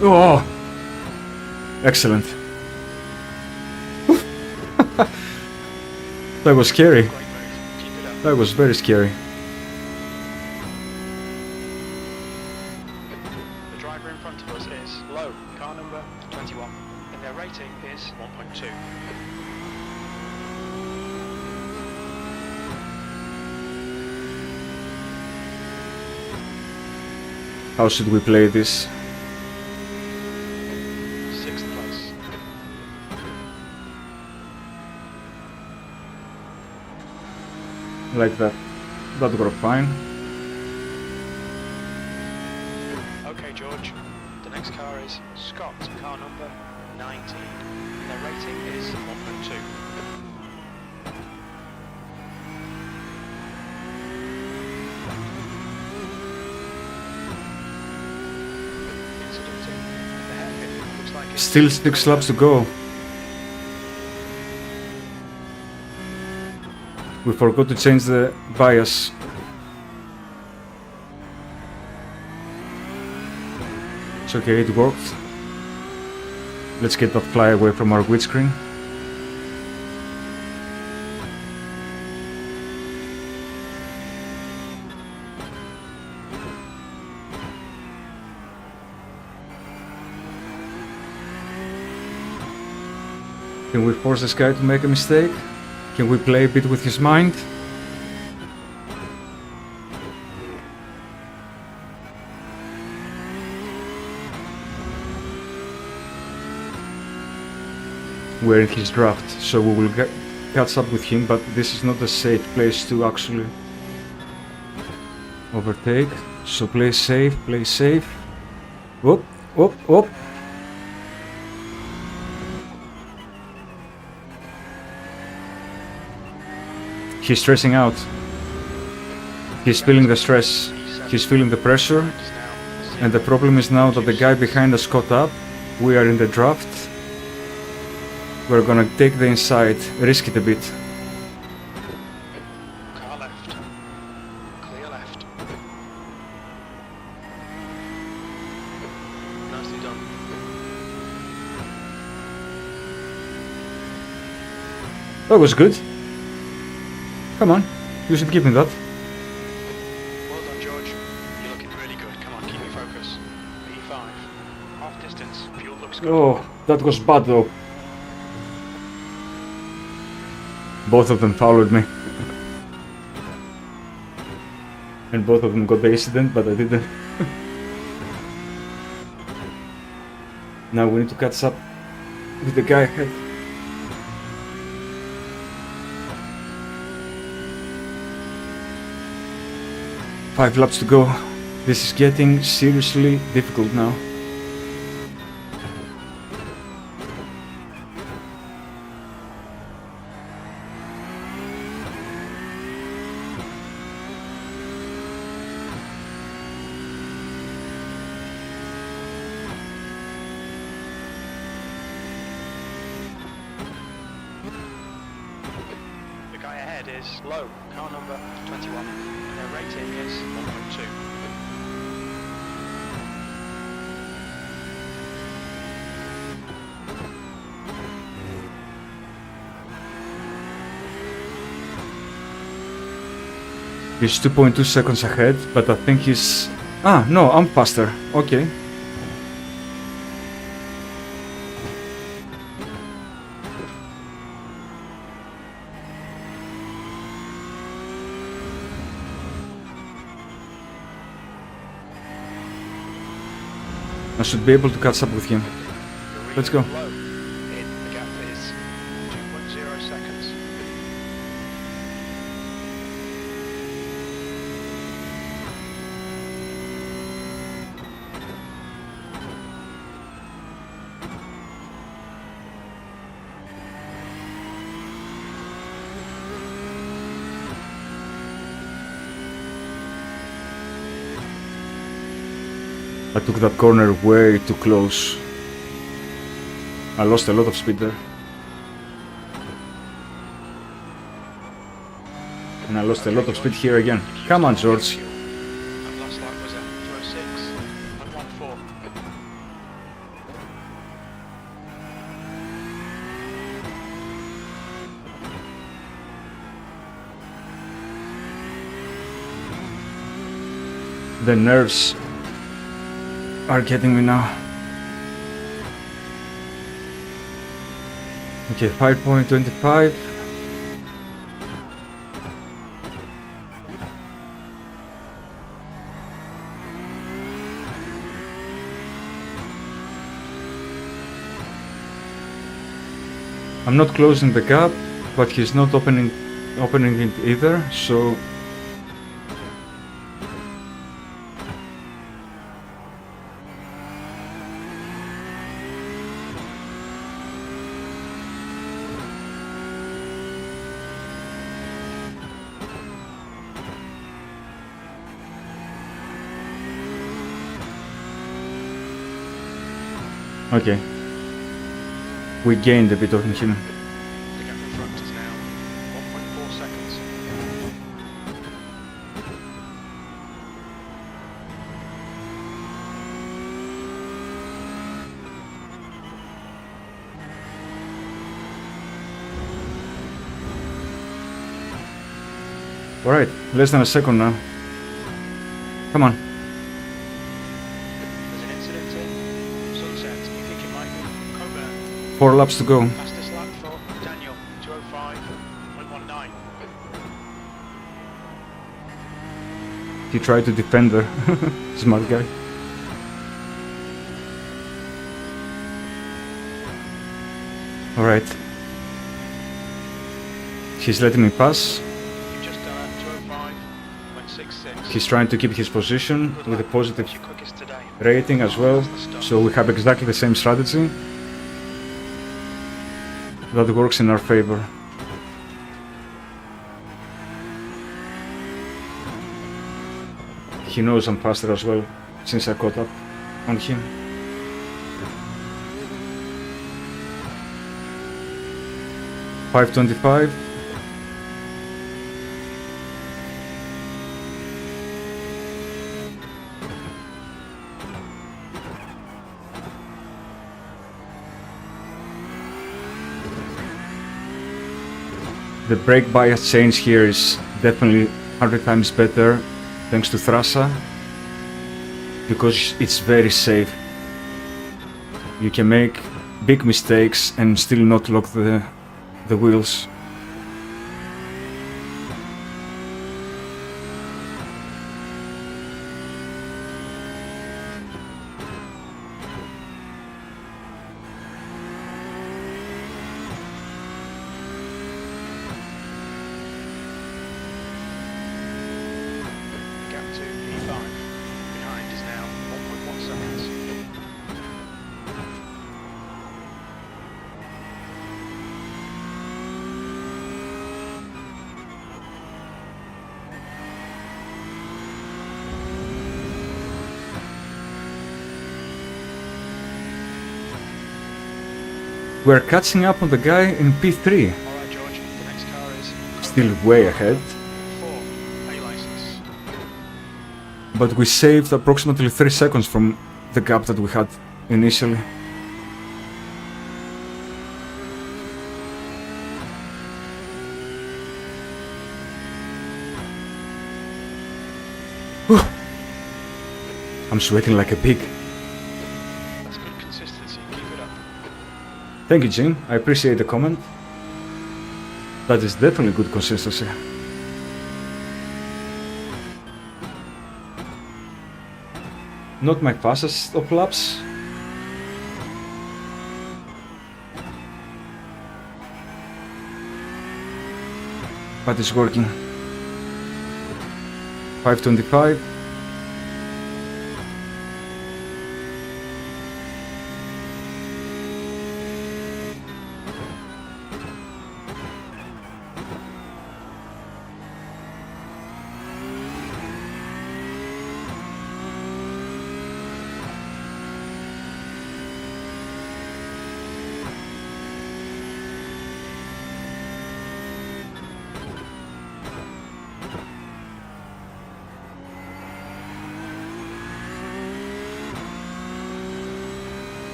Speaker 2: Oh, excellent. That was scary.
Speaker 1: Great move. Keep it up.
Speaker 2: That was very scary.
Speaker 1: The driver in front of us is low, car number 21, and their rating is 1.2.
Speaker 2: How should we play this?
Speaker 1: 6th place.
Speaker 2: Like that. That got fine.
Speaker 1: Okay, George. The next car is Scott, car number 19. Their rating is 1.2. Incident in the hairpin. Looks like it's
Speaker 2: Still 6 laps to go. We forgot to change the bias. It's okay, it worked. Let's get that fly away from our windscreen. Can we force this guy to make a mistake? Can we play a bit with his mind? We're in his draft, so we will catch up with him, but this is not a safe place to actually overtake. So play safe, play safe. Whoop, whoop, whoop. He's stressing out. He's feeling the stress. He's feeling the pressure. And the problem is now that the guy behind us caught up. We are in the draft. We're gonna take the inside, risk it a bit.
Speaker 1: car left. Clear left. Nicely done.
Speaker 2: That was good. Come on, you should give me that.
Speaker 1: Well done, George. You're looking really good. Come on, keep your focus. P5. Half distance. Fuel looks good.
Speaker 2: Oh, that was bad though. Both of them followed me. And both of them got the incident, but I didn't. Now we need to catch up with the guy ahead. Five laps to go. This is getting seriously difficult now.
Speaker 1: The guy ahead is low, car number 21. And their rating is 1.2.
Speaker 2: He's 2.2 seconds ahead, but I think he's... Ah, no, I'm faster. Okay. I should be able to catch up with him.
Speaker 1: You're
Speaker 2: Let's go.
Speaker 1: really low. The gap is 2.0 seconds.
Speaker 2: I took that corner way too close. I lost a lot of speed there. And I lost a lot of speed here again. Come on, George.
Speaker 1: And last lap was at 206 and 1.4.
Speaker 2: The nerves are getting me now. Okay, 5.25. I'm not closing the gap, but he's not opening it either, so okay. We gained a bit of him.
Speaker 1: The gap in front is now 1.4 seconds.
Speaker 2: Alright, less than a second now. Come on.
Speaker 1: There's an incident in Sunset. You think it might be Coburn?
Speaker 2: 4 laps to go.
Speaker 1: Fastest lap for Daniel, 205.19.
Speaker 2: He tried to defend her. Smart guy. Alright. He's letting me pass.
Speaker 1: You've just done at 205.66.
Speaker 2: He's trying to keep his position
Speaker 1: Good
Speaker 2: with a
Speaker 1: lap.
Speaker 2: positive
Speaker 1: What's your quickest today?
Speaker 2: rating as well. So we have exactly the same strategy. That works in our favor. He knows I'm faster as well, since I caught up on him. .525. The brake bias change here is definitely 100 times better thanks to Thrasa, because it's very safe. You can make big mistakes and still not lock the wheels.
Speaker 1: Gap to P5. Behind is now 1.1 seconds.
Speaker 2: We're catching up on the guy in P3,
Speaker 1: Alright George, the next car is
Speaker 2: still way ahead,
Speaker 1: 4, A license.
Speaker 2: but we saved approximately 3 seconds from the gap that we had initially. Whew. I'm sweating like a pig.
Speaker 1: That's good consistency, keep it up.
Speaker 2: Thank you, Jim. I appreciate the comment. That is definitely good consistency. Not my fastest of laps. But it's working. 525.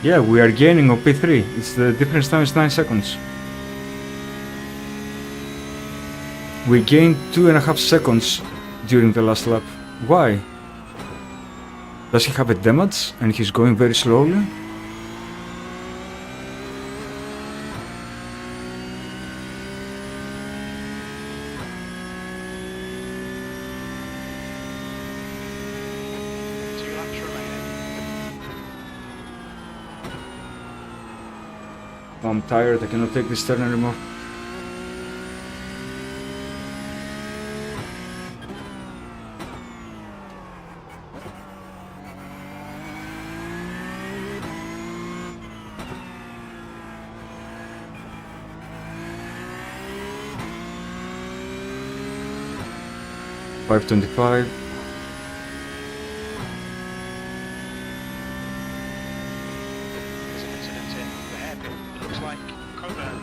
Speaker 2: Yeah, we are gaining on P3. It's the difference time is 9 seconds. We gained 2.5 seconds during the last lap. Why? Does he have a damage and he's going very slowly? I'm tired, I cannot take this turn anymore. $5.25.
Speaker 1: There's an incident in the hairpin. It looks like Coburn.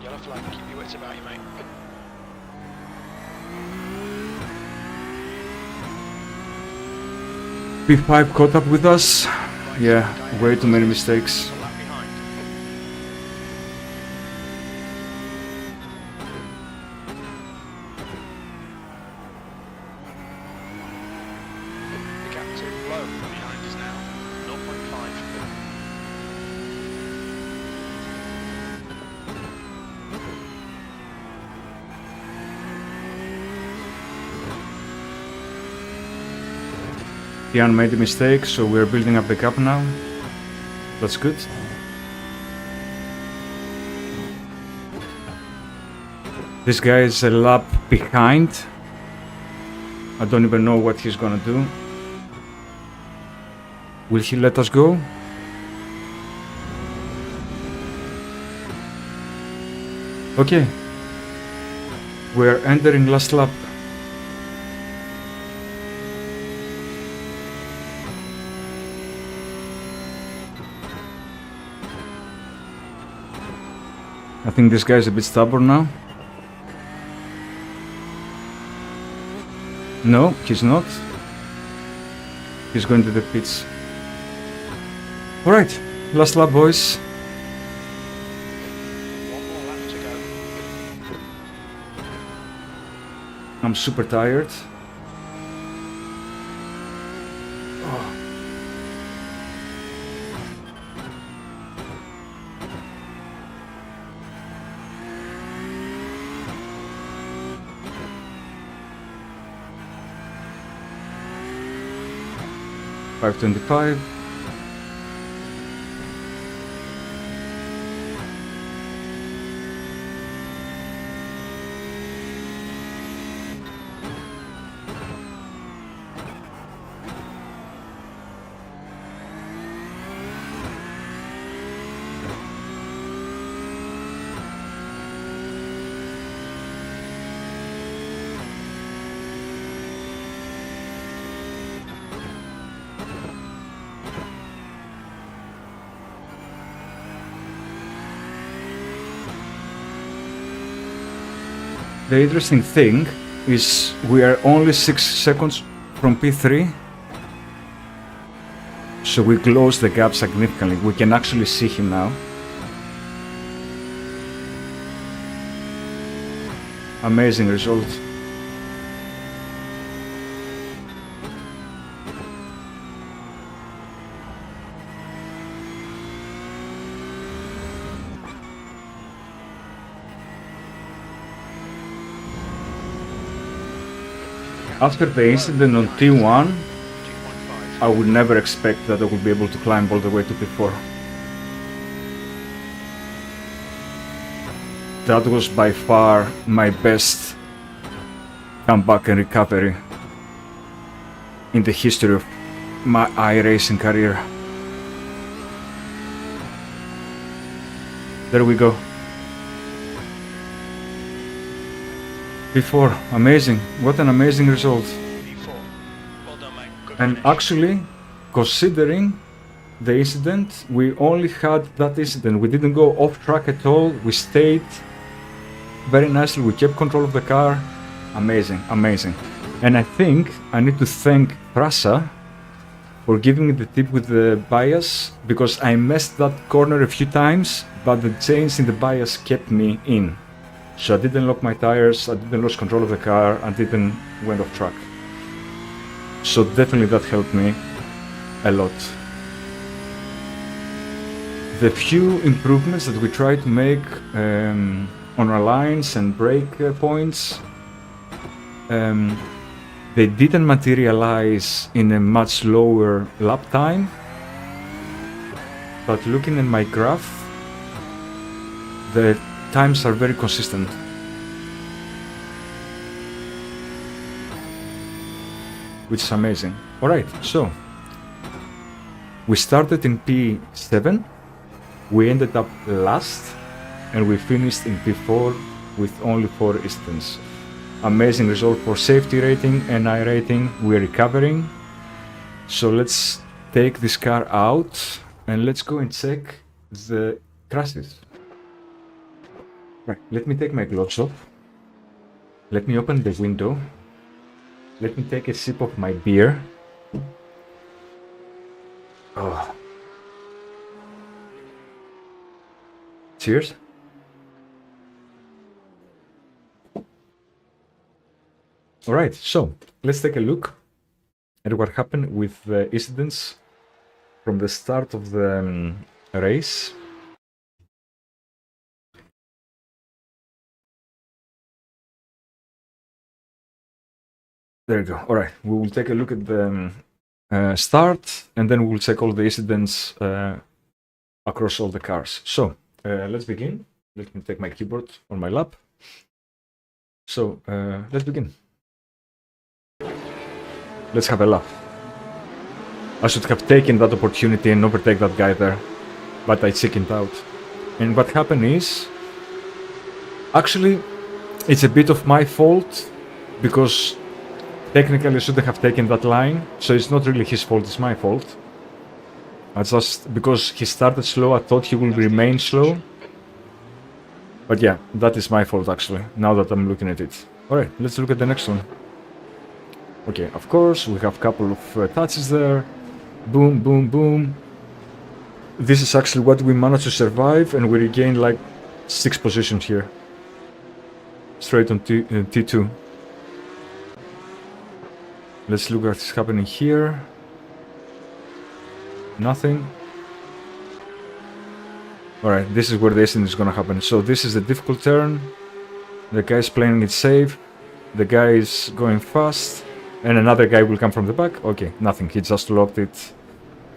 Speaker 1: Yellow flag, keep your wits about you, mate.
Speaker 2: P5 caught up with us. Yeah, way too many mistakes.
Speaker 1: A lap behind. The gap to low behind us now. 0.5.
Speaker 2: Lian made a mistake, so we're building up the gap now. That's good. This guy is a lap behind. I don't even know what he's gonna do. Will he let us go? Okay. We're entering last lap. I think this guy's a bit stubborn now. No, he's not. He's going to the pits. Alright, last lap, boys.
Speaker 1: One more lap to go.
Speaker 2: I'm super tired. $5.25. The interesting thing is we are only 6 seconds from P3, so we close the gap significantly. We can actually see him now. Amazing result. After the incident on T1,
Speaker 1: 2.5.
Speaker 2: I would never expect that I would be able to climb all the way to P4. That was by far my best comeback and recovery in the history of my iRacing career. There we go. P4, amazing. What an amazing result.
Speaker 1: P4. Well done, mate. Good
Speaker 2: And
Speaker 1: finish.
Speaker 2: actually, considering the incident, we only had that incident. We didn't go off track at all. We stayed very nicely. We kept control of the car. Amazing, amazing. And I think I need to thank Prasa for giving me the tip with the bias, because I messed that corner a few times, but the change in the bias kept me in. So I didn't lock my tires, I didn't lose control of the car, I didn't went off track. So definitely that helped me a lot. The few improvements that we tried to make on our lines and brake points, they didn't materialize in a much lower lap time, but looking at my graph, the times are very consistent. Which is amazing. Alright, so we started in P7, we ended up last, and we finished in P4 with only 4 incidents. Amazing result for safety rating and NI rating. We're recovering. So let's take this car out and let's go and check the crashes. Right, let me take my gloves off. Let me open the window. Let me take a sip of my beer. Oh. Cheers. Alright, so let's take a look at what happened with the incidents from the start of the race. There you go. Alright, we will take a look at the start, and then we will check all the incidents across all the cars. So let's begin. Let me take my keyboard on my lap. So let's begin. Let's have a laugh. I should have taken that opportunity and overtake that guy there, but I chickened out. And what happened is, actually, it's a bit of my fault, because technically I shouldn't have taken that line, so it's not really his fault, it's my fault. I just, because he started slow, I thought he will remain slow. But yeah, that is my fault actually, now that I'm looking at it. Alright, let's look at the next one. Okay, of course, we have a couple of touches there. Boom, boom, boom. This is actually what we managed to survive, and we regained like 6 positions here. Straight on T2. Let's look at what's happening here. Nothing. Alright, this is where the incident is gonna happen. So this is the difficult turn. The guy is playing it safe. The guy is going fast. And another guy will come from the back. Okay, nothing. He just locked it.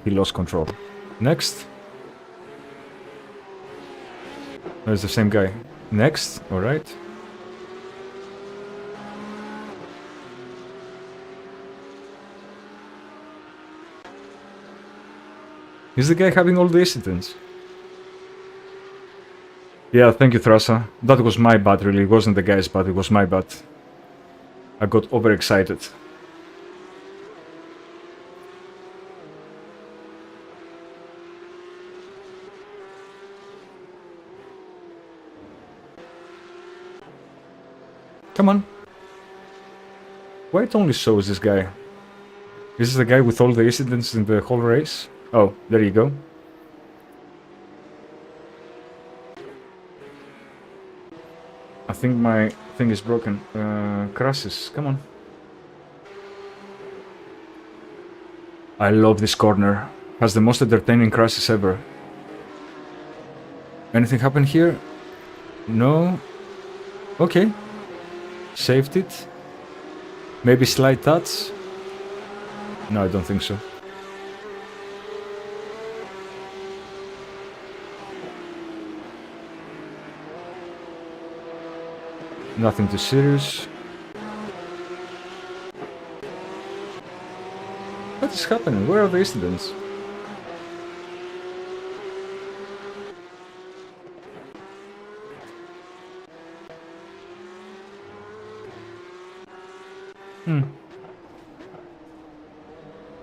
Speaker 2: He lost control. Next. There's the same guy. Next. Alright. Is the guy having all the incidents? Yeah, thank you, Thrasa. That was my bad, really. It wasn't the guy's bad, it was my bad. I got overexcited. Come on. Why it only shows this guy? Is this the guy with all the incidents in the whole race? Oh, there you go. I think my thing is broken. Crashes, come on. I love this corner. Has the most entertaining crashes ever. Anything happen here? No. Okay. Saved it. Maybe slight touch. No, I don't think so. Nothing too serious. What is happening? Where are the incidents?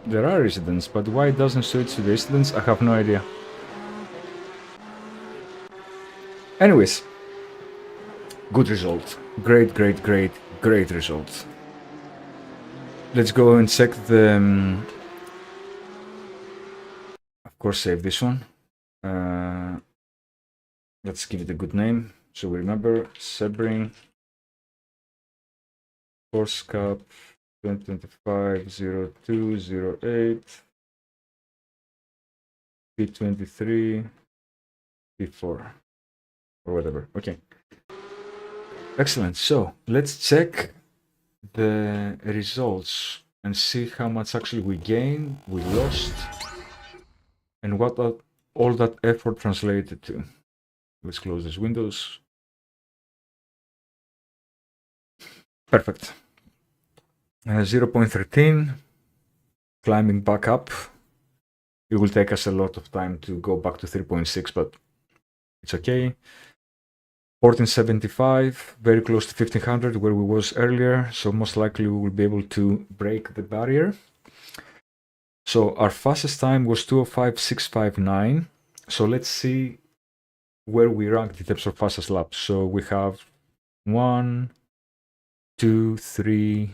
Speaker 2: There are incidents, but why it doesn't switch to the incidents, I have no idea. Anyways. Good result. Great, great, great, great result. Let's go and check the course save this one. Let's give it a good name so we remember. Sebring Course Cup 2025-02-08 P23 P4 or whatever. Okay. Excellent. So let's check the results and see how much actually we gained, we lost, and what all that effort translated to. Let's close these windows. Perfect. 0.13, climbing back up. It will take us a lot of time to go back to 3.6, but it's okay. 1475, very close to 1500 where we was earlier, so most likely we will be able to break the barrier. So our fastest time was 205.659. So let's see where we ranked in terms of fastest laps. So we have 1, 2, 3,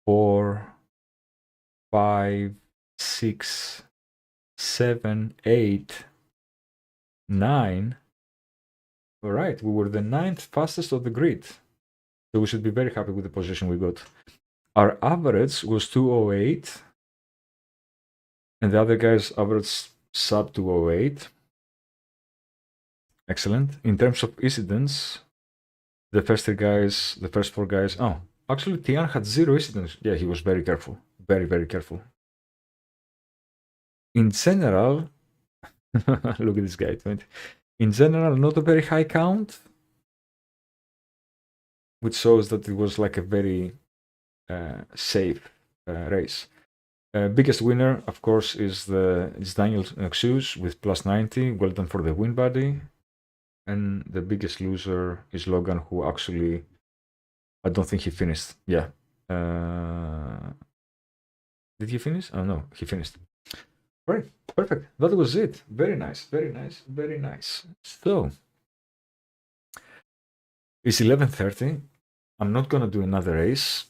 Speaker 2: 4, 5, 6, 7, 8, 9. All right, we were the 9th fastest of the grid. So we should be very happy with the position we got. Our average was 208. And the other guys averaged sub 208. Excellent. In terms of incidents, the first four guys. Oh, actually, Tian had 0 incidents. Yeah, he was very careful. Very, very careful. In general, look at this guy. 20. In general, not a very high count, which shows that it was like a very safe race. Biggest winner, of course, is Daniel ASUS with plus 90. Well done for the win, buddy. And the biggest loser is Logan, who actually, I don't think he finished. Yeah. Did he finish? Oh, no, he finished. Right, perfect. That was it. Very nice, very nice, very nice. So, it's 11:30. I'm not going to do another race,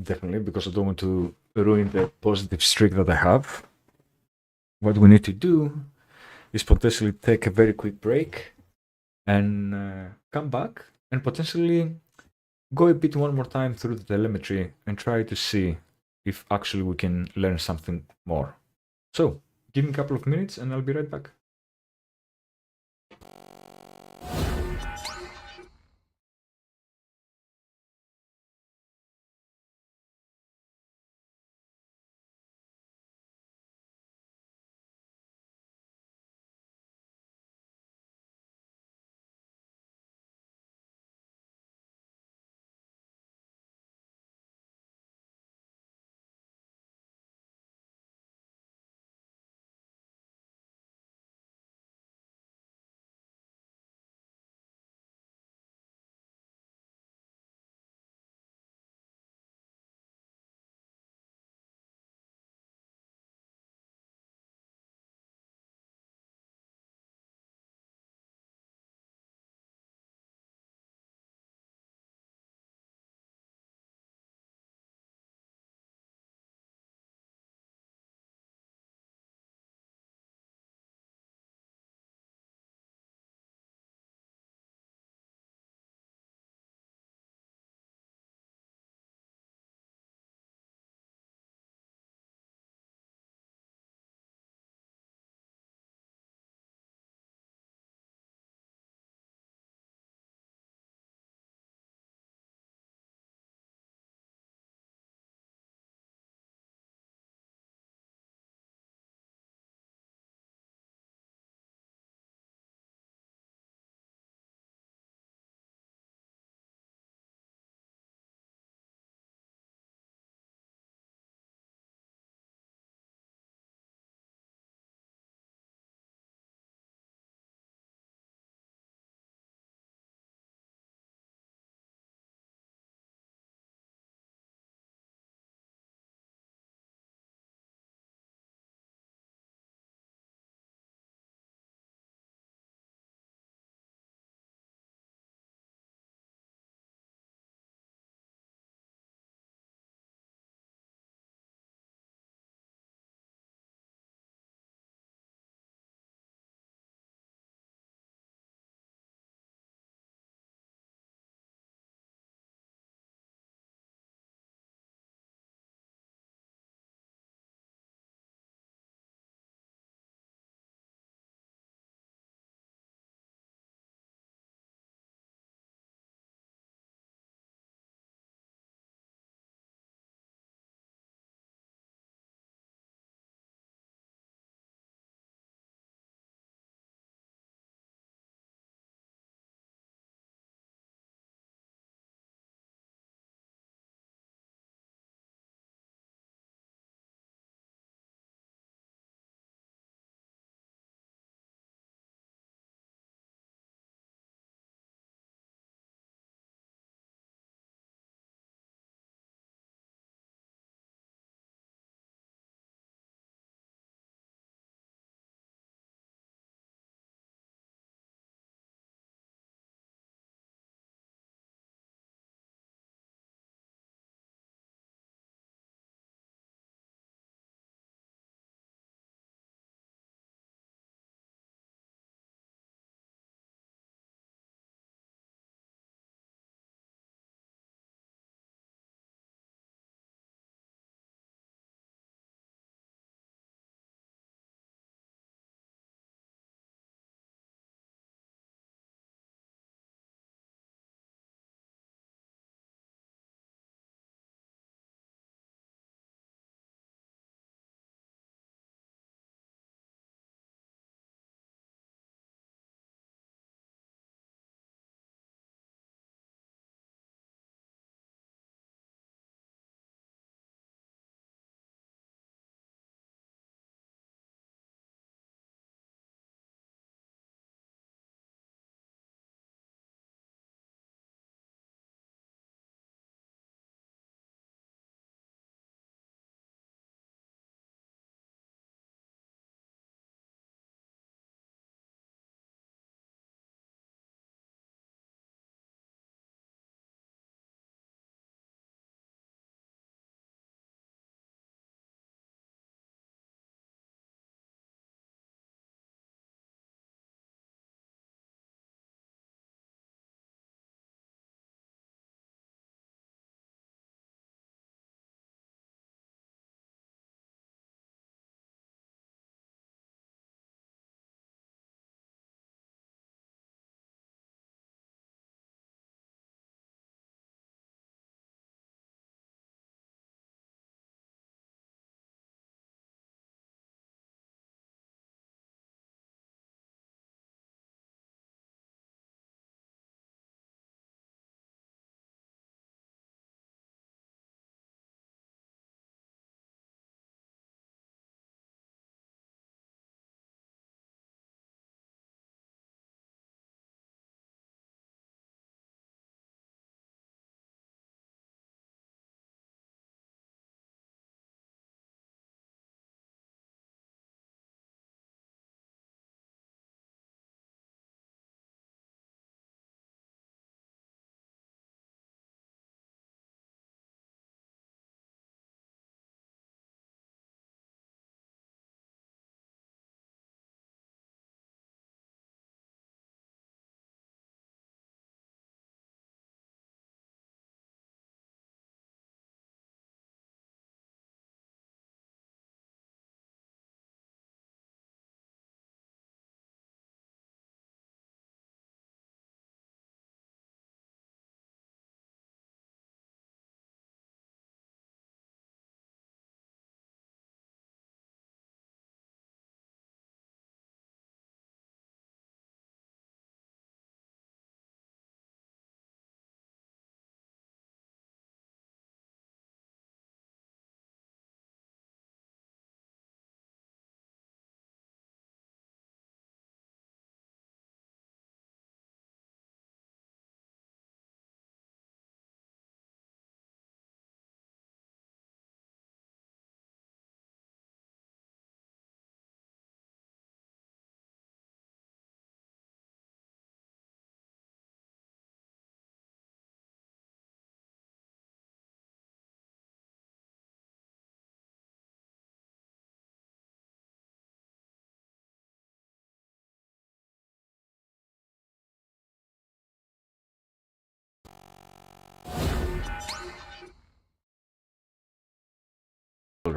Speaker 2: definitely, because I don't want to ruin the positive streak that I have. What we need to do is potentially take a very quick break and come back and potentially go a bit one more time through the telemetry and try to see if actually we can learn something more. So, give me a couple of minutes and I'll be right back.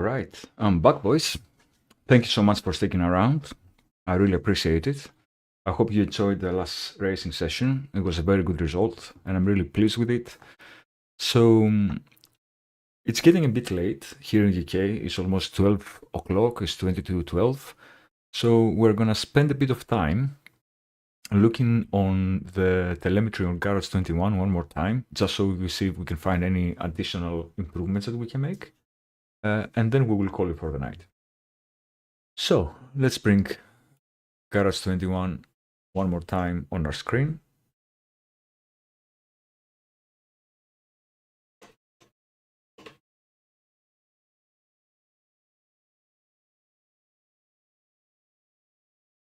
Speaker 2: Right, I'm back, boys. Thank you so much for sticking around. I really appreciate it. I hope you enjoyed the last racing session. It was a very good result, and I'm really pleased with it. So, it's getting a bit late here in UK. It's almost 12 o'clock. It's 22:12. So we're gonna spend a bit of time looking on the telemetry on Garage 21 one more time, just so we see if we can find any additional improvements that we can make. And then we will call it for the night. So let's bring Garage 21 one more time on our screen.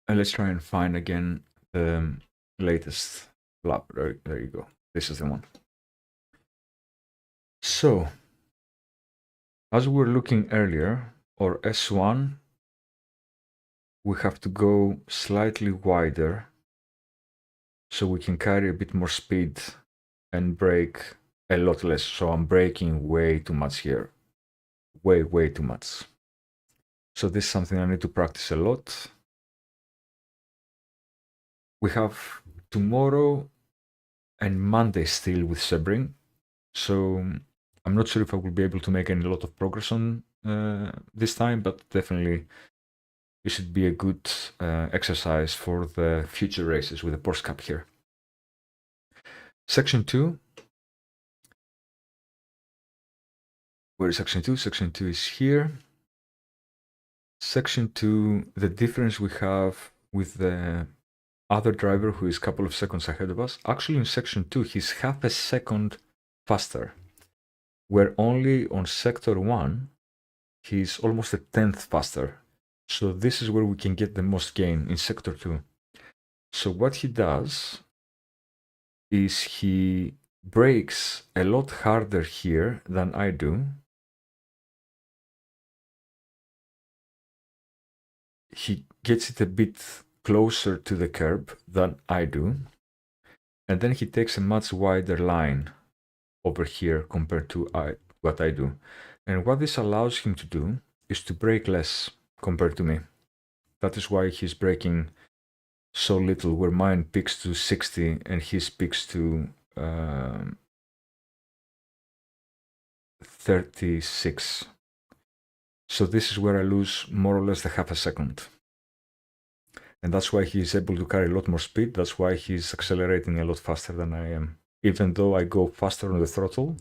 Speaker 2: And let's try and find again the latest lab. There you go. This is the one. So, as we were looking earlier, our S1, we have to go slightly wider so we can carry a bit more speed and brake a lot less. So I'm braking way too much here. Way too much. So this is something I need to practice a lot. We have tomorrow and Monday still with Sebring. So I'm not sure if I will be able to make any lot of progress on this time, but definitely it should be a good exercise for the future races with the Porsche Cup here. Section 2. Where is section 2? Section 2 is here. Section 2, the difference we have with the other driver who is a couple of seconds ahead of us. Actually, in section 2, he's half a second faster. Where only on sector 1, he's almost a tenth faster. So this is where we can get the most gain in sector 2. So what he does is he brakes a lot harder here than I do. He gets it a bit closer to the curb than I do. And then he takes a much wider line over here compared to what I do. And what this allows him to do is to brake less compared to me. That is why he's braking so little, where mine peaks to 60 and his peaks to 36. So this is where I lose more or less the half a second. And that's why he's able to carry a lot more speed. That's why he's accelerating a lot faster than I am. Even though I go faster on the throttle,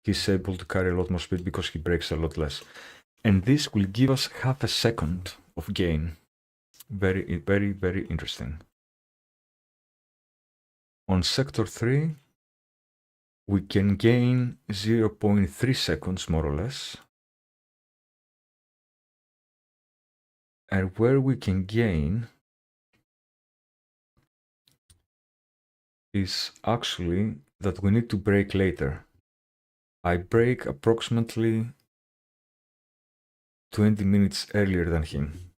Speaker 2: he's able to carry a lot more speed because he brakes a lot less. And this will give us half a second of gain. Very, very, very interesting. On sector 3, we can gain 0.3 seconds more or less. And where we can gain is actually that we need to brake later. I brake approximately 20 minutes earlier than him.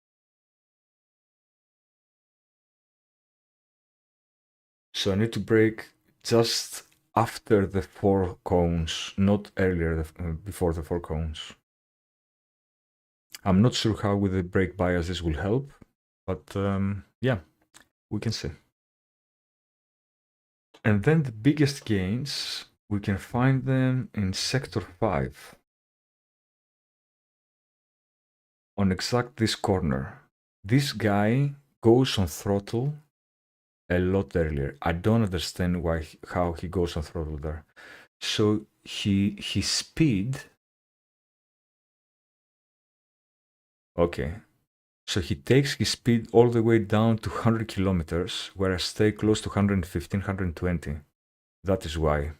Speaker 2: So I need to brake just after the 4 cones, not earlier, before the 4 cones. I'm not sure how with the brake bias this will help, but yeah, we can see. And then the biggest gains, we can find them in sector 5. On exact this corner. This guy goes on throttle a lot earlier. I don't understand how he goes on throttle there. So his speed. Okay. So he takes his speed all the way down to 100 kilometers, where I stay close to 115, 120. That is why.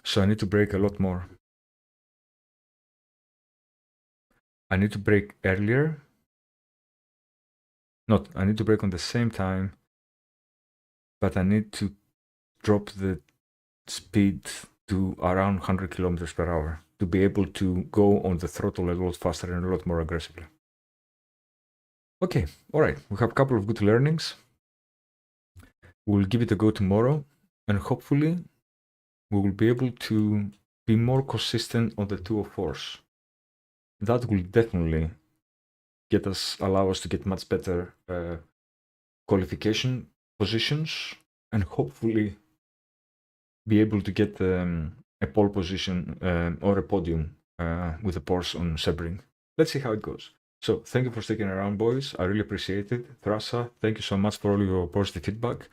Speaker 2: So I need to brake a lot more. I need to brake earlier. I need to brake on the same time, but I need to drop the speed to around 100 kilometers per hour to be able to go on the throttle a lot faster and a lot more aggressively. Okay, all right, we have a couple of good learnings. We'll give it a go tomorrow, and hopefully we will be able to be more consistent on the 204s. that will definitely allow us to get much better qualification positions and hopefully be able to get a pole position or a podium with a Porsche on Sebring. Let's see how it goes. So thank you for sticking around, boys. I really appreciate it. Thrasa, thank you so much for all your positive feedback.